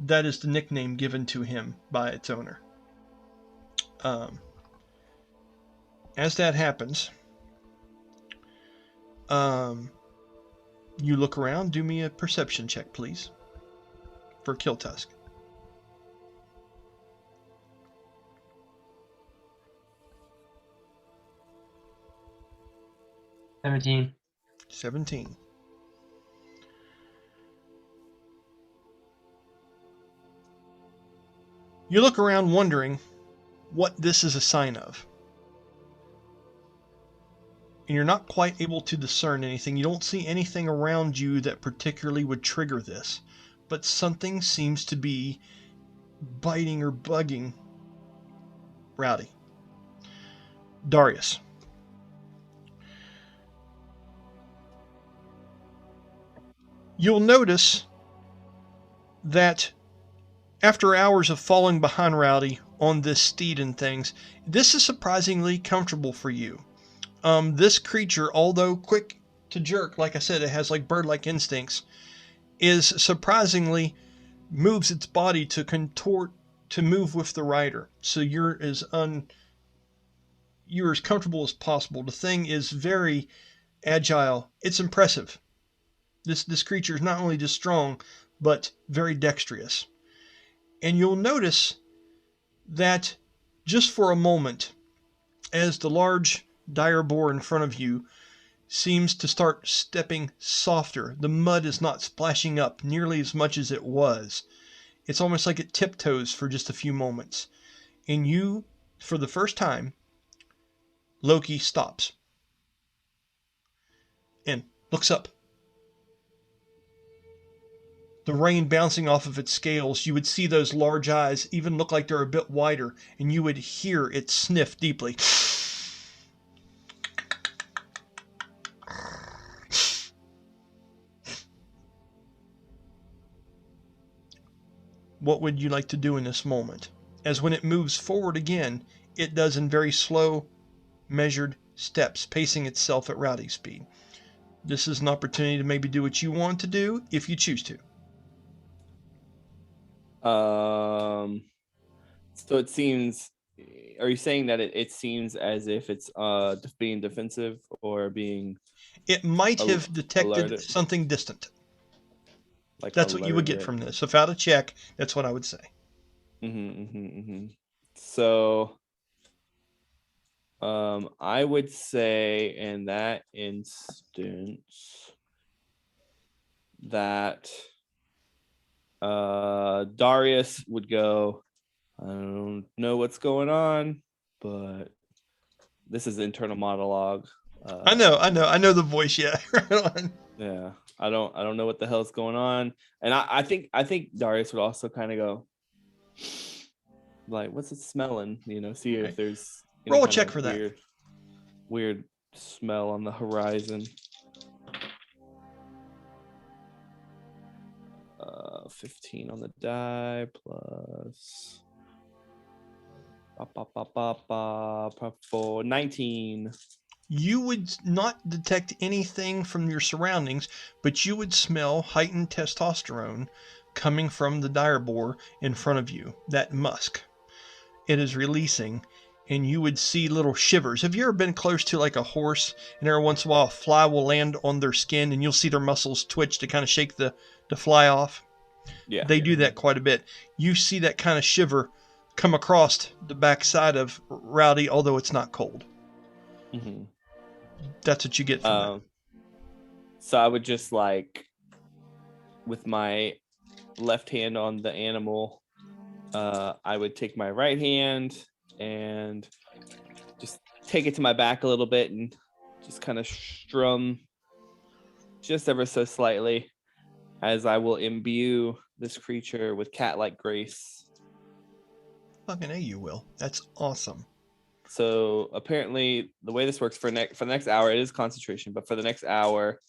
That is the nickname given to him by its owner. As that happens, you look around. Do me a perception check, please, for Killtusk. $17. 17. You look around wondering what this is a sign of. And you're not quite able to discern anything. You don't see anything around you that particularly would trigger this. But something seems to be biting or bugging Rowdy. Darius. You'll notice that after hours of falling behind Rowdy on this steed and things, this is surprisingly comfortable for you. This creature, although quick to jerk, like I said, it has like bird-like instincts, is surprisingly moves its body to contort to move with the rider. So you're as comfortable as possible. The thing is very agile. It's impressive. This creature is not only just strong, but very dexterous. And you'll notice that just for a moment, as the large dire boar in front of you seems to start stepping softer, the mud is not splashing up nearly as much as it was. It's almost like it tiptoes for just a few moments. And you, for the first time, Loki stops and looks up. The rain bouncing off of its scales, you would see those large eyes even look like they're a bit wider, and you would hear it sniff deeply. What would you like to do in this moment? As when it moves forward again, it does in very slow, measured steps, pacing itself at Rowdy speed. This is an opportunity to maybe do what you want to do if you choose to. So it seems, are you saying that it seems as if it's being defensive or being... It might have detected alerted? something distant. Like that's what you would get from this. Without a check, that's what I would say. So I would say in that instance that Darius would go, I don't know what's going on, but this is internal monologue. I know the voice. Yeah. Yeah, I don't know what the hell's going on, and I think Darius would also kind of go, like, what's it smelling? See if there's roll a check for that. Weird smell on the horizon. 15 on the die plus 19. You would not detect anything from your surroundings, but you would smell heightened testosterone coming from the dire boar in front of you, that musk. It is releasing, and you would see little shivers. Have you ever been close to like a horse, and every once in a while a fly will land on their skin, and you'll see their muscles twitch to kind of shake the fly off? Yeah. They do that quite a bit. You see that kind of shiver come across the backside of Rowdy, although it's not cold. Mm-hmm. That's what you get from that. So I would just with my left hand on the animal, I would take my right hand and just take it to my back a little bit and just kind of strum just ever so slightly as I will imbue this creature with cat-like grace. Fucking A, you will. That's awesome. So apparently the way this works for the next hour, it is concentration, but for the next hour,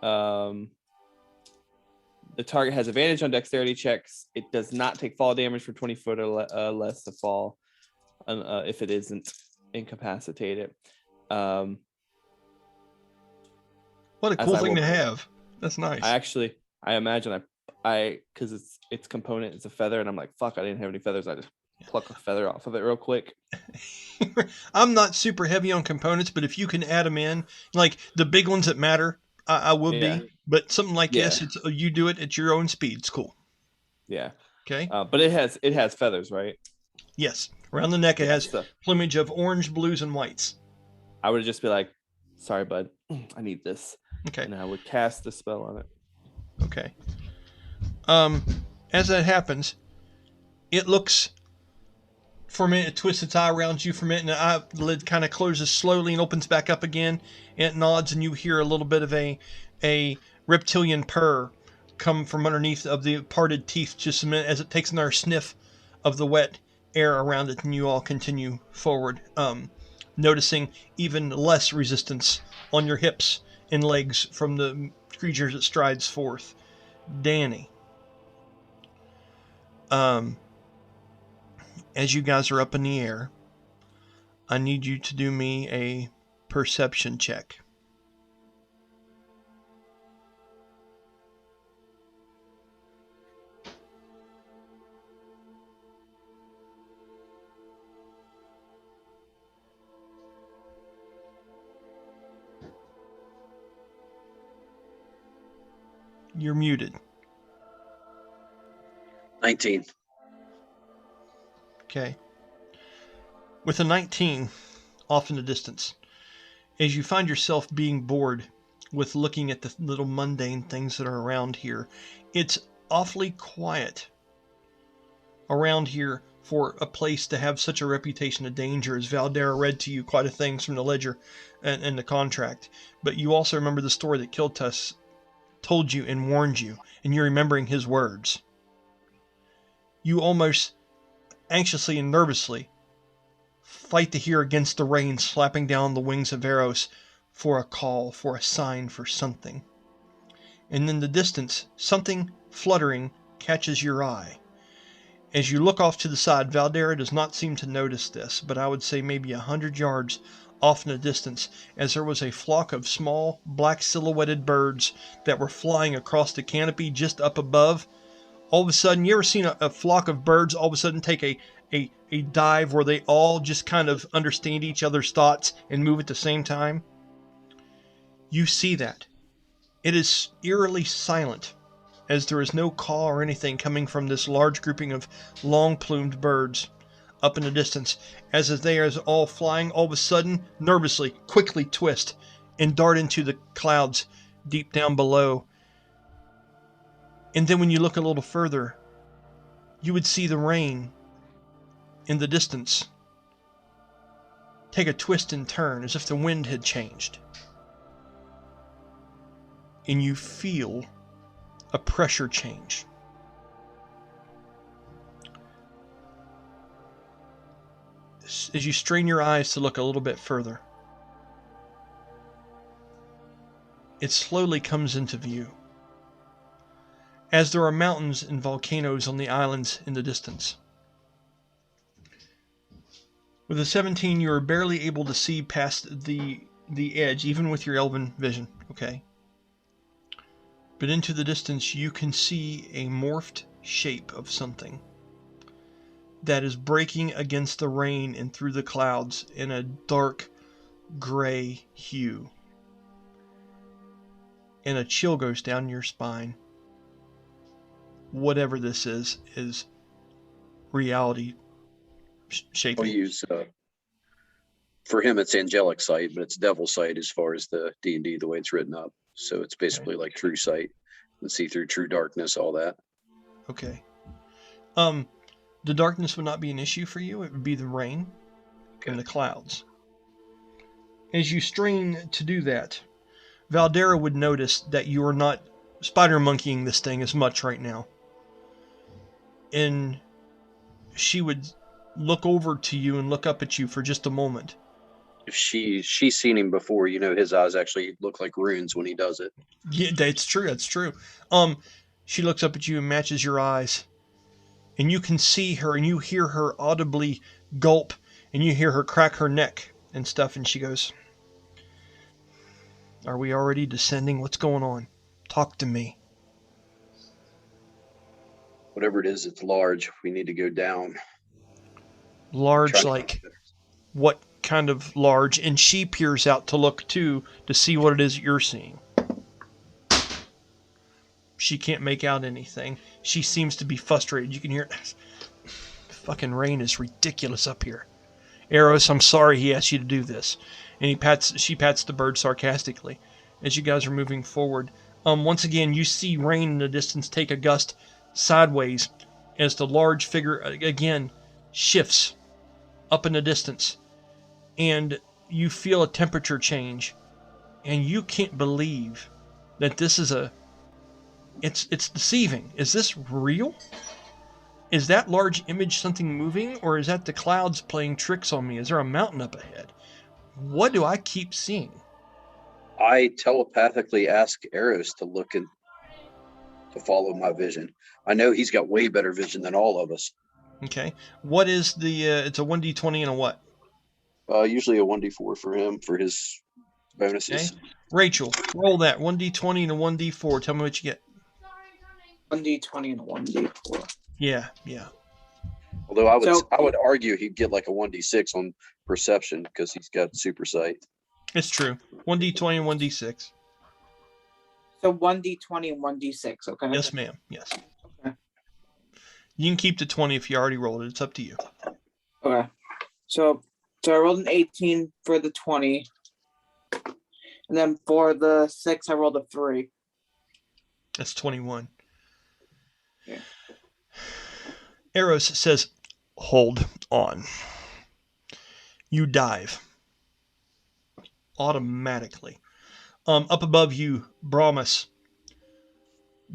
the target has advantage on dexterity checks. It does not take fall damage for 20 foot or less to fall if it isn't incapacitated. What a cool thing to have. That's nice. I imagine because its component is a feather, and I'm like, fuck, I didn't have any feathers. I just pluck a feather off of it real quick. I'm not super heavy on components, but if you can add them in, like the big ones that matter, I would be. But something like this, it's you do it at your own speed. It's cool. Yeah. Okay. But it has feathers, right? Yes. Around the neck, it has plumage of orange, blues, and whites. I would just be like, sorry, bud, I need this. Okay. And I would cast the spell on it. Okay. As that happens, it looks for a minute, it twists its eye around you for a minute, and the lid kind of closes slowly and opens back up again, and it nods, and you hear a little bit of a reptilian purr come from underneath of the parted teeth just a minute as it takes another sniff of the wet air around it, and you all continue forward, noticing even less resistance on your hips and legs from the creature that strides forth. Danny. As you guys are up in the air, I need you to do me a perception check. You're muted. 19. Okay. With a 19 off in the distance, as you find yourself being bored with looking at the little mundane things that are around here, it's awfully quiet around here for a place to have such a reputation of danger, as Valdara read to you quite a things from the ledger and the contract. But you also remember the story that Killtusk told you and warned you, and you're remembering his words. You almost anxiously and nervously fight to hear against the rain slapping down the wings of Aeros for a call, for a sign, for something. And in the distance, something fluttering catches your eye. As you look off to the side, Valdara does not seem to notice this, but I would say maybe 100 yards off in the distance, as there was a flock of small, black silhouetted birds that were flying across the canopy just up above. All of a sudden, you ever seen a flock of birds all of a sudden take a dive where they all just kind of understand each other's thoughts and move at the same time? You see that. It is eerily silent, as there is no call or anything coming from this large grouping of long-plumed birds up in the distance, as they are all flying, all of a sudden, nervously, quickly twist and dart into the clouds deep down below. And then when you look a little further, you would see the rain in the distance take a twist and turn as if the wind had changed. And you feel a pressure change. As you strain your eyes to look a little bit further, it slowly comes into view, as there are mountains and volcanoes on the islands in the distance. With a 17, you are barely able to see past the edge, even with your elven vision, okay? But into the distance, you can see a morphed shape of something that is breaking against the rain and through the clouds in a dark gray hue. And a chill goes down your spine. Whatever this is reality shaping. I'll use, for him it's angelic sight, but it's devil sight as far as the D&D, the way it's written up. So it's basically like true sight and see through true darkness, all that. Okay. The darkness would not be an issue for you. It would be the rain. in the clouds. As you strain to do that, Valdara would notice that you are not spider monkeying this thing as much right now. And she would look over to you and look up at you for just a moment. If she's seen him before, his eyes actually look like runes when he does it. Yeah, that's true. That's true. She looks up at you and matches your eyes. And you can see her and you hear her audibly gulp and you hear her crack her neck and stuff. And she goes, "Are we already descending? What's going on? Talk to me." Whatever it is, it's large. We need to go down. Large, like what kind of large? And she peers out to look too to see what it is you're seeing. She can't make out anything. She seems to be frustrated. You can hear it. Fucking rain is ridiculous up here. Aeros, I'm sorry he asked you to do this. And she pats the bird sarcastically as you guys are moving forward. Once again, you see rain in the distance take a gust sideways as the large figure again shifts up in the distance. And you feel a temperature change. And you can't believe that this is it's deceiving. Is this real? Is that large image something moving, or is that the clouds playing tricks on me? Is there a mountain up ahead? What do I keep seeing? I telepathically ask Aeros to look and to follow my vision. I know he's got way better vision than all of us. Okay. What is the, it's a 1d20 and a what? Usually a 1d4 for him for his bonuses. Okay. Rachel, roll that. 1d20 and a 1d4. Tell me what you get. 1d20 and a 1d4. Yeah. Although I would argue he'd get like a 1d6 on perception because he's got super sight. It's true. 1d20 and 1d6. So 1d20 and 1d6, okay? Yes, ma'am. Yes. Okay. You can keep the 20 if you already rolled it. It's up to you. Okay. So I rolled an 18 for the 20. And then for the 6, I rolled a 3. That's 21. Yeah. Aeros says, "Hold on." You dive. Automatically. Up above you, Brahmas,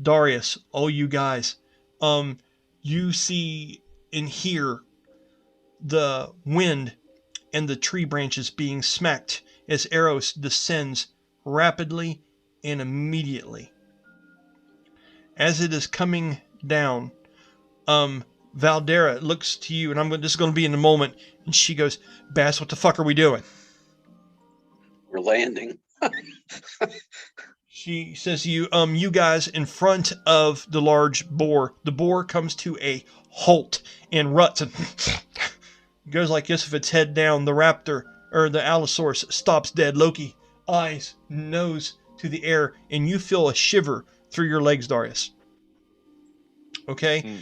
Darius, all you guys, you see and hear the wind and the tree branches being smacked as Aeros descends rapidly and immediately. As it is coming down, Valdara looks to you, and this is going to be in a moment, and she goes, "Bast, what the fuck are we doing?" We're landing. She says to you, you guys in front of the large boar. The boar comes to a halt and ruts and goes like this with its head down. The raptor, or the allosaurus, stops dead. Loki, eyes, nose to the air, and you feel a shiver through your legs, Darius. Okay?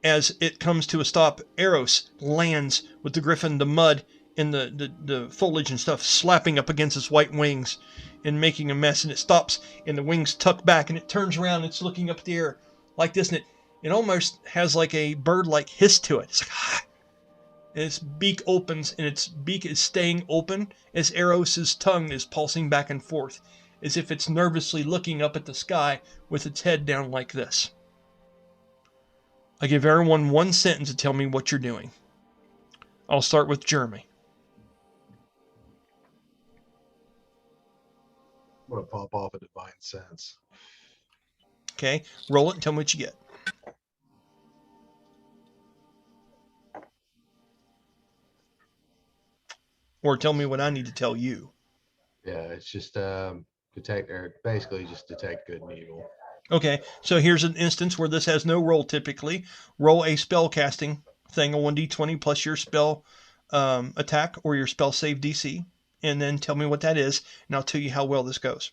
As it comes to a stop, Aeros lands with the griffon, the mud, and the foliage and stuff slapping up against its white wings and making a mess, and it stops and the wings tuck back and it turns around and it's looking up at the air like this, and it almost has like a bird-like hiss to it. It's like, ah. And its beak opens and its beak is staying open as Aeros' tongue is pulsing back and forth as if it's nervously looking up at the sky with its head down like this. I give everyone one sentence to tell me what you're doing. I'll start with Jeremy. I'm gonna pop off a divine sense. Okay, roll it and tell me what you get. Or tell me what I need to tell you. Yeah, it's just detect, or basically just detect good and evil. Okay, so here's an instance where this has no roll typically. Roll a spell casting thing, a 1d20 plus your spell attack or your spell save DC, and then tell me what that is, and I'll tell you how well this goes.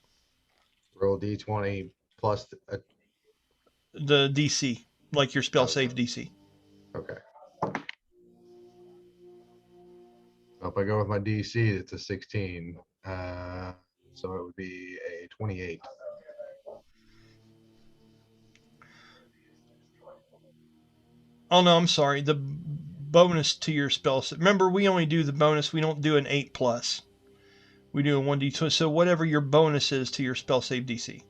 Roll d20 plus The DC, like your spell Okay. save DC. Okay. If I go with my DC, it's a 16. So it would be a 28. Oh no, I'm sorry. The bonus to your spell. Remember, we only do the bonus. We don't do an 8+. We do a 1d20. So whatever your bonus is to your spell save DC.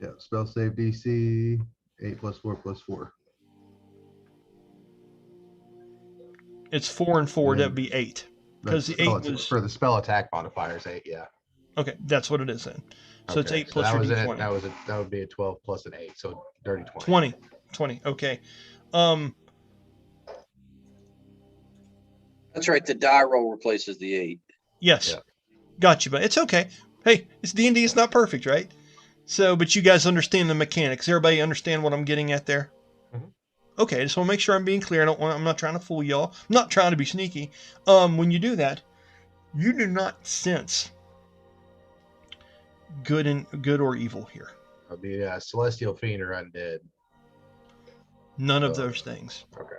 Yeah, spell save DC 8 + 4 + 4. It's 4 and 4. Yeah. That'd be 8. Because the 8 was for the spell attack modifiers 8. Yeah. okay. That's what it is then. So it's 8 so plus that your was d20. that would be a 12 plus an 8, so dirty 20. 20. 20. Okay. That's right. The die roll replaces the 8. Yes. Yeah. Got you, but it's okay. Hey, it's D&D. It's not perfect, right? So, but you guys understand the mechanics. Everybody understand what I'm getting at there? Mhm. Okay, I just want to make sure I'm being clear. I'm not trying to fool y'all. I'm not trying to be sneaky. When you do that, you do not sense good or evil here. I'll be celestial fiend or undead. None of Oh. those things. Okay.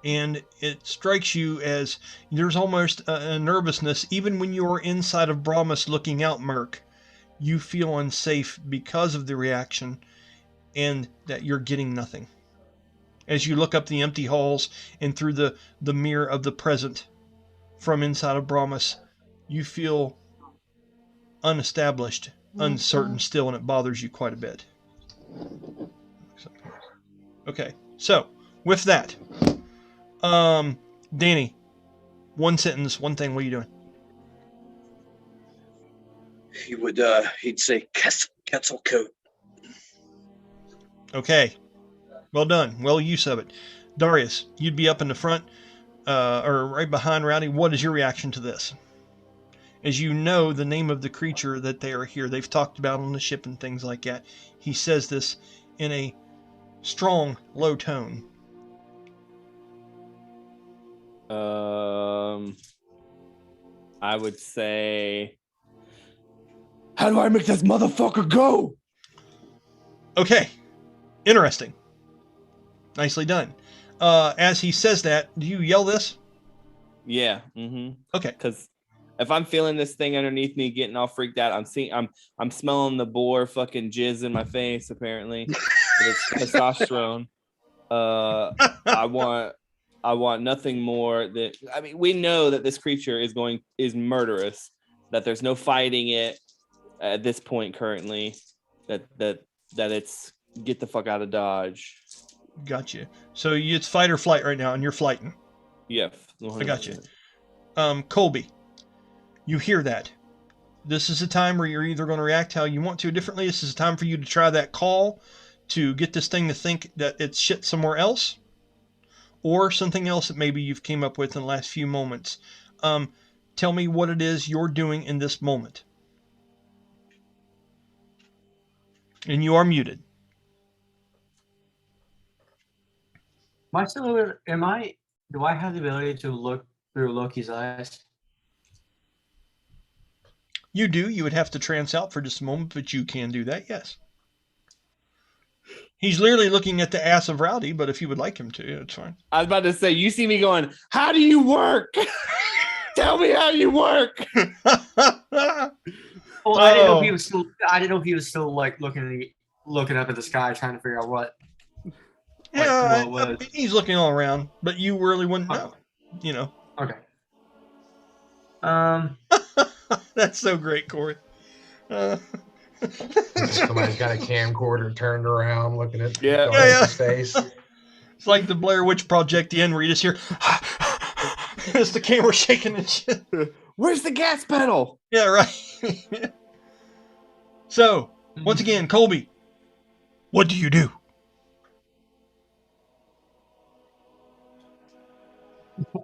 And it strikes you as there's almost a nervousness. Even when you're inside of Brahmas looking out, Merc, you feel unsafe because of the reaction and that you're getting nothing. As you look up the empty halls and through the mirror of the present from inside of Brahmas, you feel unestablished, uncertain still, and it bothers you quite a bit. Okay, so with that, Danny, one sentence, one thing. What are you doing? He'd say Quetzal coat. Okay, well done. Well use of it. Darius, you'd be up in the front, or right behind Rowdy. What is your reaction to this? As you know the name of the creature that they are here, they've talked about on the ship and things like that. He says this in a strong, low tone. I would say, how do I make this motherfucker go? Okay, interesting. Nicely done. As he says that, do you yell this? Yeah. Mm-hmm. Okay. Because if I'm feeling this thing underneath me getting all freaked out, I'm smelling the boar fucking jizz in my face. Apparently, it's testosterone. I want nothing more than, I mean, we know that this creature is murderous, that there's no fighting it at this point currently, that it's get the fuck out of Dodge. Gotcha. So it's fight or flight right now, and you're flighting. Yeah. I got you. Colby, you hear that. This is a time where you're either going to react how you want to differently. This is a time for you to try that call to get this thing to think that it's shit somewhere else, or something else that maybe you've came up with in the last few moments. Tell me what it is you're doing in this moment. And you are muted. Do I have the ability to look through Loki's eyes? You do. You would have to trance out for just a moment, but you can do that, yes. He's literally looking at the ass of Rowdy, but if you would like him to, it's fine. I was about to say, you see me going, how do you work? Tell me how you work. Well, I didn't know if he was still like looking up at the sky, trying to figure out what. He's looking all around, but you really wouldn't know. You know. Okay. That's so great, Corey. Somebody's got a camcorder turned around looking at his face. It's like the Blair Witch Project, the end where you just hear it's the camera shaking and shit. Where's the gas pedal? Yeah, right. So, once again, Colby, what do you do?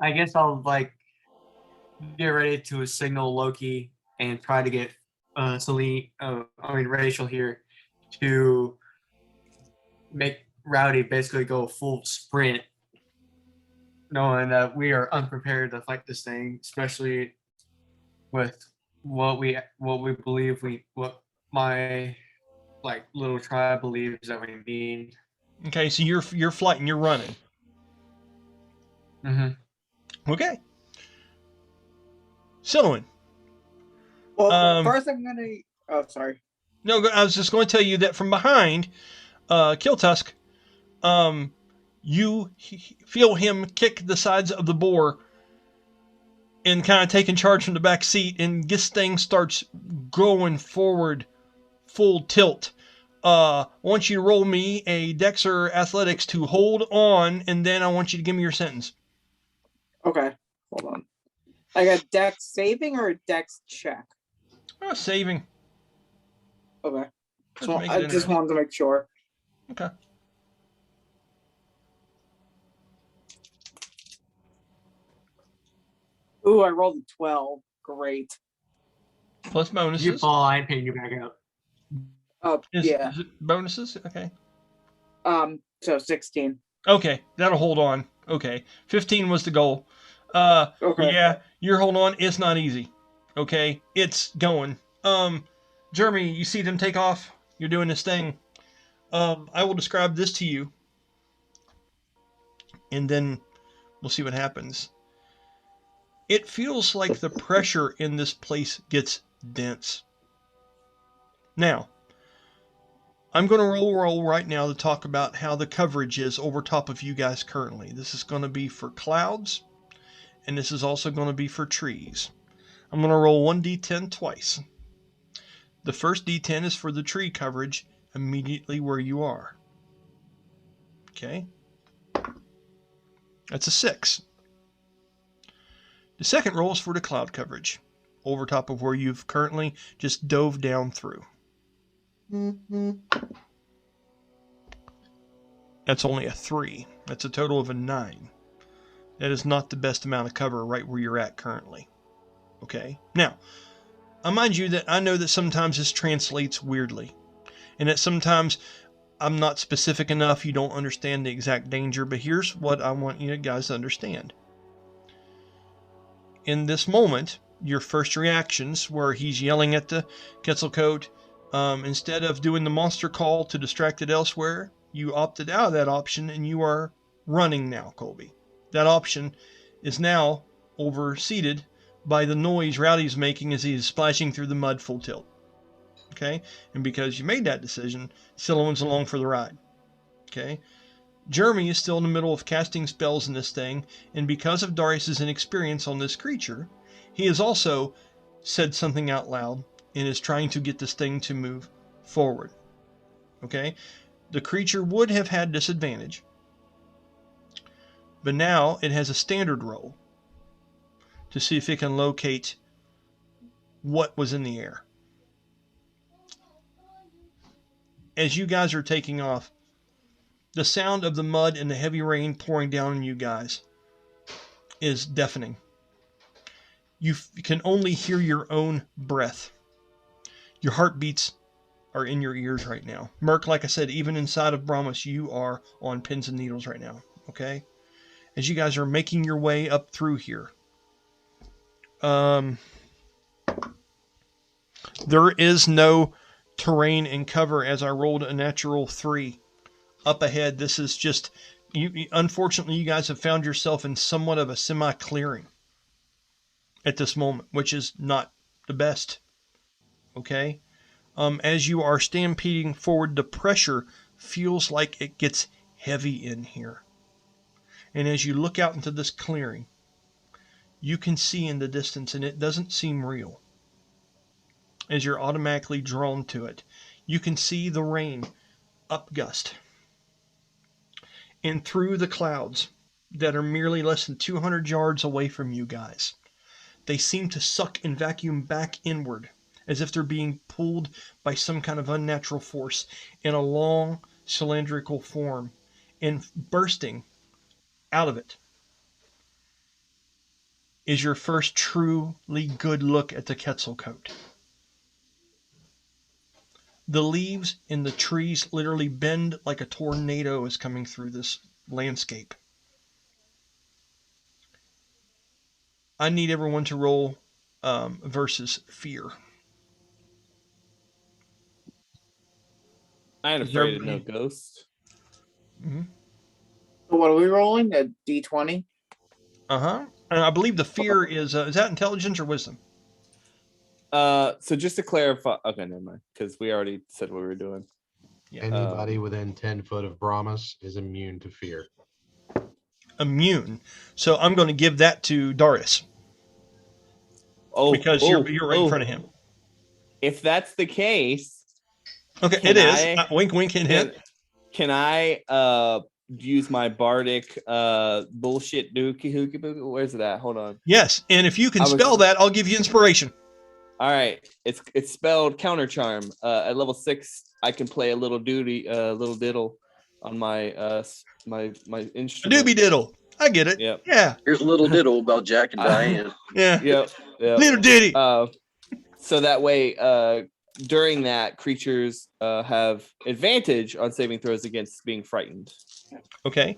I guess I'll get ready to signal Loki and try to get Rachel here to make Rowdy basically go full sprint, knowing that we are unprepared to fight this thing, especially with what my little tribe believes that we need. Okay, so you're flighting, you're running. Mm-hmm. Okay. Silouan. Well, first I'm gonna. Oh, sorry. No, I was just going to tell you that from behind, Killtusk, You feel him kick the sides of the boar and kind of taking charge from the back seat, and this thing starts going forward full tilt. I want you to roll me a Dex or Athletics to hold on, and then I want you to give me your sentence. Okay, hold on. I got Dex saving or Dex check? Saving. Okay. Let's make it I just wanted to make sure. Okay. Ooh, I rolled a 12. Great. Plus bonuses. You fall, I ain't paying you back up. Yeah. Is it bonuses? Okay. So 16. Okay, that'll hold on. Okay. 15 was the goal. Okay. Yeah, you're holding on. It's not easy. Okay, it's going. Jeremy, you see them take off? You're doing this thing. I will describe this to you, and then we'll see what happens. It feels like the pressure in this place gets dense. Now, I'm going to roll right now to talk about how the coverage is over top of you guys currently. This is going to be for clouds, and this is also going to be for trees. I'm going to roll 1d10 twice. The first d10 is for the tree coverage immediately where you are. Okay? That's a 6. The second roll is for the cloud coverage, over top of where you've currently just dove down through. That's only a 3. That's a total of a 9. That is not the best amount of cover right where you're at currently. Okay? Now, I mind you that I know that sometimes this translates weirdly, and that sometimes I'm not specific enough, you don't understand the exact danger, but here's what I want you guys to understand. In this moment, your first reactions, where he's yelling at the Quetzalcoatl, instead of doing the monster call to distract it elsewhere, you opted out of that option and you are running now, Colby. That option is now overseated by the noise Rowdy's making as he is splashing through the mud full tilt. Okay? And because you made that decision, Silouan's along for the ride. Okay? Jeremy is still in the middle of casting spells in this thing, and because of Darius's inexperience on this creature, he has also said something out loud and is trying to get this thing to move forward. Okay? The creature would have had disadvantage, but now it has a standard roll to see if it can locate what was in the air. As you guys are taking off, the sound of the mud and the heavy rain pouring down on you guys is deafening. You can only hear your own breath. Your heartbeats are in your ears right now. Merc, like I said, even inside of Brahmas, you are on pins and needles right now. Okay? As you guys are making your way up through here. There is no terrain and cover as I rolled a natural 3. Up ahead, this is just, unfortunately, you guys have found yourself in somewhat of a semi-clearing at this moment, which is not the best. Okay? As you are stampeding forward, the pressure feels like it gets heavy in here. And as you look out into this clearing, you can see in the distance, and it doesn't seem real. As you're automatically drawn to it, you can see the rain upgust. And through the clouds that are merely less than 200 yards away from you guys, they seem to suck and vacuum back inward, as if they're being pulled by some kind of unnatural force in a long cylindrical form, and bursting out of it is your first truly good look at the Quetzalcoatl. The leaves in the trees literally bend like a tornado is coming through this landscape. I need everyone to roll versus fear. I ain't afraid of no ghost. Mm-hmm. What are we rolling? A D20? Uh-huh. And I believe the fear is that intelligence or wisdom? So just to clarify, okay, never mind, because we already said what we were doing. Yeah. Anybody within 10 foot of Brahmas is immune to fear. immune. So I'm going to give that to Darius because you're right in front of him. If that's the case, Okay, it is. Wink, wink, hint, hint. Can I use my bardic bullshit dookie hookie boogie? Where's it at? Hold on. Yes, and if you can spell that, I'll give you inspiration. All right, it's spelled counter charm. At level 6, I can play a little little diddle on my my instrument. A doobie diddle. I get it. Yep. Yeah. Here's a little diddle about Jack and Diane. Yeah. Yep. Little ditty. So that way, during that, creatures have advantage on saving throws against being frightened. Okay.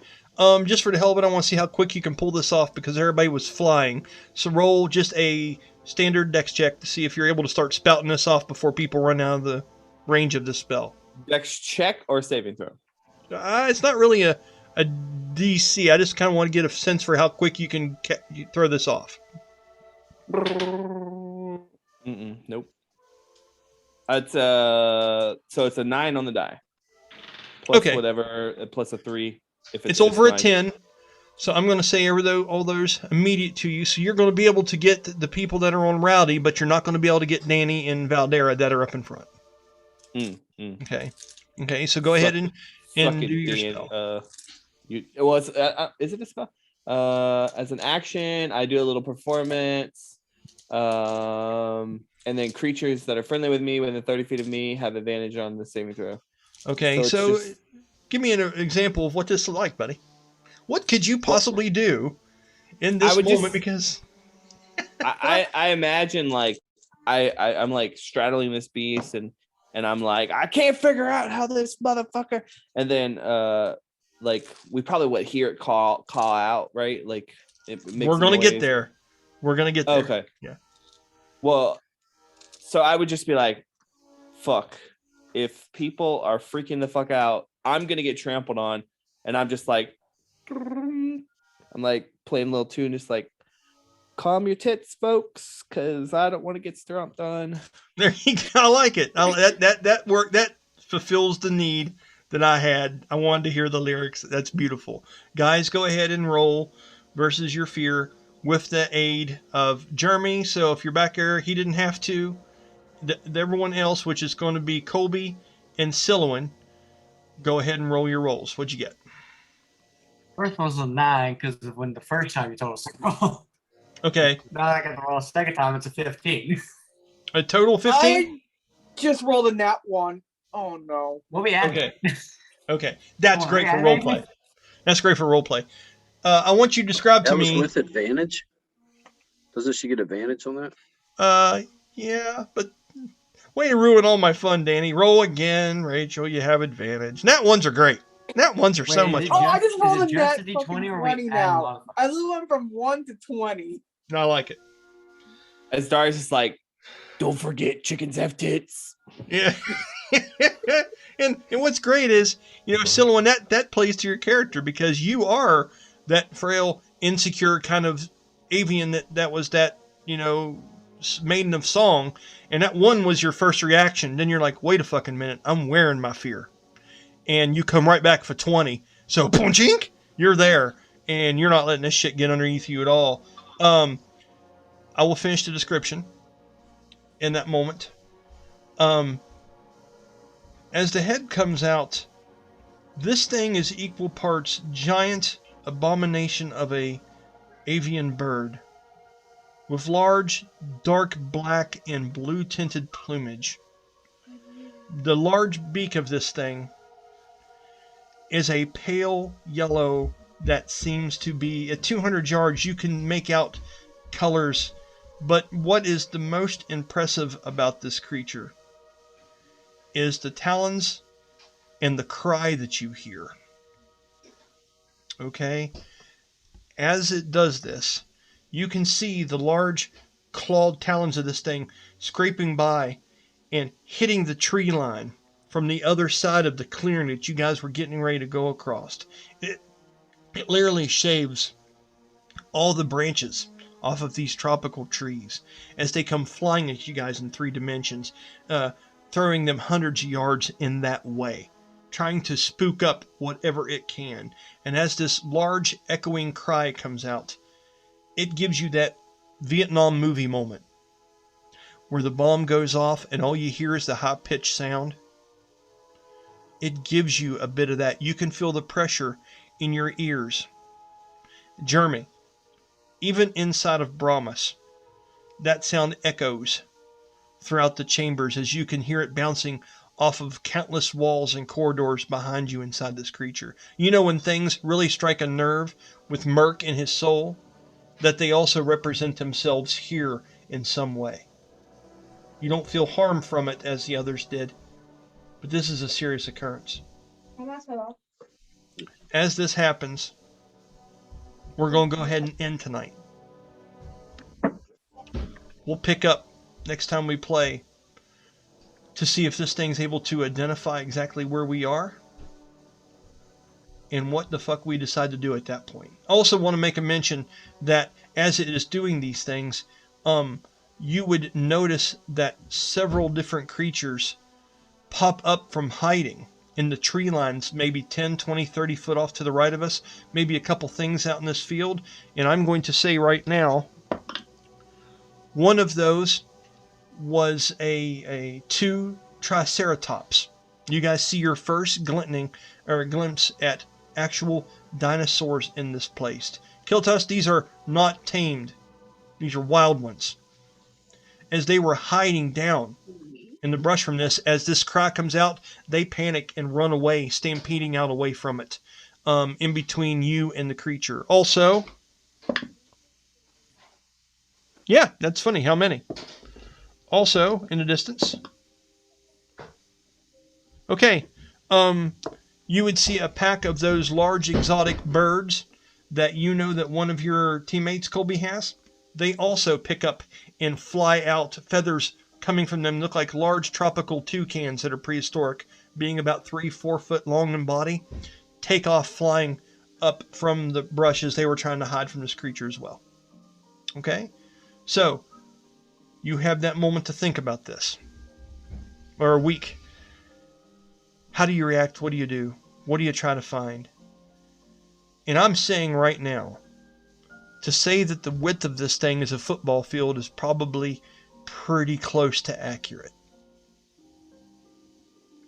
Just for the hell of it, I want to see how quick you can pull this off because everybody was flying. So roll just a standard dex check to see if you're able to start spouting this off before people run out of the range of this spell. Dex check or saving throw? It's not really a DC. I just kind of want to get a sense for how quick you can throw this off. Nope. It's so it's a 9 on the die. Plus whatever, plus a 3. If it's over a 10. So I'm going to say all those immediate to you. So you're going to be able to get the people that are on Rowdy, but you're not going to be able to get Danny and Valdara that are up in front. Okay. Okay. So go ahead and do your spell. Is it a spell? As an action, I do a little performance. And then creatures that are friendly with me within 30 feet of me have advantage on the saving throw. Okay. So give me an example of what this is like, buddy. What could you possibly do in this moment? Because I imagine like I'm like straddling this beast and I'm like, I can't figure out how this motherfucker. And then like we probably hear it call out, right? Like we're gonna get there. We're gonna get there. Okay. Yeah. Well, so I would just be like, fuck. If people are freaking the fuck out, I'm gonna get trampled on, and I'm just like, I'm like playing a little tune, just like, calm your tits, folks, because I don't want to get stomped on. There you go. I like it. That work that fulfills the need that I had. I wanted to hear the lyrics. That's beautiful. Guys, go ahead and roll versus your fear with the aid of Jeremy. So if you're back there, he didn't have to. Everyone else, which is going to be Colby and Silouan, go ahead and roll your rolls. What'd you get? First one was a 9 because of when the first time you told us to roll. Okay. Now I got to roll a second time. It's a 15. A total 15? I just rolled a nat 1. Oh no. We'll be at Okay. Okay. That's great for roleplay. That's great for roleplay. I want you to describe to me. That was with advantage? Doesn't she get advantage on that? Yeah, but way to ruin all my fun, Danny. Roll again, Rachel. You have advantage. Nat ones are great. Nat ones are so much. Oh, I just rolled a nat to D20 or 20 now. I went from 1 to 20. I like it. As Darius is like, don't forget chickens have tits. Yeah. and what's great is, Silouan, that plays to your character because you are that frail, insecure kind of avian that was that, maiden of song, and that one was your first reaction. Then you're like, wait a fucking minute, I'm wearing my fear. And you come right back for 20. So, punchink, you're there. And you're not letting this shit get underneath you at all. I will finish the description in that moment. As the head comes out, this thing is equal parts giant abomination of a avian bird with large, dark black and blue tinted plumage. The large beak of this thing is a pale yellow that seems to be at 200 yards. You can make out colors, but what is the most impressive about this creature is the talons and the cry that you hear. Okay? As it does this, you can see the large clawed talons of this thing scraping by and hitting the tree line from the other side of the clearing that you guys were getting ready to go across. It literally shaves all the branches off of these tropical trees as they come flying at you guys in 3 dimensions, throwing them hundreds of yards in that way, trying to spook up whatever it can. And as this large echoing cry comes out, it gives you that Vietnam movie moment where the bomb goes off and all you hear is the high-pitched sound. It gives you a bit of that. You can feel the pressure in your ears. Jeremy, even inside of Brahmas, that sound echoes throughout the chambers as you can hear it bouncing off of countless walls and corridors behind you inside this creature. You know when things really strike a nerve with Merc in his soul, that they also represent themselves here in some way. You don't feel harm from it as the others did, but this is a serious occurrence. As this happens, we're going to go ahead and end tonight. We'll pick up next time we play to see if this thing's able to identify exactly where we are and what the fuck we decide to do at that point. I also want to make a mention that as it is doing these things, you would notice that several different creatures pop up from hiding in the tree lines, maybe 10, 20, 30 foot off to the right of us, maybe a couple things out in this field. And I'm going to say right now, one of those was a two triceratops. You guys see your first glimpse at actual dinosaurs in this place. Killtusk, these are not tamed. These are wild ones. As they were hiding down in the brush from this, as this cry comes out, they panic and run away, stampeding out away from it, in between you and the creature. Also, yeah, that's funny. How many? Also, in the distance. Okay, you would see a pack of those large exotic birds that you know that one of your teammates, Colby, has. They also pick up and fly out, feathers coming from them look like large tropical toucans that are prehistoric, being about 3-4 foot long in body, take off flying up from the brush as they were trying to hide from this creature as well. Okay? So, you have that moment to think about this. Or a week. How do you react? What do you do? What do you try to find? And I'm saying right now, to say that the width of this thing is a football field is probably pretty close to accurate.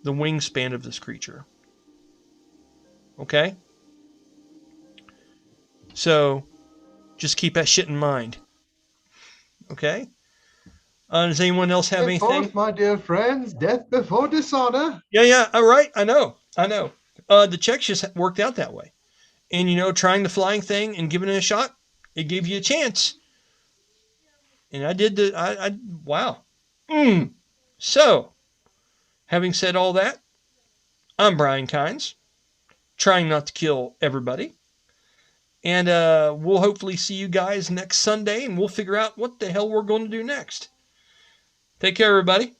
The wingspan of this creature. Okay? So, just keep that shit in mind. Okay? Does anyone else have anything? Of course, my dear friends, death before dishonor. Yeah, all right, I know. The checks just worked out that way. And, trying the flying thing and giving it a shot, it gave you a chance. And I did wow. So, having said all that, I'm Brian Kynes, trying not to kill everybody. And we'll hopefully see you guys next Sunday, and we'll figure out what the hell we're going to do next. Take care, everybody.